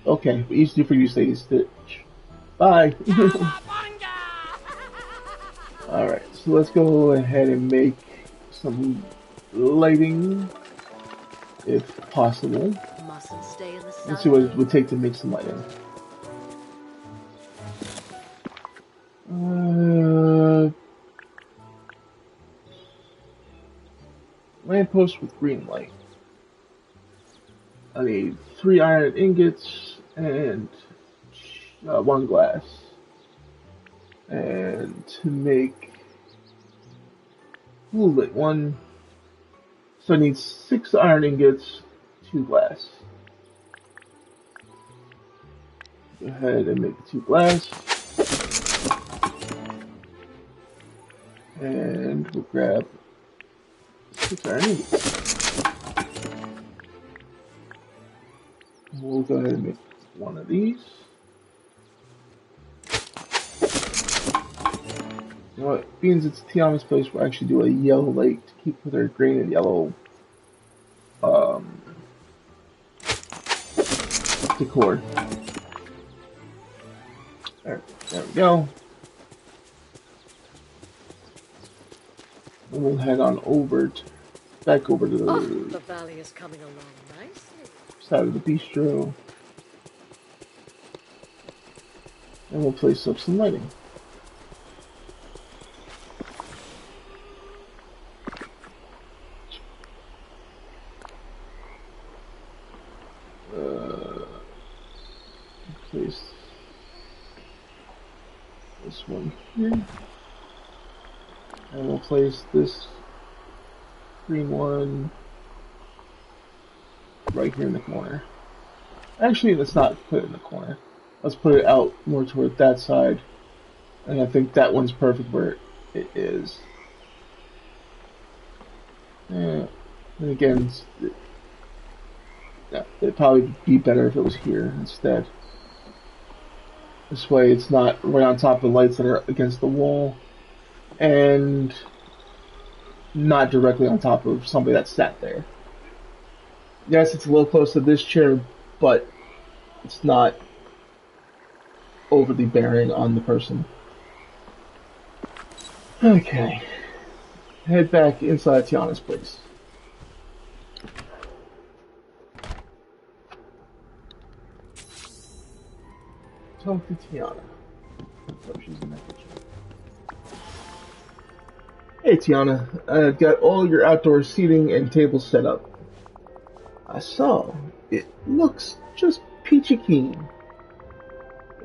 Okay, easy for you to say, Stitch. Bye. Alright, so let's go ahead and make some lighting, if possible. Mustn't stay in the sun. Let's see what it would take to make some lighting. Lamppost with green light. I need 3 iron ingots and 1 glass. And to make lit 1, so I need 6 iron ingots, 2 glass. Go ahead and make 2 glass. And we'll grab 6 iron ingots. We'll go ahead and make one of these. You know what? Being it's Tiana's place, we'll actually do a yellow lake to keep with our green and yellow decor. There we go. And we'll head on over back over to The valley is coming along nicely. side of the bistro. And we'll place up some lighting. Place this one here. And we'll place this green one right here in the corner. Actually, let's not put it in the corner. Let's put it out more toward that side. And I think that one's perfect where it is. And again, it'd probably be better if it was here instead. This way it's not right on top of the lights that are against the wall. And not directly on top of somebody that sat there. Yes, it's a little close to this chair, but it's not overly bearing on the person. Okay. Head back inside Tiana's place. Talk to Tiana. Oh, she's in that kitchen. Hey Tiana, I've got all your outdoor seating and tables set up. I saw. It looks just peachy keen.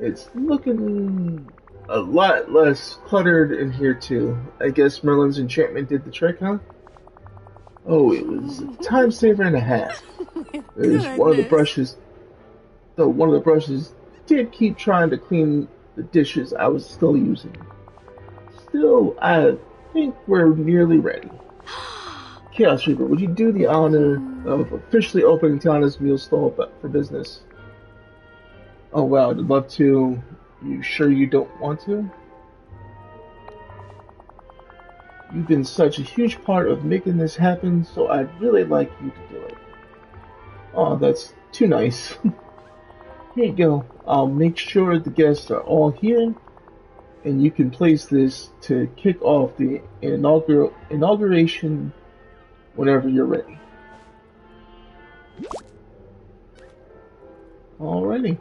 It's looking a lot less cluttered in here too. I guess Merlin's enchantment did the trick, huh? Oh, it was a time saver and a half. There's one of the brushes. Though one of the brushes did keep trying to clean the dishes I was still using. Still, I think we're nearly ready. Chaos Reaper, would you do the honor of officially opening Tiana's meal stall for business? Oh wow, I'd love to. You sure you don't want to? You've been such a huge part of making this happen, so I'd really like you to do it. Oh, that's too nice. Here you go. I'll make sure the guests are all here, and you can place this to kick off the inauguration whenever you're ready. Alrighty.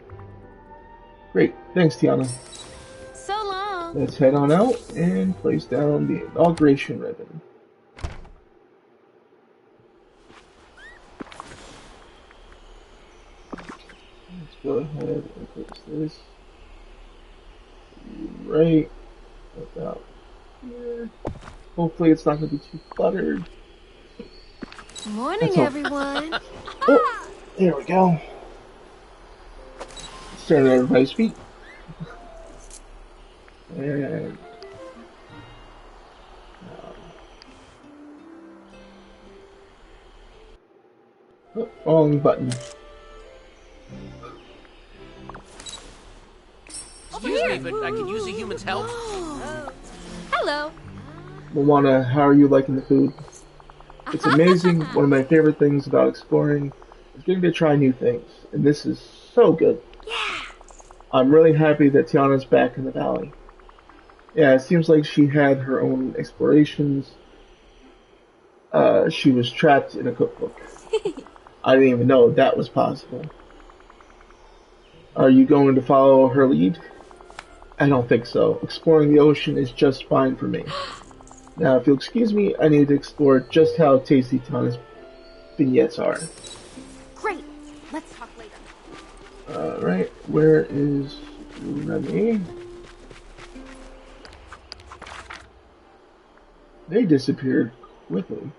Great. Thanks, Tiana. So long. Let's head on out and place down the inauguration ribbon. Let's go ahead and place this right about here. Hopefully it's not going to be too cluttered. Morning, everyone. Oh, there we go. Start at everybody's feet. And wrong button. Excuse me, but I could use a human's help. Hello. Moana, how are you liking the food? It's amazing. One of my favorite things about exploring is getting to try new things, and this is so good. Yeah. I'm really happy that Tiana's back in the valley. Yeah, it seems like she had her own explorations. She was trapped in a cookbook. I didn't even know that was possible. Are you going to follow her lead? I don't think so. Exploring the ocean is just fine for me. Now, if you'll excuse me, I need to explore just how tasty Tiana's vignettes are. Great. Let's talk later. Alright, where is Remy? They disappeared quickly.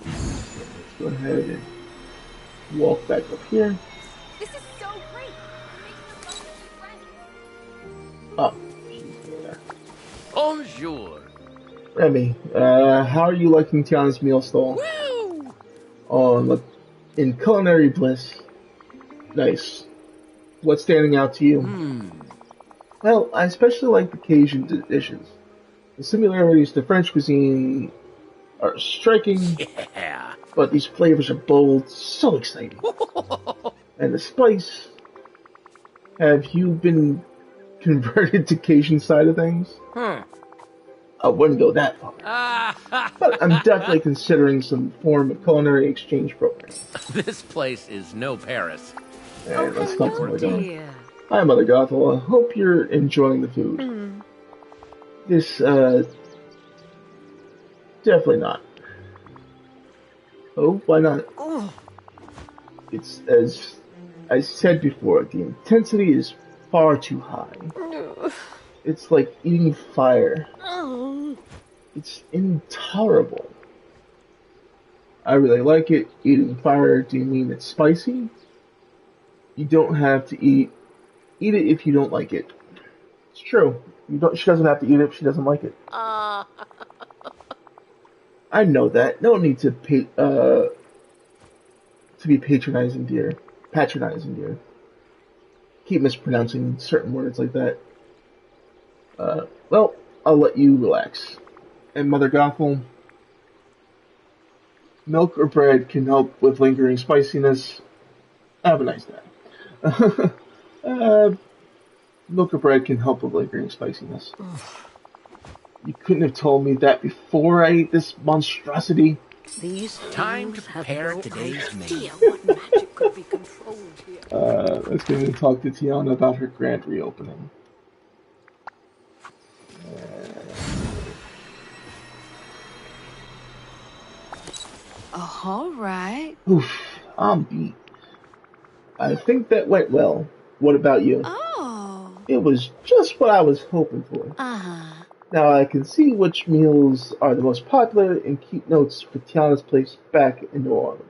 Let's go ahead and walk back up here. This is so great. We're making us so many friends. Oh, she's there. Bonjour. Remy, how are you liking Tiana's meal stall? Woo! Oh, look, in culinary bliss. Nice. What's standing out to you? Well, I especially like the Cajun dishes. The similarities to French cuisine are striking, Yeah. but these flavors are bold, so exciting. And the spice, have you been converted to Cajun side of things? I wouldn't go that far. But I'm definitely considering some form of culinary exchange program. This place is no Paris. And let's talk to Oh, my daughter. dear. Hi, Mother Gothel. I hope you're enjoying the food. This, definitely not. Oh, why not? It's, as I said before, the intensity is far too high. It's like eating fire. It's intolerable. I really like it. Eating fire, do you mean it's spicy? You don't have to eat it if you don't like it. It's true. She doesn't have to eat it if she doesn't like it. I know that. No need to be patronizing, dear. Patronizing, dear. Keep mispronouncing certain words like that. Well, I'll let you relax. And Mother Gothel, milk or bread can help with lingering spiciness. Have a nice day. Milk or bread can help with lingering spiciness. You couldn't have told me that before I ate this monstrosity. These Time to things have prepare no today's idea meal. what magic could be controlled here. Let's go and talk to Tiana about her grand reopening. All right. Oof, I'm beat. I think that went well. What about you? Oh. It was just what I was hoping for. Uh-huh. Now I can see which meals are the most popular and keep notes for Tiana's place back in New Orleans.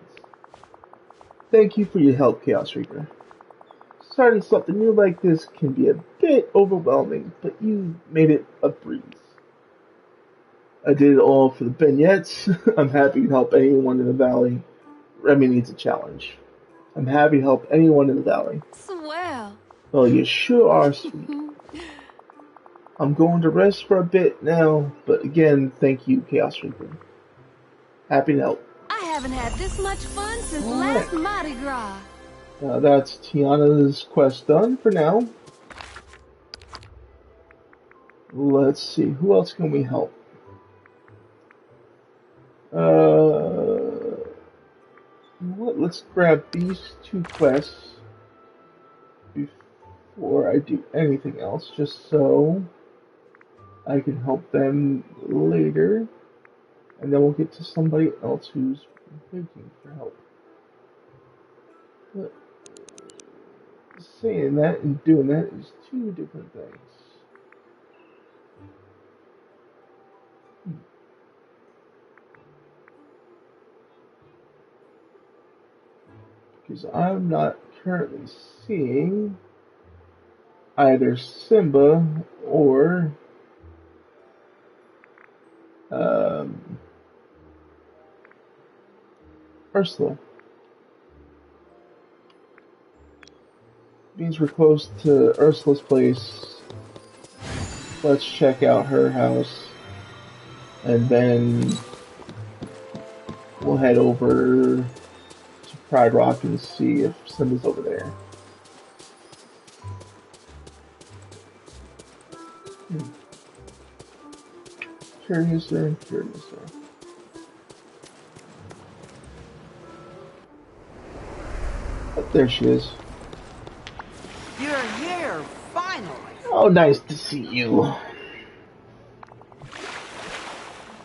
Thank you for your help, Chaos Reaper. Starting something new like this can be a bit overwhelming, but you made it a breeze. I did it all for the beignets. I'm happy to help anyone in the valley. Remy needs a challenge. I'm happy to help anyone in the valley. Swell. Well, you sure are sweet. I'm going to rest for a bit now, but again, thank you, Chaos Reaper. Happy to help. I haven't had this much fun since Alright. last Mardi Gras. That's Tiana's quest done for now. Let's see, who else can we help? You know what? Let's grab these two quests before I do anything else, just so I can help them later, and then we'll get to somebody else who's waiting for help. But saying that and doing that is two different things. Because I'm not currently seeing either Simba or Ursula. Means we're close to Ursula's place. Let's check out her house, and then we'll head over to Pride Rock and see if Simba's over there. Curiouser and curiouser. Oh, there she is. You're here, finally. Oh, nice to see you.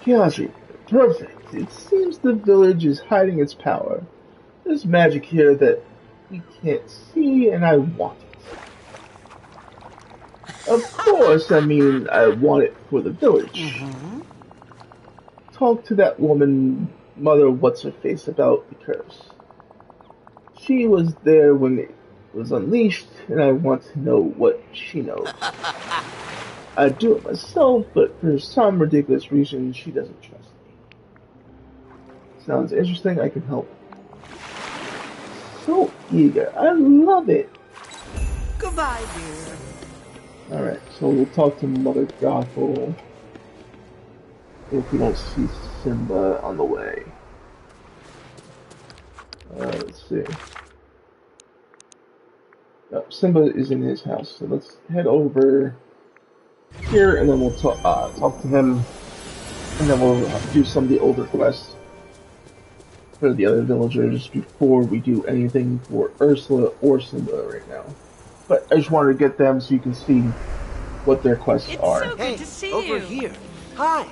Kiyoshi, perfect. It seems the village is hiding its power. There's magic here that we can't see, and I want it. Of course, I mean, I want it for the village. Talk to that woman, Mother What's-Her-Face, about the curse. She was there when it was unleashed, and I want to know what she knows. I'd do it myself, but for some ridiculous reason, she doesn't trust me. Sounds interesting, I can help. so eager. I love it. Goodbye, dear. Alright, so we'll talk to Mother Gothel if we don't see Simba on the way. Let's see. Yep, Simba is in his house, so let's head over here and then we'll talk to him, and then we'll do some of the older quests for the other villagers before we do anything for Ursula or Simba right now. But I just wanted to get them so you can see what their quests It's are. so good Hey, to see over you. here. Hi.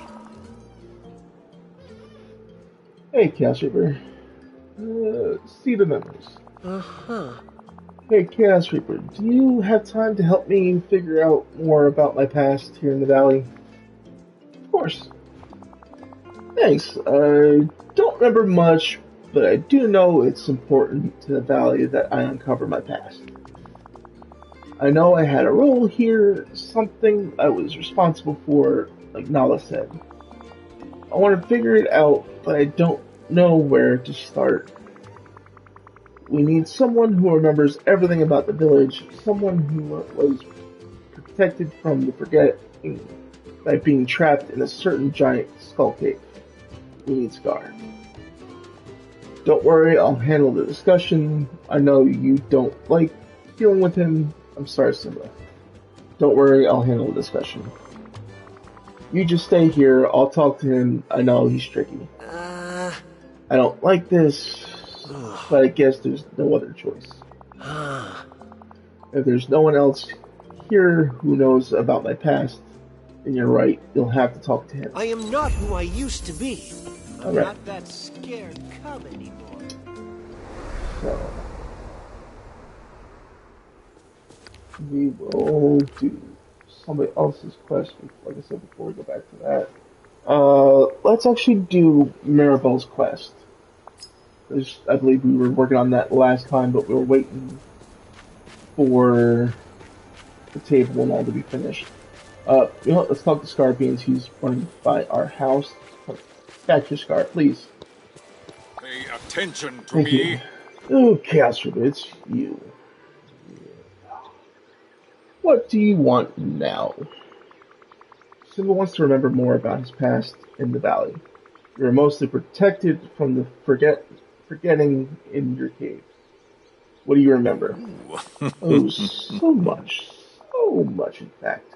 Hey, Chaos Reaper. See the members. Hey, Chaos Reaper, do you have time to help me figure out more about my past here in the valley? Of course. Thanks. I don't remember much, but I do know it's important to the valley that I uncover my past. I know I had a role here, something I was responsible for, like Nala said. I want to figure it out, but I don't know where to start. We need someone who remembers everything about the village, someone who was protected from the forgetting by being trapped in a certain giant skull cave. We need Scar. Don't worry, I'll handle the discussion. I know you don't like dealing with him. I'm sorry, Simba. Don't worry, I'll handle the discussion. You just stay here, I'll talk to him. I know he's tricky. I don't like this, but I guess there's no other choice. If there's no one else here who knows about my past, then you're right, you'll have to talk to him. I am not who I used to be. I'm Alright. not that scared cub anymore. So, we will do somebody else's quest, like I said before we go back to that. Let's actually do Mirabelle's quest. I believe we were working on that last time, but we were waiting for the table and all to be finished. You know what, let's talk to Scorpions. He's running by our house. Back to Scar, please. Pay attention to Thank me. you. Oh, Chaos Reaper, it's you. What do you want now? Simba wants to remember more about his past in the valley. You are mostly protected from the forgetting in your cave. What do you remember? Oh, so much. So much, in fact.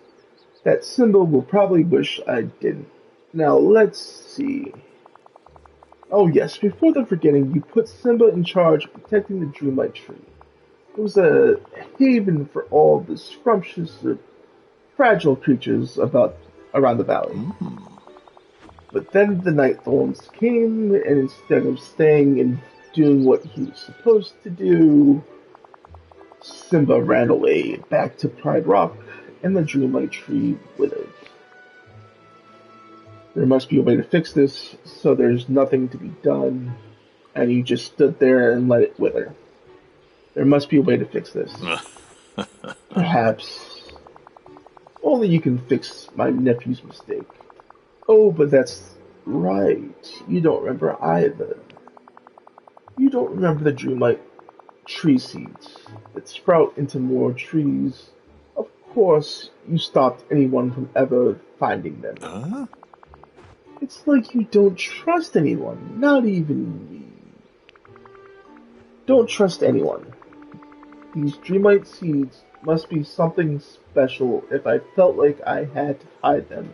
That Simba will probably wish I didn't. Now, let's see. Oh yes, before the forgetting, you put Simba in charge of protecting the Dreamlight Tree. It was a haven for all the scrumptious, fragile creatures around the valley. But then the Night Thorns came, and instead of staying and doing what he was supposed to do, Simba ran away back to Pride Rock, and the Dreamlight Tree withered. There must be a way to fix this, so there's nothing to be done, and you just stood there and let it wither. There must be a way to fix this. Perhaps. Only you can fix my nephew's mistake. Oh, but that's right. You don't remember either. You don't remember the Dreamlight tree seeds that sprout into more trees. Of course, you stopped anyone from ever finding them. It's like you don't trust anyone, not even me. Don't trust anyone. These Dreamlight seeds must be something special if I felt like I had to hide them.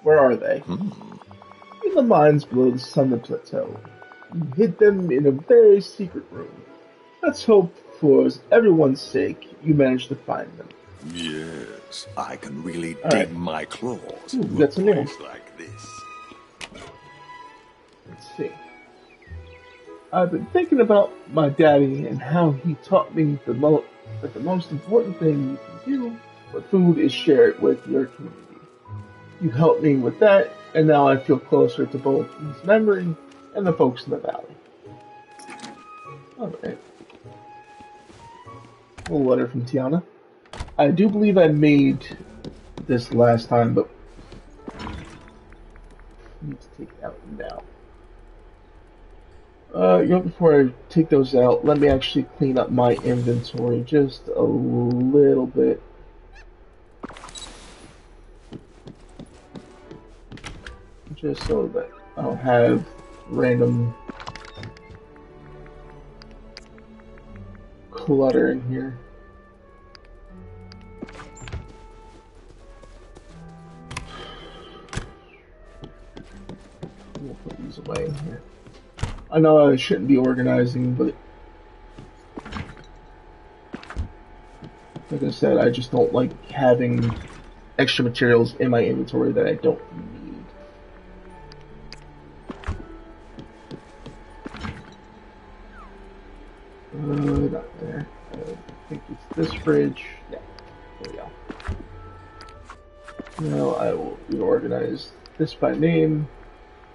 Where are they? In the mines below the Summit Plateau. You hid them in a very secret room. Let's hope, for everyone's sake, you managed to find them. Yes, I can really All dig right. my claws Ooh, into that's a a new place one. like this. Let's see. I've been thinking about my daddy and how he taught me that the most important thing you can do for food is share it with your community. You helped me with that, and now I feel closer to both his memory and the folks in the valley. Alright. A letter from Tiana. I do believe I made this last time, but I need to take it out now. Before I take those out, let me actually clean up my inventory just a little bit. Just so that I don't have random clutter in here. We'll put these away in here. I know I shouldn't be organizing, but like I said, I just don't like having extra materials in my inventory that I don't need. Not there. I think it's this fridge. Yeah, there we go. Now I will reorganize this by name.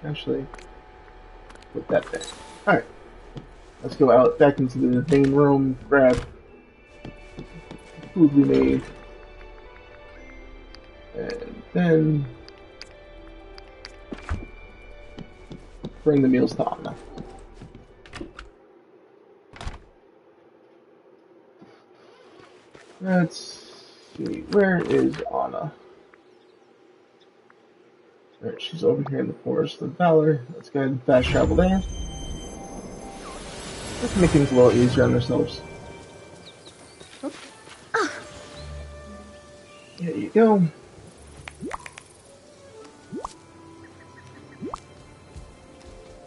Actually, put that there. Alright. Let's go out back into the main room, grab food we made, and then bring the meals to Anna. Let's see, where is Anna? Alright, she's over here in the Forest of Valor. Let's go ahead and fast travel there. Let's make things a little easier on ourselves. There you go.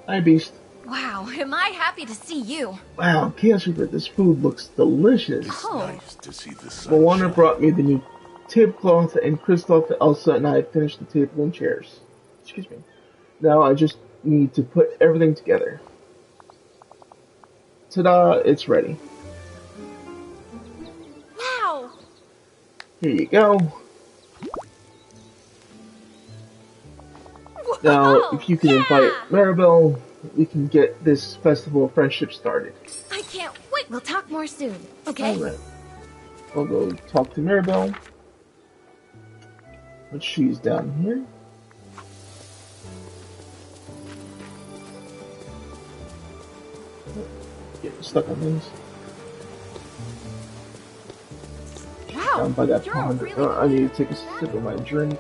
Hi, Beast. Wow, am I happy to see you. Wow, Chaos Reaper, this food looks delicious. Oh, Nice to see the sun. Moana brought me the new tablecloth, and Kristoff, Elsa, and I finished the table and chairs. Excuse me. Now I just need to put everything together. Ta-da, it's ready. wow. Here you go. Now, if you can invite Maribel, we can get this Festival of Friendship started. I can't wait. We'll talk more soon, okay? Alright. I'll go talk to Maribel. But she's down here. Getting stuck on these. Wow, Down by that you're pond. really I need to take a sip of my drink.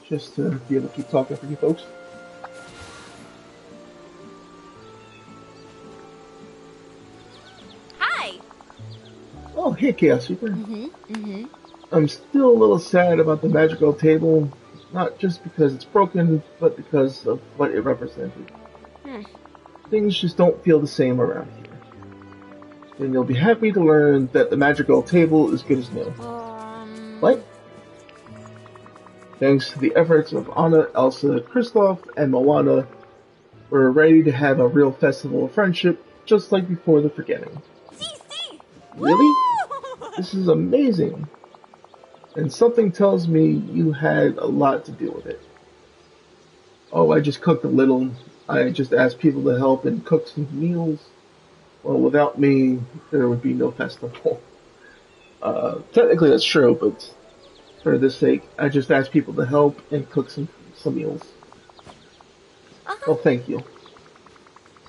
Just to be able to keep talking for you folks. Hi. Oh, hey, Chaos Super. I'm still a little sad about the magical table, not just because it's broken, but because of what it represented. Things just don't feel the same around here. And you'll be happy to learn that the magical table is good as new. What? Thanks to the efforts of Anna, Elsa, Kristoff, and Moana, we're ready to have a real festival of friendship, just like before the forgetting. See. Really? This is amazing. And something tells me you had a lot to do with it. Oh, I just cooked a little. I just asked people to help and cook some meals. Well, without me, there would be no festival. Technically that's true, but for this sake, I just asked people to help and cook some meals. Well, thank you.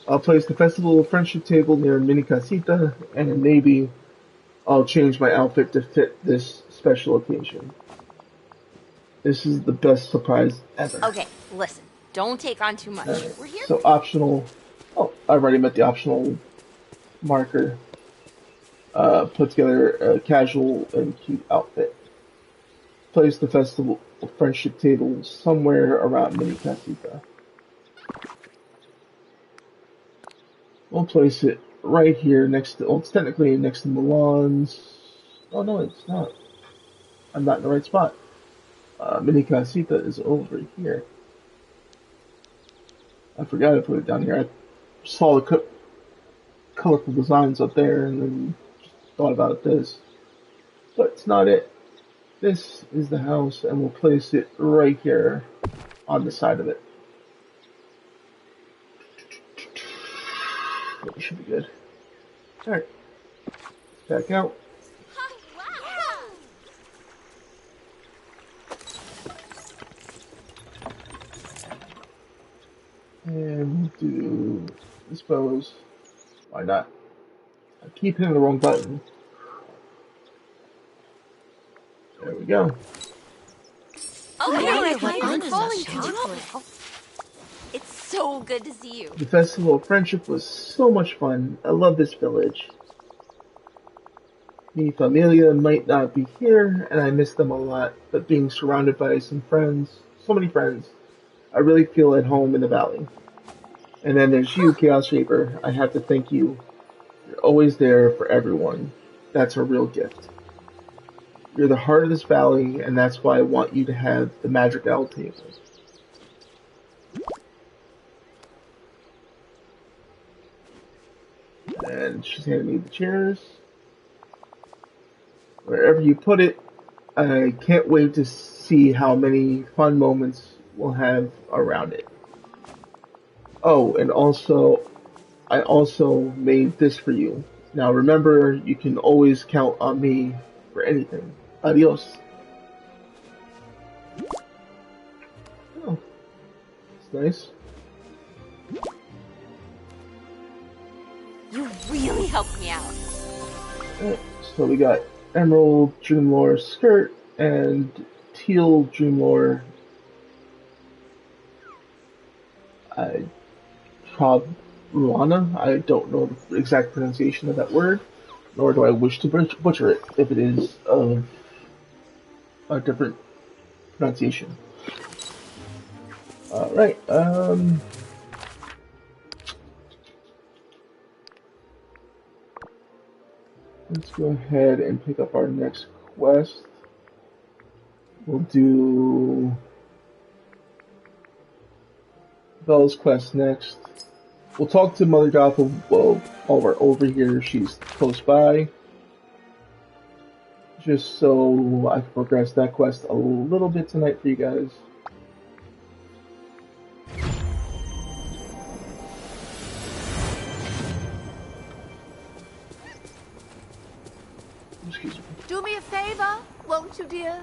I'll place the Festival of Friendship table near Mini Casita, and maybe I'll change my outfit to fit this special occasion. This is the best surprise ever. Okay, listen. Don't take on too much. We're here. So optional. Oh, I've already met the optional marker. Put together a casual and cute outfit. Place the Festival of Friendship table somewhere around Mini Casita. We'll place it right here next to, well, it's technically next to Milan's. Oh no, it's not. I'm not in the right spot. Mini Casita is over here. I forgot to put it down here. I saw the colorful designs up there and then just thought about this. But it's not it. This is the house, and we'll place it right here on the side of it. That should be good. Alright. Back out. And we'll do dispose. Why not? I keep hitting the wrong button. There we go. Oh, I yeah, wonder like what I'm Anna's falling up to. down. It's so good to see you. The Festival of Friendship was so much fun. I love this village. Mi familia might not be here, and I miss them a lot, but being surrounded by some friends, so many friends, I really feel at home in the valley. And then there's you, Chaos Shaper. I have to thank you. You're always there for everyone. That's a real gift. You're the heart of this valley, and that's why I want you to have the Magic Owl table. And she's handing me the chairs. Wherever you put it, I can't wait to see how many fun moments we'll have around it. Oh, and I also made this for you. Now remember, you can always count on me for anything. Adios. Oh, that's nice. You really helped me out. Alright, so we got Emerald Dreamlore skirt and teal Dreamlore. Ruana. I don't know the exact pronunciation of that word, nor do I wish to butcher it if it is of a different pronunciation. Alright, let's go ahead and pick up our next quest. We'll do Bella's quest next. We'll talk to Mother Gothel while we're over here. She's close by. Just so I can progress that quest a little bit tonight for you guys. Excuse me. Do me a favor, won't you, dear?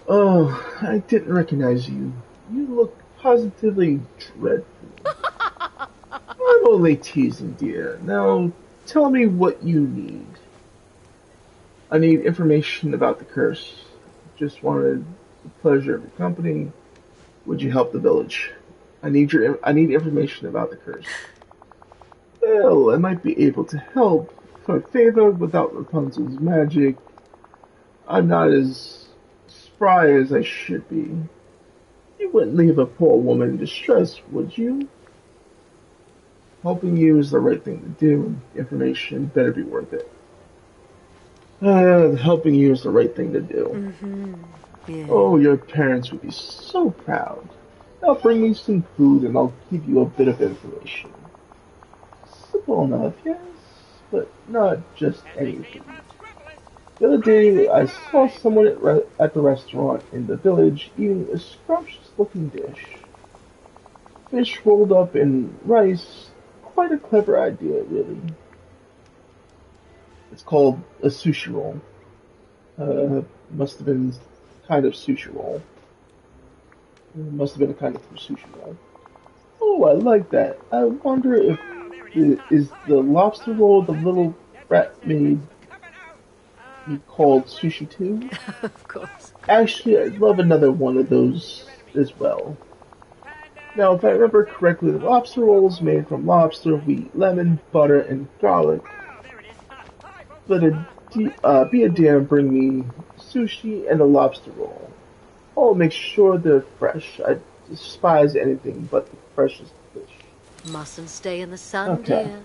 Oh, I didn't recognize you. You look positively dreadful. I'm only teasing, dear. Now, tell me what you need. I need information about the curse. Just wanted the pleasure of your company. Would you help the village? I need information about the curse. Well, I might be able to help. For a favor, without Rapunzel's magic, I'm not as spry as I should be. You wouldn't leave a poor woman in distress, would you? Helping you is the right thing to do. Information better be worth it. Helping you is the right thing to do. Yeah. Oh, your parents would be so proud. Now bring me some food and I'll give you a bit of information. Simple enough, yes, but not just anything. The other day, I saw someone at the restaurant in the village eating a scrumptious-looking dish. Fish rolled up in rice. Quite a clever idea, really. It's called a sushi roll. Must have been kind of sushi roll. Must have been a kind of sushi roll. Oh, I like that. I wonder if is the lobster roll the little rat made be called sushi too? Of course. Actually, I'd love another one of those as well. Now, if I remember correctly, the lobster roll is made from lobster, wheat, lemon, butter, and garlic. But be a damn, bring me sushi and a lobster roll. Oh, make sure they're fresh. I despise anything but the freshest fish. Mustn't stay in the sun, Okay. dear.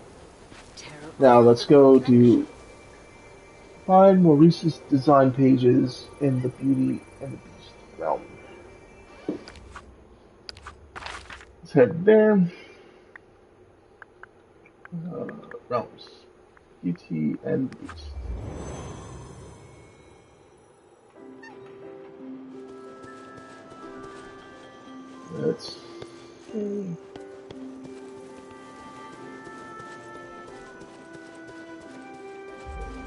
Terrible. Now let's go to find Maurice's design pages in the Beauty and the Beast realm. Let's head there. Realms. Beauty and the Beast. Let's see.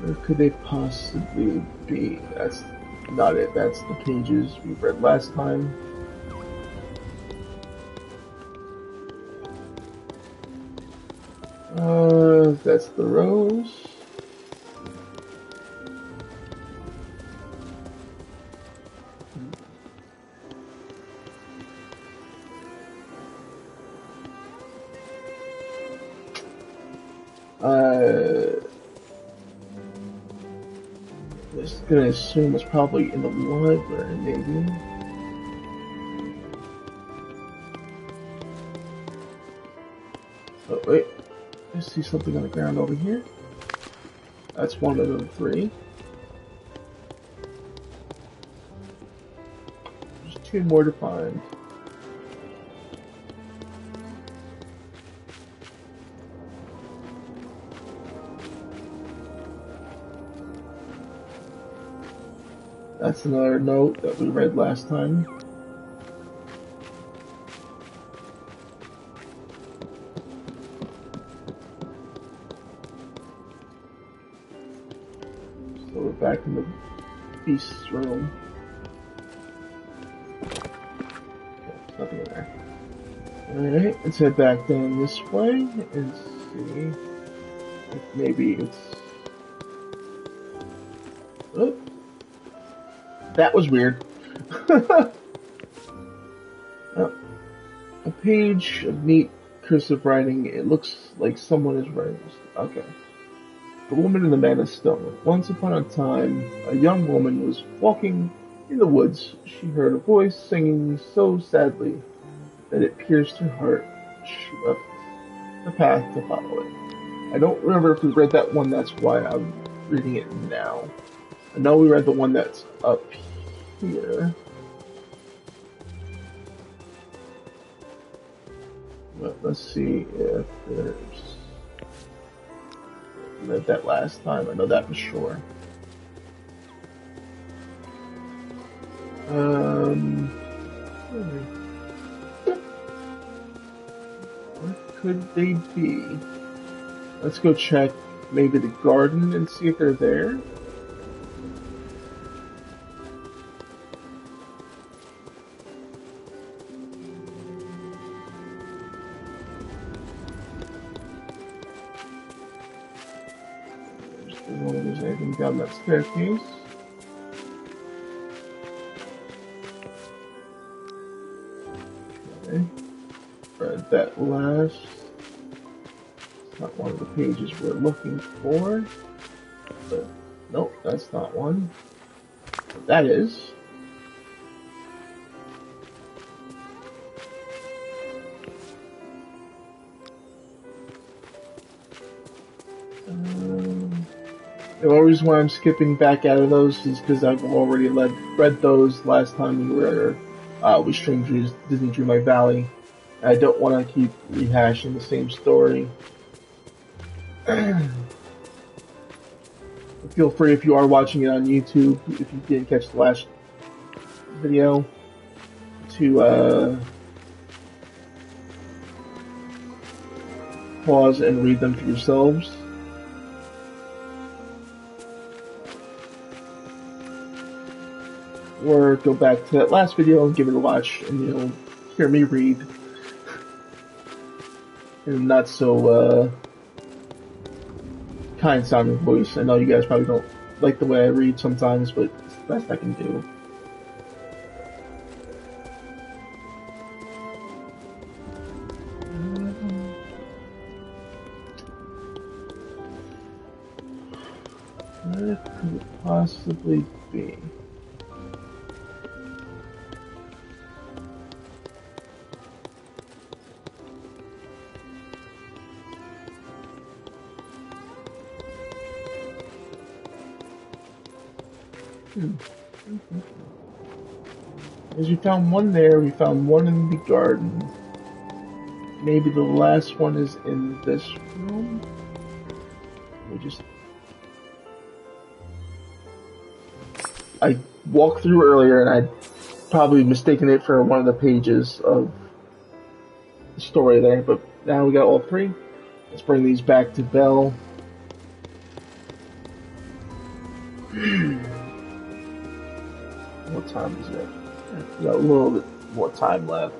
Where could they possibly be? That's not it. That's the pages we read last time. That's the rose. Just gonna assume it's probably in the library, maybe. Oh, wait. I see something on the ground over here. That's one of the three. There's two more to find. That's another note that we read last time. So we're back in the beast's room. Okay, there's nothing in there. Alright, let's head back down this way and see if maybe it's... Oh. That was weird. Oh, a page of neat cursive writing. It looks like someone is writing this. Okay. The Woman and the Man of Stone. Once upon a time, a young woman was walking in the woods. She heard a voice singing so sadly that it pierced her heart. She left the path to follow it. I don't remember if we read that one, that's why I'm reading it now. I know we read the one that's up here. But let's see if there's... I read that last time, I know that for sure. What could they be? Let's go check maybe the garden and see if they're there. There's anything down that staircase. Okay. Read that last. It's not one of the pages we're looking for. But nope, that's not one. But that is. The only reason why I'm skipping back out of those is because I've already read those last time we streamed Disney Dreamlight Valley. I don't want to keep rehashing the same story. Feel free, if you are watching it on YouTube, if you didn't catch the last video, to pause and read them for yourselves. Or go back to that last video and give it a watch, and you'll hear me read in a not so kind sounding voice. I know you guys probably don't like the way I read sometimes, but it's the best I can do. What could it possibly be? As we found one there, we found one in the garden. Maybe the last one is in this room? I walked through earlier and I'd probably mistaken it for one of the pages of the story there, but now we got all three. Let's bring these back to Belle. What time is it? We got a little bit more time left.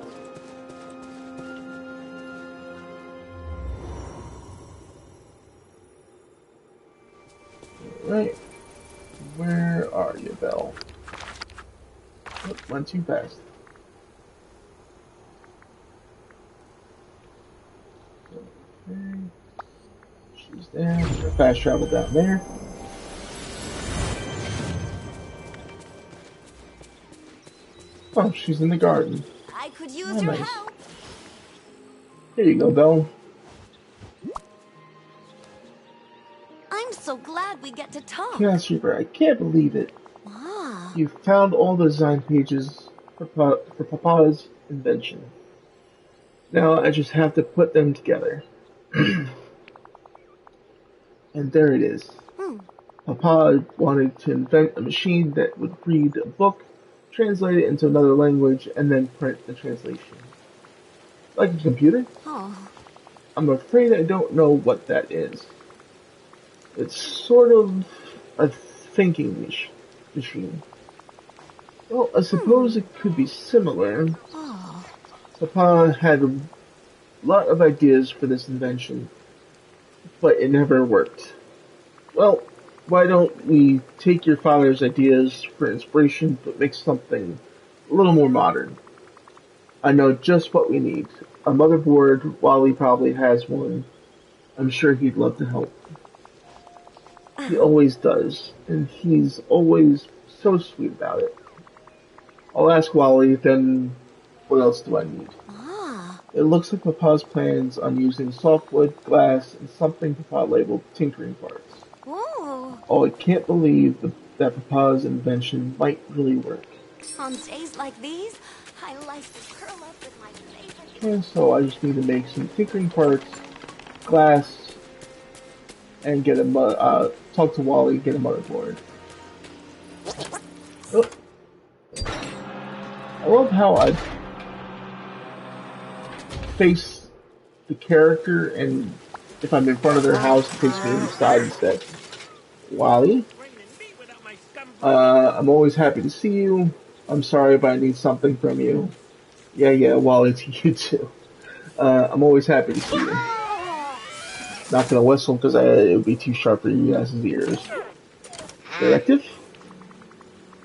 Right. Where are you, Belle? Oh, went too fast. Okay. She's there. Fast travel down there. Oh, she's in the garden. I could Oh, use your nice. help. Here you go, Belle. I'm so glad we get to talk. Chaos Reaper, I can't believe it. Ah. You found all the design pages for Papa's invention. Now I just have to put them together. And there it is. Papa wanted to invent a machine that would read a book, translate it into another language, and then print the translation. Like a computer? Oh. I'm afraid I don't know what that is. It's sort of a thinking machine. Well, I suppose it could be similar. Oh. Papa had a lot of ideas for this invention, but it never worked. Well, why don't we take your father's ideas for inspiration, but make something a little more modern? I know just what we need. A motherboard. Wally probably has one. I'm sure he'd love to help. He always does, and he's always so sweet about it. I'll ask Wally, then what else do I need? Ah. It looks like Papa's plans on using softwood, glass, and something Papa labeled tinkering parts. Ooh. Oh, I can't believe that Papa's invention might really work. On days like these, I like to curl up with my favorite. Okay, so I just need to make some tinkering parts, glass, and get talk to Wally, get a motherboard. Oh. I love how I face the character, and if I'm in front of their house, it takes me inside instead. Wally, I'm always happy to see you. I'm sorry if I need something from you. Yeah, Wally, to you too. I'm always happy to see you. Not gonna whistle because it would be too sharp for you guys' ears. Directive?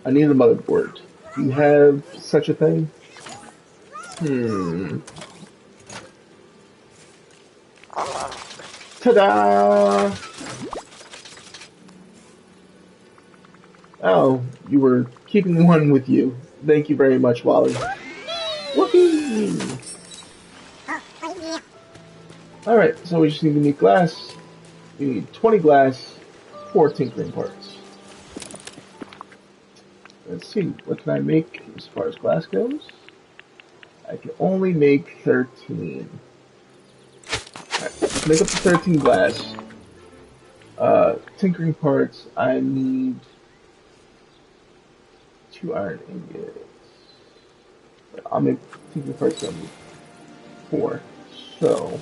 I need a motherboard. Do you have such a thing? Ta-da! Oh, you were keeping one with you. Thank you very much, Wally. Whoopee! Alright, so we just need to make glass. We need 20 glass, 4 tinkering parts. Let's see, what can I make as far as glass goes? I can only make 13. Alright, let's make up the 13 glass. Tinkering parts, I need 2 iron ingots. I'll make tinkering parts, I need 4. So,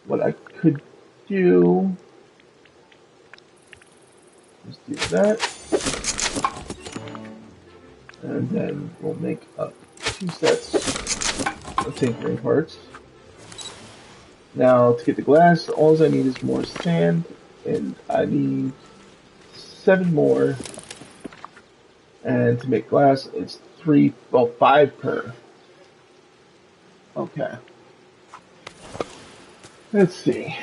what I could do is do that. And then we'll make up 2 sets of tinkering parts. Now, to get the glass, all I need is more sand, and I need 7 more. And to make glass, it's 5 per. Okay. Let's see.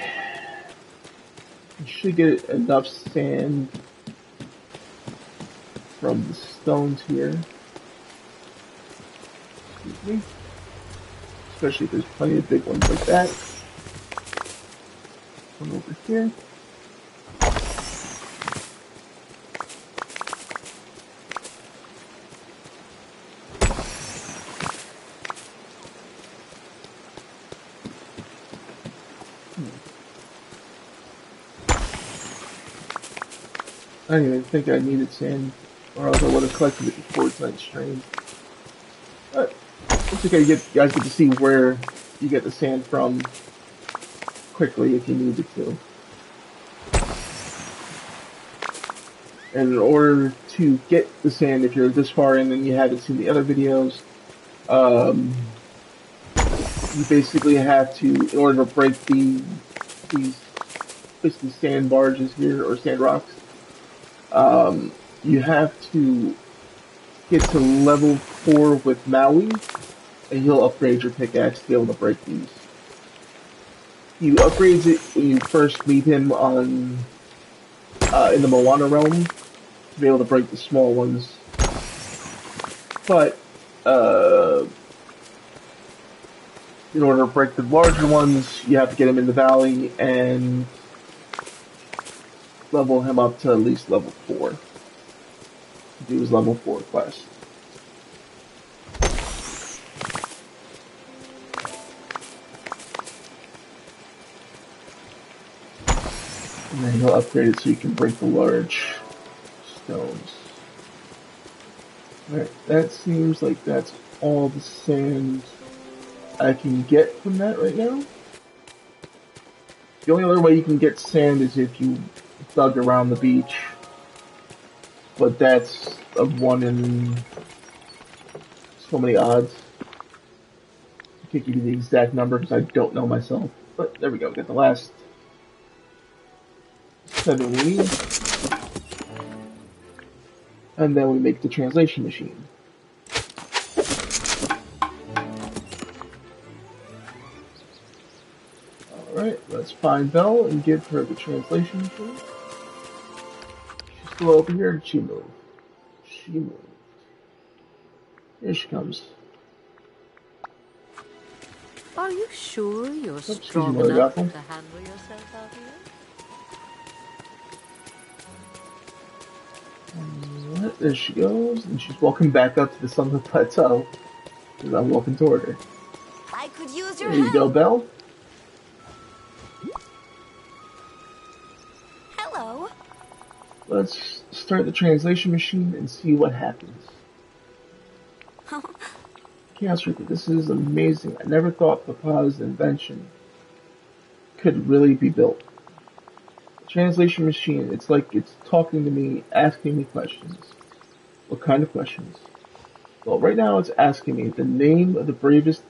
You should get enough sand from the stones here. Excuse me. Especially if there's plenty of big ones like that. One over here. I didn't even think I needed sand, or else I would have collected it before tonight's stream. But it's okay, you guys get to see where you get the sand from quickly if you needed to. And in order to get the sand, if you're this far in and you haven't seen the other videos, you basically have to, in order to break these basically sand barges here, or sand rocks, You have to get to level 4 with Maui, and he'll upgrade your pickaxe to be able to break these. He upgrades it when you first meet him on in the Moana realm to be able to break the small ones. But in order to break the larger ones, you have to get him in the valley and level him up to at least level 4. Do his level 4 quest. And then he'll upgrade it so you can break the large stones. Alright, that seems like that's all the sand I can get from that right now. The only other way you can get sand is if you dug around the beach. But that's a 1 in so many odds. I can't give you the exact number because I don't know myself. But there we go, we got the last 7 we need. And then we make the translation machine. Alright, let's find Belle and give her the translation machine. She's still over here, did she move? She moved. Here she comes. Are you sure you're Oops, strong excuse me, enough to Gaffel. handle yourself out here? Alright, there she goes, and she's walking back up to the summit plateau. As I'm walking toward her. I could use your There you help. go, Belle. Hello. Let's start the translation machine and see what happens. Chaos Reaper, this is amazing. I never thought Papa's invention could really be built. Translation machine, it's like it's talking to me, asking me questions. What kind of questions? Well, right now it's asking me the name of the bravest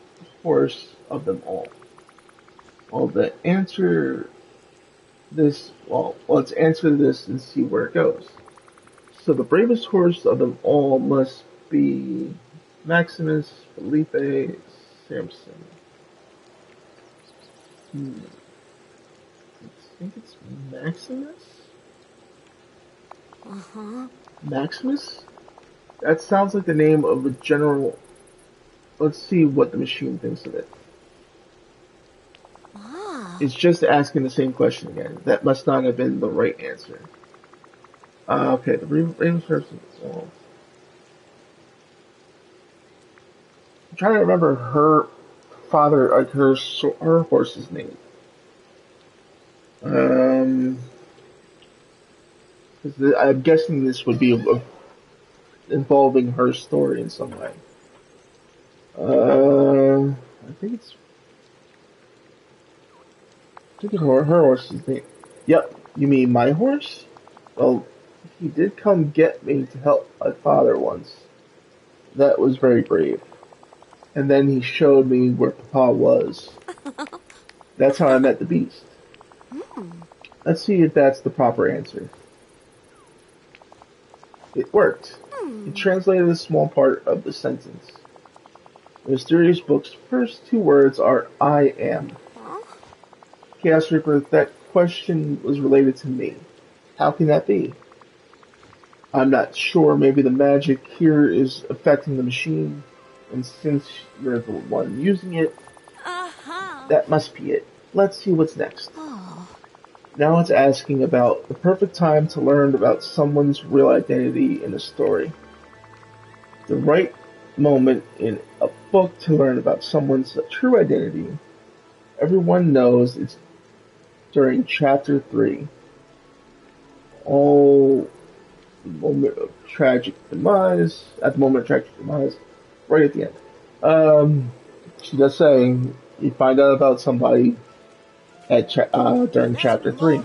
horse of them all. Well, let's answer this and see where it goes. So the bravest horse of them all must be Maximus, Felipe, Samson. I think it's Maximus? Maximus? That sounds like the name of a general. Let's see what the machine thinks of it. It's just asking the same question again. That must not have been the right answer. Okay, the Raven person. I'm trying to remember her father, like her horse's name. 'Cause I'm guessing this would be involving her story in some way. I think her horse's name. Yep, you mean my horse? Well, he did come get me to help my father once. That was very brave. And then he showed me where Papa was. That's how I met the beast. Let's see if that's the proper answer. It worked. It translated a small part of the sentence. The mysterious book's first 2 words are I am. Chaos Reaper, that question was related to me. How can that be? I'm not sure. Maybe the magic here is affecting the machine, and since you're the one using it, that must be it. Let's see what's next. Now it's asking about the perfect time to learn about someone's real identity in a story. The right moment in a book to learn about someone's true identity. Everyone knows it's during chapter 3. All moment of tragic demise, at the moment of tragic demise, right at the end. She does say, you find out about somebody at during chapter 3.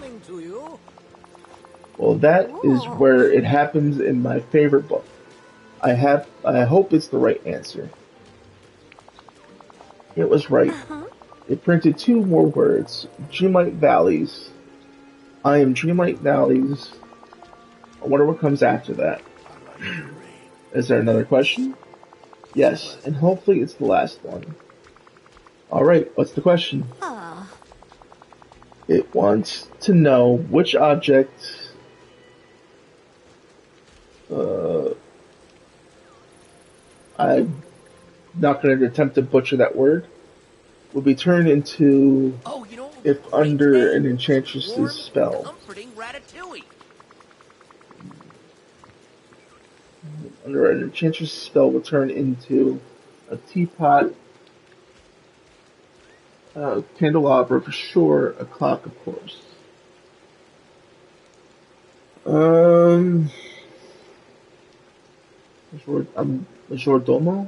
Well, that is where it happens in my favorite book. I hope it's the right answer. It was right. It printed 2 more words. Dreamlight Valleys. I am Dreamlight Valleys. I wonder what comes after that. Is there another question? Yes, and hopefully it's the last one. Alright, what's the question? It wants to know which object I'm not going to attempt to butcher that word, will be turned into Oh, you know what would if be great under today? an enchantress's Warm, spell. comforting ratatouille. Under an enchantress's spell will turn into a teapot, candelabra for sure, a clock of course. Majordomo?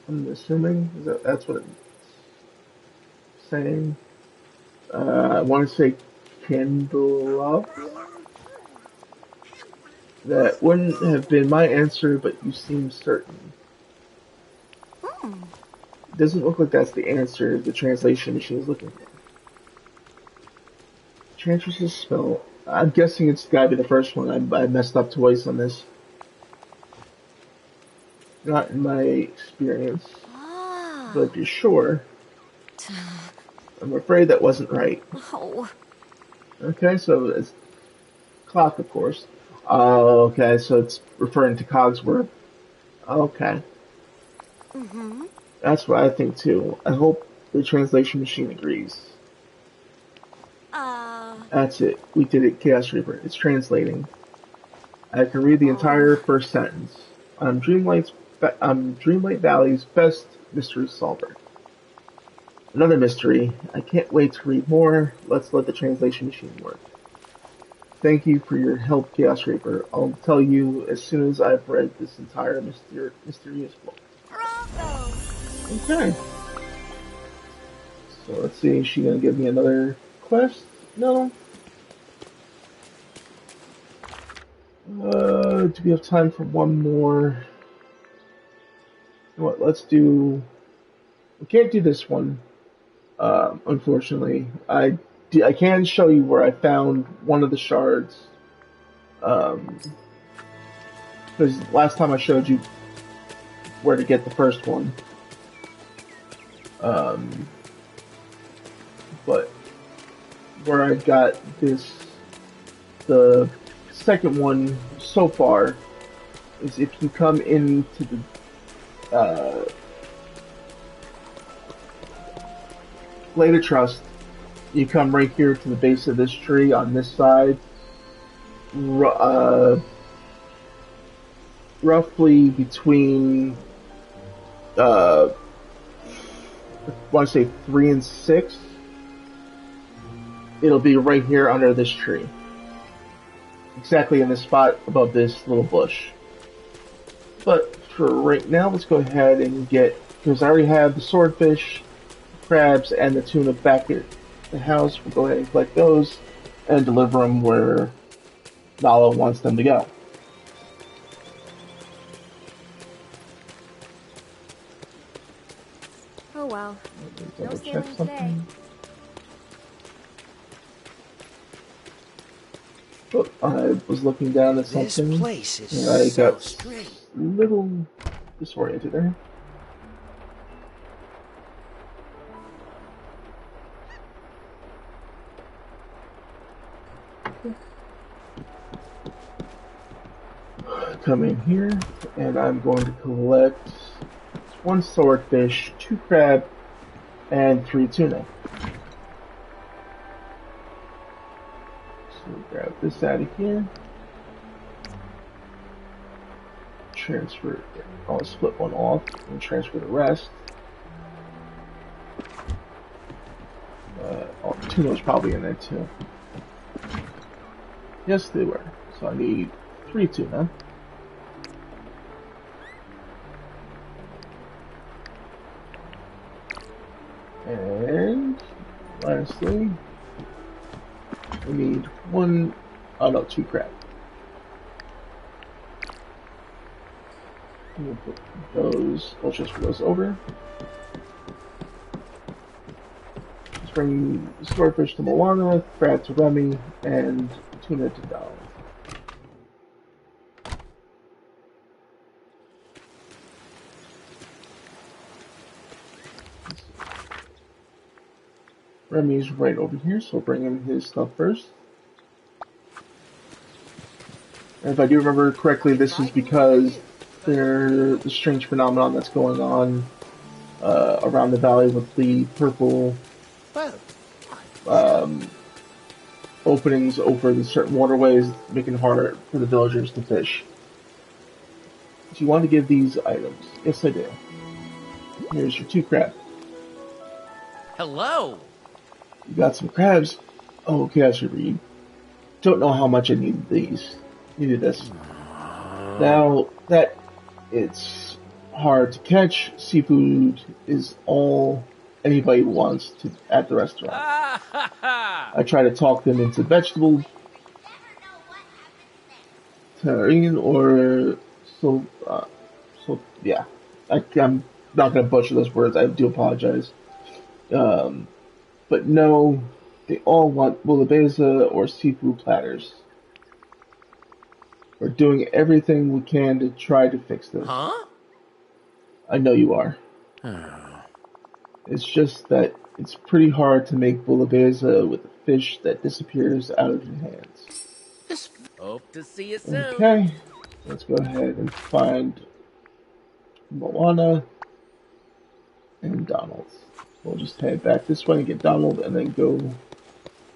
I'm assuming that's what it's saying. I want to say candelabra. That wouldn't have been my answer, but you seem certain. It doesn't look like that's the answer the translation machine is looking for. Enchantress's spell. I'm guessing it's gotta be the first one. I messed up twice on this. Not in my experience. But if you're sure, I'm afraid that wasn't right. Oh. Okay, so it's clock, of course. Oh, okay, so it's referring to Cogsworth. Okay. That's what I think too. I hope the translation machine agrees. That's it. We did it, Chaos Reaper. It's translating. I can read the entire first sentence. I'm Dreamlight Valley's best mystery solver. Another mystery. I can't wait to read more. Let's let the translation machine work. Thank you for your help, Chaos Reaper. I'll tell you as soon as I've read this entire mysterious book. Okay. So let's see, is she gonna give me another quest? No. Do we have time for one more? You know what, let's do... We can't do this one, unfortunately. I can show you where I found one of the shards. Because last time I showed you where to get the first one. But where I got the second one so far is if you come into the Blade of Trust, you come right here to the base of this tree on this side, roughly between I want to say 3 and 6. It'll be right here under this tree. Exactly in the spot above this little bush. But for right now, let's go ahead and get, because I already have the swordfish, crabs, and the tuna back at the house. We'll go ahead and collect those and deliver them where Nala wants them to go. Oh well. No Double sailing check today. something. Oh, I was looking down at This something. place is And I so got strange. a little disoriented there. Come in here, and I'm going to collect 1 swordfish, 2 crab, and 3 tuna. So grab this out of here. Transfer, I'll split one off and transfer the rest. Tuna's probably in there too. Yes, they were. So I need 3 tuna. And lastly, we need 2 crab. We'll put those, I'll transfer those over. bring swordfish to Moana, crab to Remy, and tuna to Donald. Remy's right over here, so we'll bring him his stuff first. And if I do remember correctly, this is because there's the strange phenomenon that's going on around the valley with the purple openings over the certain waterways, making it harder for the villagers to fish. Do you want to give these items? Yes, I do. Here's your 2 crab. Hello. You got some crabs. Oh, okay, I should read. Don't know how much I needed these. Needed this. Now that it's hard to catch, seafood is all anybody wants to at the restaurant. I try to talk them into vegetable terrine or so. Yeah, I'm not gonna butcher those words. I do apologize. But no, they all want bouillabaisse or seafood platters. We're doing everything we can to try to fix this. Huh? I know you are. It's just that it's pretty hard to make bouillabaisse with a fish that disappears out of your hands. Hope to see you soon. Okay, let's go ahead and find Moana and Donald. We'll just head back this way and get Donald and then go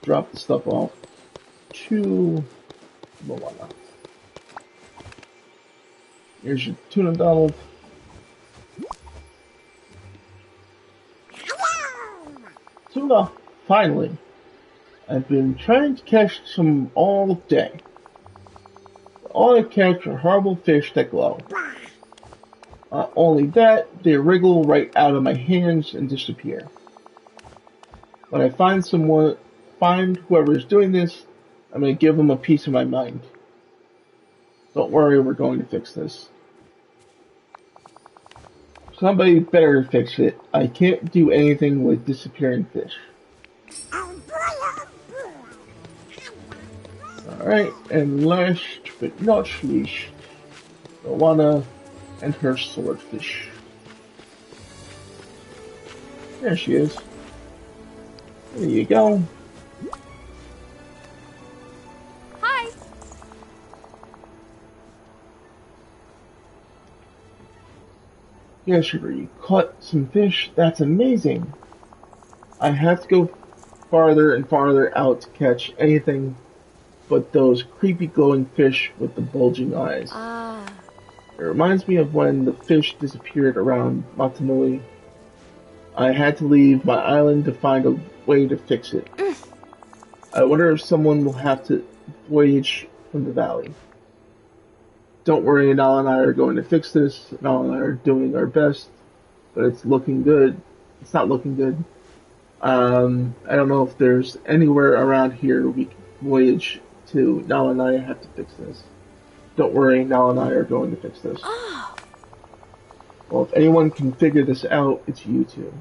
drop the stuff off to Moana. Here's your tuna, Donald. Tuna, finally. I've been trying to catch some all day. All I catch are horrible fish that glow. Only that, they wriggle right out of my hands and disappear. When I find whoever's doing this, I'm going to give them a piece of my mind. Don't worry, we're going to fix this. Somebody better fix it. I can't do anything with disappearing fish. Alright, and last but not least, Moana and her swordfish. There she is. There you go. Hi. Yeah, Sugar, you caught some fish. That's amazing. I have to go farther and farther out to catch anything but those creepy glowing fish with the bulging eyes. It reminds me of when the fish disappeared around Matanui. I had to leave my island to find a way to fix it. I wonder if someone will have to voyage from the valley. Don't worry, Nala and I are going to fix this. Nala and I are doing our best, but it's looking good. It's not looking good. I don't know if there's anywhere around here we can voyage to. Nala and I have to fix this. Don't worry, Nala and I are going to fix this. Well, if anyone can figure this out, it's you two.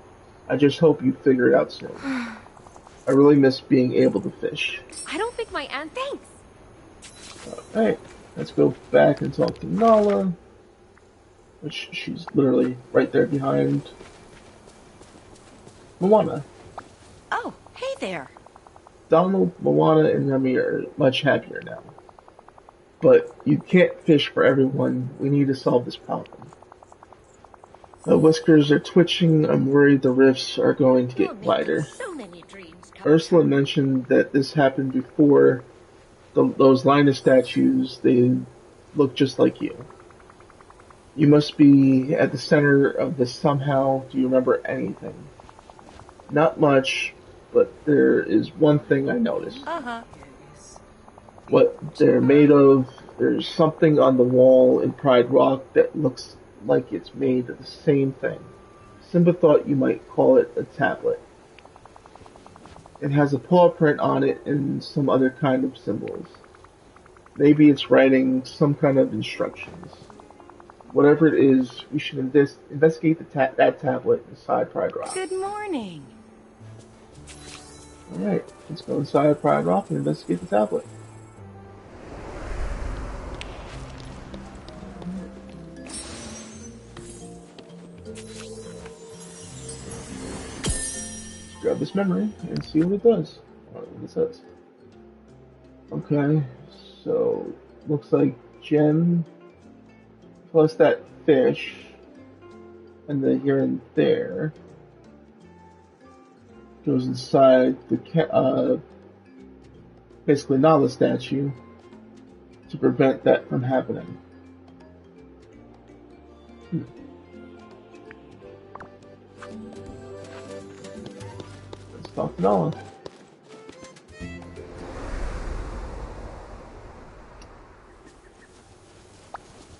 I just hope you figure it out soon. I really miss being able to fish. I don't think my aunt thinks. Alright, let's go back and talk to Nala. Which she's literally right there behind Moana. Oh, hey there. Donald, Moana, and Remy are much happier now. But you can't fish for everyone. We need to solve this problem. My whiskers are twitching. I'm worried the rifts are going to get wider. So many dreams come Ursula mentioned that this happened before those Linus statues. They look just like you. You must be at the center of this somehow. Do you remember anything? Not much, but there is one thing I noticed. What they're made of, there's something on the wall in Pride Rock that looks like it's made of the same thing. Simba thought you might call it a tablet. It has a paw print on it and some other kind of symbols. Maybe it's writing some kind of instructions. Whatever it is, we should investigate that tablet inside Pride Rock. Good morning. Alright, let's go inside Pride Rock and investigate the tablet. Let's grab this memory and see what it does. Or what it says. Okay, so looks like gem plus that fish, and then here and there goes inside the basically Nala statue to prevent that from happening. Let's talk to Nala.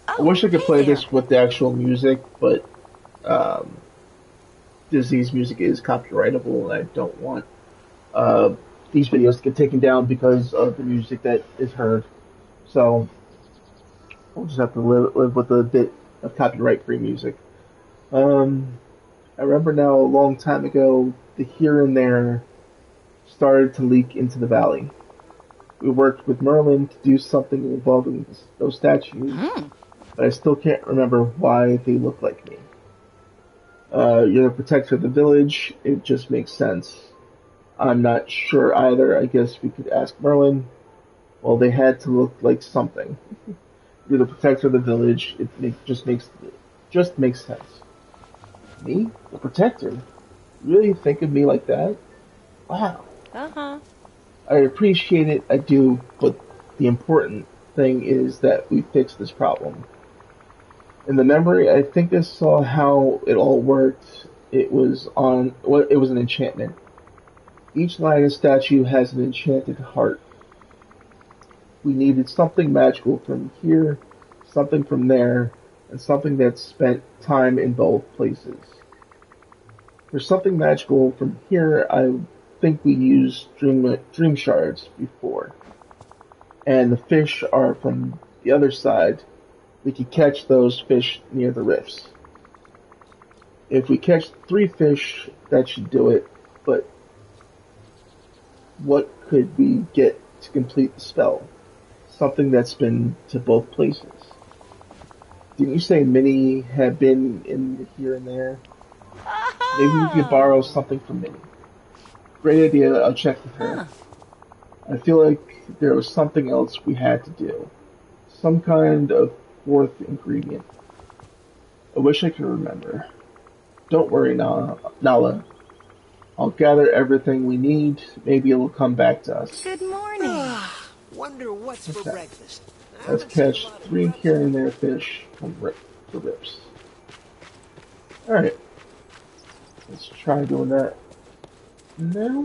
I wish I could play this with the actual music, but um, Disney's music is copyrightable, and I don't want these videos to get taken down because of the music that is heard. So we'll just have to live with a bit of copyright-free music. I remember now a long time ago, the here and there started to leak into the valley. We worked with Merlin to do something involving those statues, but I still can't remember why they look like me. You're the protector of the village, it just makes sense. I'm not sure either, I guess we could ask Merlin. Well, they had to look like something. You're the protector of the village, just makes sense. Me? The protector? You really think of me like that? Wow. Uh-huh. I appreciate it, I do, but the important thing is that we fix this problem. In the memory, I think I saw how it all worked. It was an enchantment. Each lion statue has an enchanted heart. We needed something magical from here, something from there, and something that spent time in both places. For something magical from here, I think we used dream shards before. And the fish are from the other side. We could catch those fish near the rifts. If we catch 3 fish, that should do it, but what could we get to complete the spell? Something that's been to both places. Didn't you say Minnie had been in the here and there? Maybe we could borrow something from Minnie. Great idea, I'll check with her. I feel like there was something else we had to do. Some kind of 4th ingredient. I wish I could remember. Don't worry, Nala. I'll gather everything we need. Maybe it'll come back to us. Good morning. Wonder what's for breakfast. I Let's haven't seen a catch lot of 3 breakfast. here and there fish from the rips. Alright. Let's try doing that now.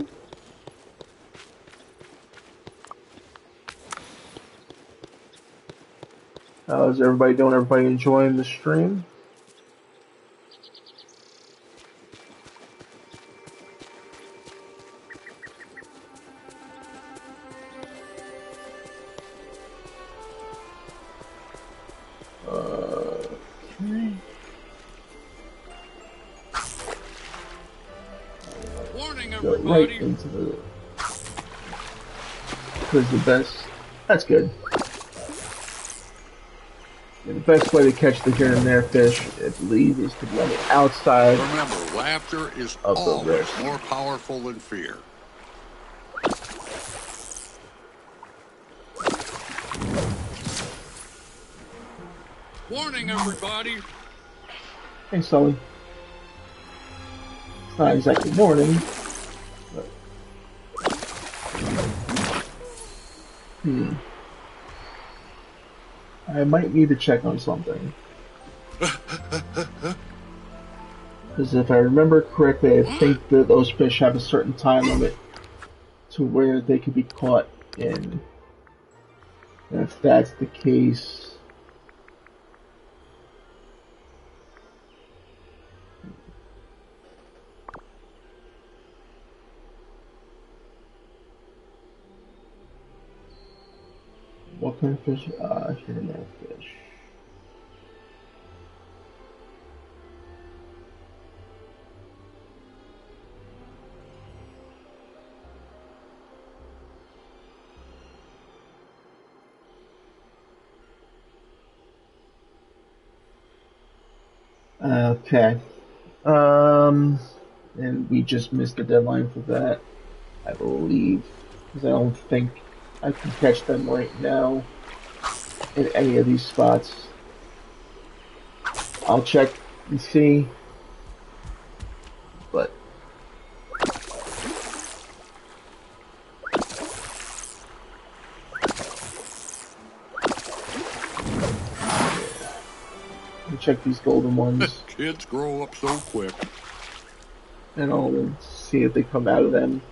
How's everybody doing? Everybody enjoying the stream? Okay. Warning, Go right everybody. into the... Because the best... That's good. Yeah, the best way to catch the here and there fish, I believe, is to run it outside Remember, laughter is of the always rift. more powerful than fear. Warning, everybody. Hey, Sully. It's not exactly morning, but... I might need to check on something. Because if I remember correctly, I think that those fish have a certain time limit to where they could be caught in. And if that's the case... What kind of fish? Here and there fish. Okay. Um, and we just missed the deadline for that, I believe, because I don't think I can catch them right now in any of these spots. I'll check and see, but I'll check these golden ones, Kids grow up so quick. and I'll see if they come out of them.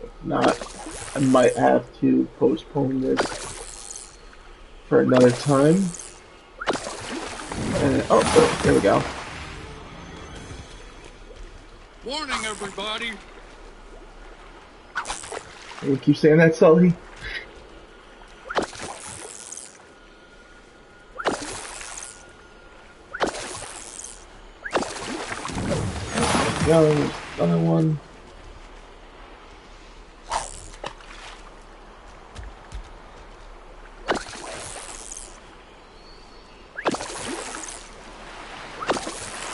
If not, I might have to postpone this for another time. And, oh, there we go. Warning, everybody. You keep saying that, Sully? Go, there's another one.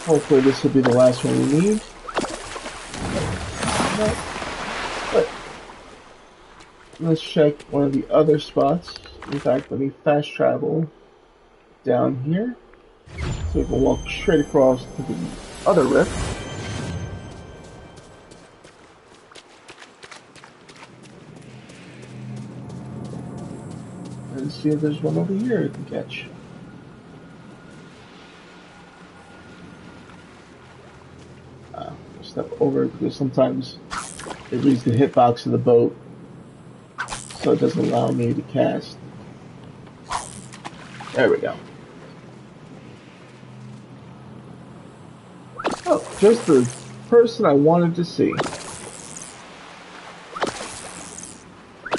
Hopefully this will be the last one we need. No. But let's check one of the other spots. In fact, let me fast travel down here so we can walk straight across to the other rift. And see if there's one over here we can catch. Step over because sometimes it reads the hitbox of the boat, so it doesn't allow me to cast. There we go. Oh, just the person I wanted to see.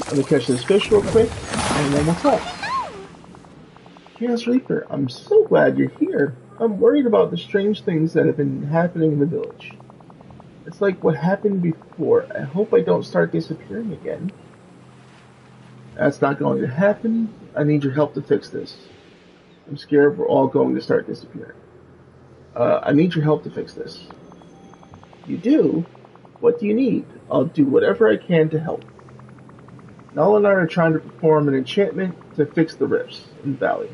Let me catch this fish real quick, and then we'll talk. Chaos Reaper, I'm so glad you're here. I'm worried about the strange things that have been happening in the village. It's like what happened before. I hope I don't start disappearing again. That's not going to happen. I need your help to fix this. I'm scared we're all going to start disappearing. I need your help to fix this. You do? What do you need? I'll do whatever I can to help. Nala and I are trying to perform an enchantment to fix the rifts in the valley.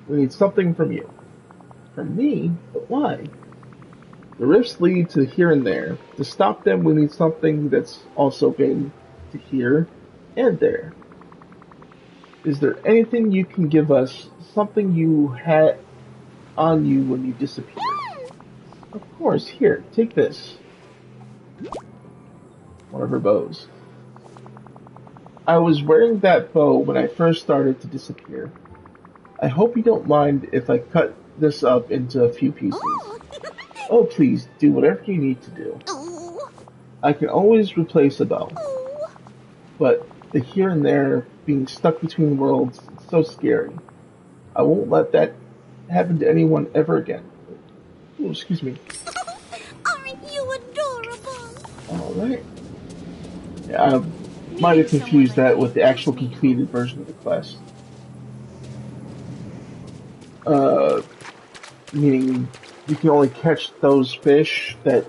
We need something from you. From me? But why? The rifts lead to here and there. To stop them, we need something that's also been to here and there. Is there anything you can give us? Something you had on you when you disappeared? Of course, here, take this. One of her bows. I was wearing that bow when I first started to disappear. I hope you don't mind if I cut this up into a few pieces. Oh, please, do whatever you need to do. I can always replace a bow. But the here and there, being stuck between worlds, it's so scary. I won't let that happen to anyone ever again. Oh, excuse me. Aren't you adorable? Alright. Yeah, I might have confused that with the actual completed version of the quest. Meaning you can only catch those fish that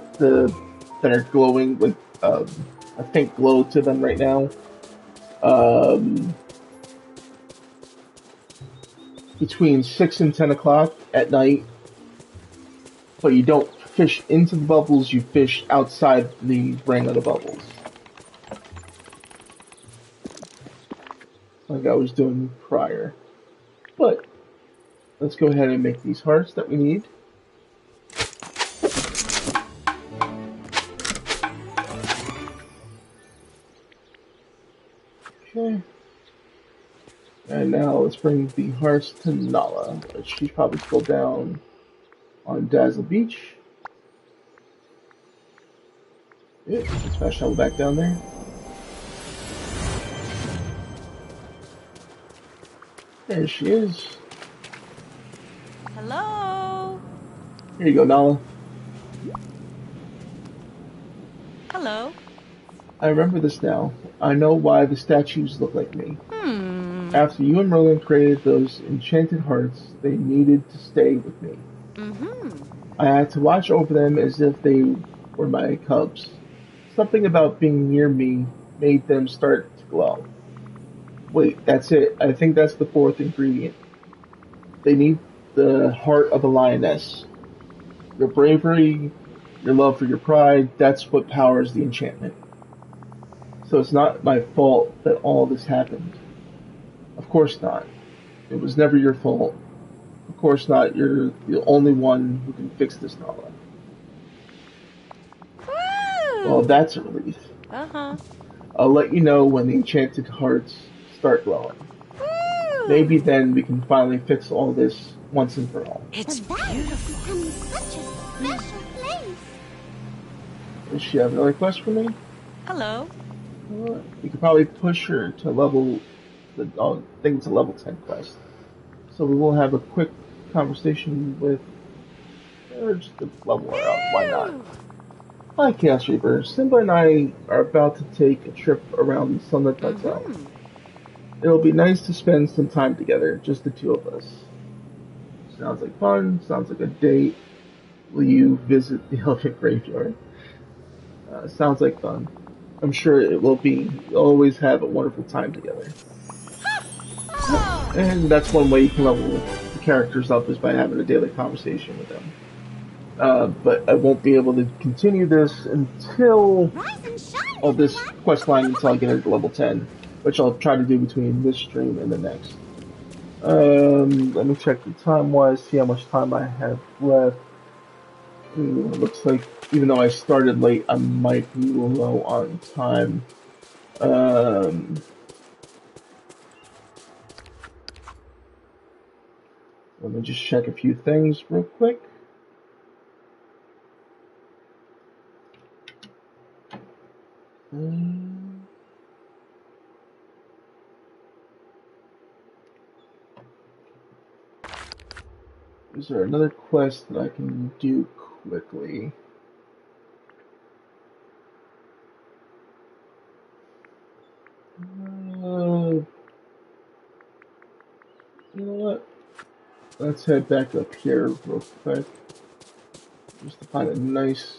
are glowing with a faint glow to them right now. Between 6 and 10 o'clock at night, but you don't fish into the bubbles, you fish outside the ring of the bubbles. Like I was doing prior. But let's go ahead and make these hearts that we need. Okay. And now let's bring the hearts to Nala, but she's probably still down on Dazzle Beach. Yeah, let's fast travel back down there. There she is. Hello? Here you go, Nala. Hello? I remember this now. I know why the statues look like me. After you and Merlin created those enchanted hearts, they needed to stay with me. I had to watch over them as if they were my cubs. Something about being near me made them start to glow. Wait, that's it. I think that's the fourth ingredient. They need the heart of a lioness. Your bravery, your love for your pride, that's what powers the enchantment. So it's not my fault that all this happened. Of course not. It was never your fault. Of course not. You're the only one who can fix this, Nala. Well, Woo! that's a relief. Uh-huh. I'll let you know when the enchanted hearts start glowing. Woo! Maybe then we can finally fix all this once and for all. It's The valley beautiful. has become such a special place. Does she have another quest for me? Hello. We could probably push her to level the I think it's a level 10 quest. So we will have a quick conversation with or just to level her up. Why not? Hi, Chaos Reaper. Simba and I are about to take a trip around the Sunlit Plateau. It'll be nice to spend some time together, just the two of us. Sounds like fun. Sounds like a date. Will you visit the elephant graveyard? Sounds like fun. I'm sure it will be. We'll always have a wonderful time together. And that's one way you can level the characters up is by having a daily conversation with them. But I won't be able to continue this until Rise and shine. this quest line until I get it to level 10, which I'll try to do between this stream and the next. Let me check the time-wise, see how much time I have left. Looks like even though I started late, I might be low on time. Let me just check a few things real quick. Is there another quest that I can do quickly? You know what? Let's head back up here real quick. Just to find a nice,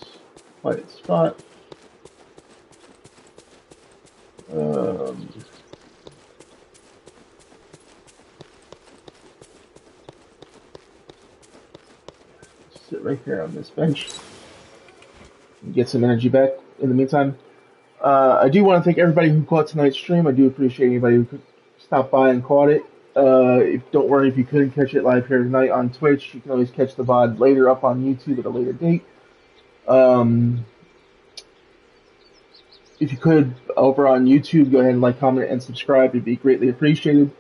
quiet spot. Sit right here on this bench. And get some energy back in the meantime. I do want to thank everybody who caught tonight's stream. I do appreciate anybody who stopped by and caught it. Don't worry if you couldn't catch it live here tonight on Twitch. You can always catch the VOD later up on YouTube at a later date. If you could, over on YouTube, go ahead and like, comment, and subscribe. It'd be greatly appreciated.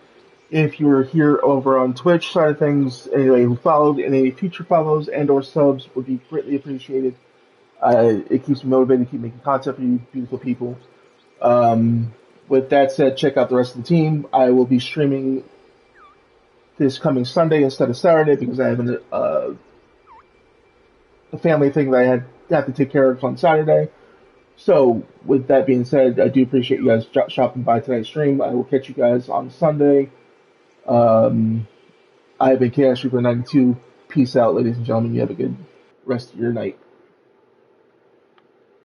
If you were here over on Twitch side of things, anybody who followed and any future follows and or subs would be greatly appreciated. It keeps me motivated to keep making content for you beautiful people. With that said, check out the rest of the team. I will be streaming this coming Sunday instead of Saturday because I have a family thing that I have to take care of on Saturday. So, with that being said, I do appreciate you guys shopping by tonight's stream. I will catch you guys on Sunday. I have been Chaos Reaper 92. Peace out, ladies and gentlemen. You have a good rest of your night.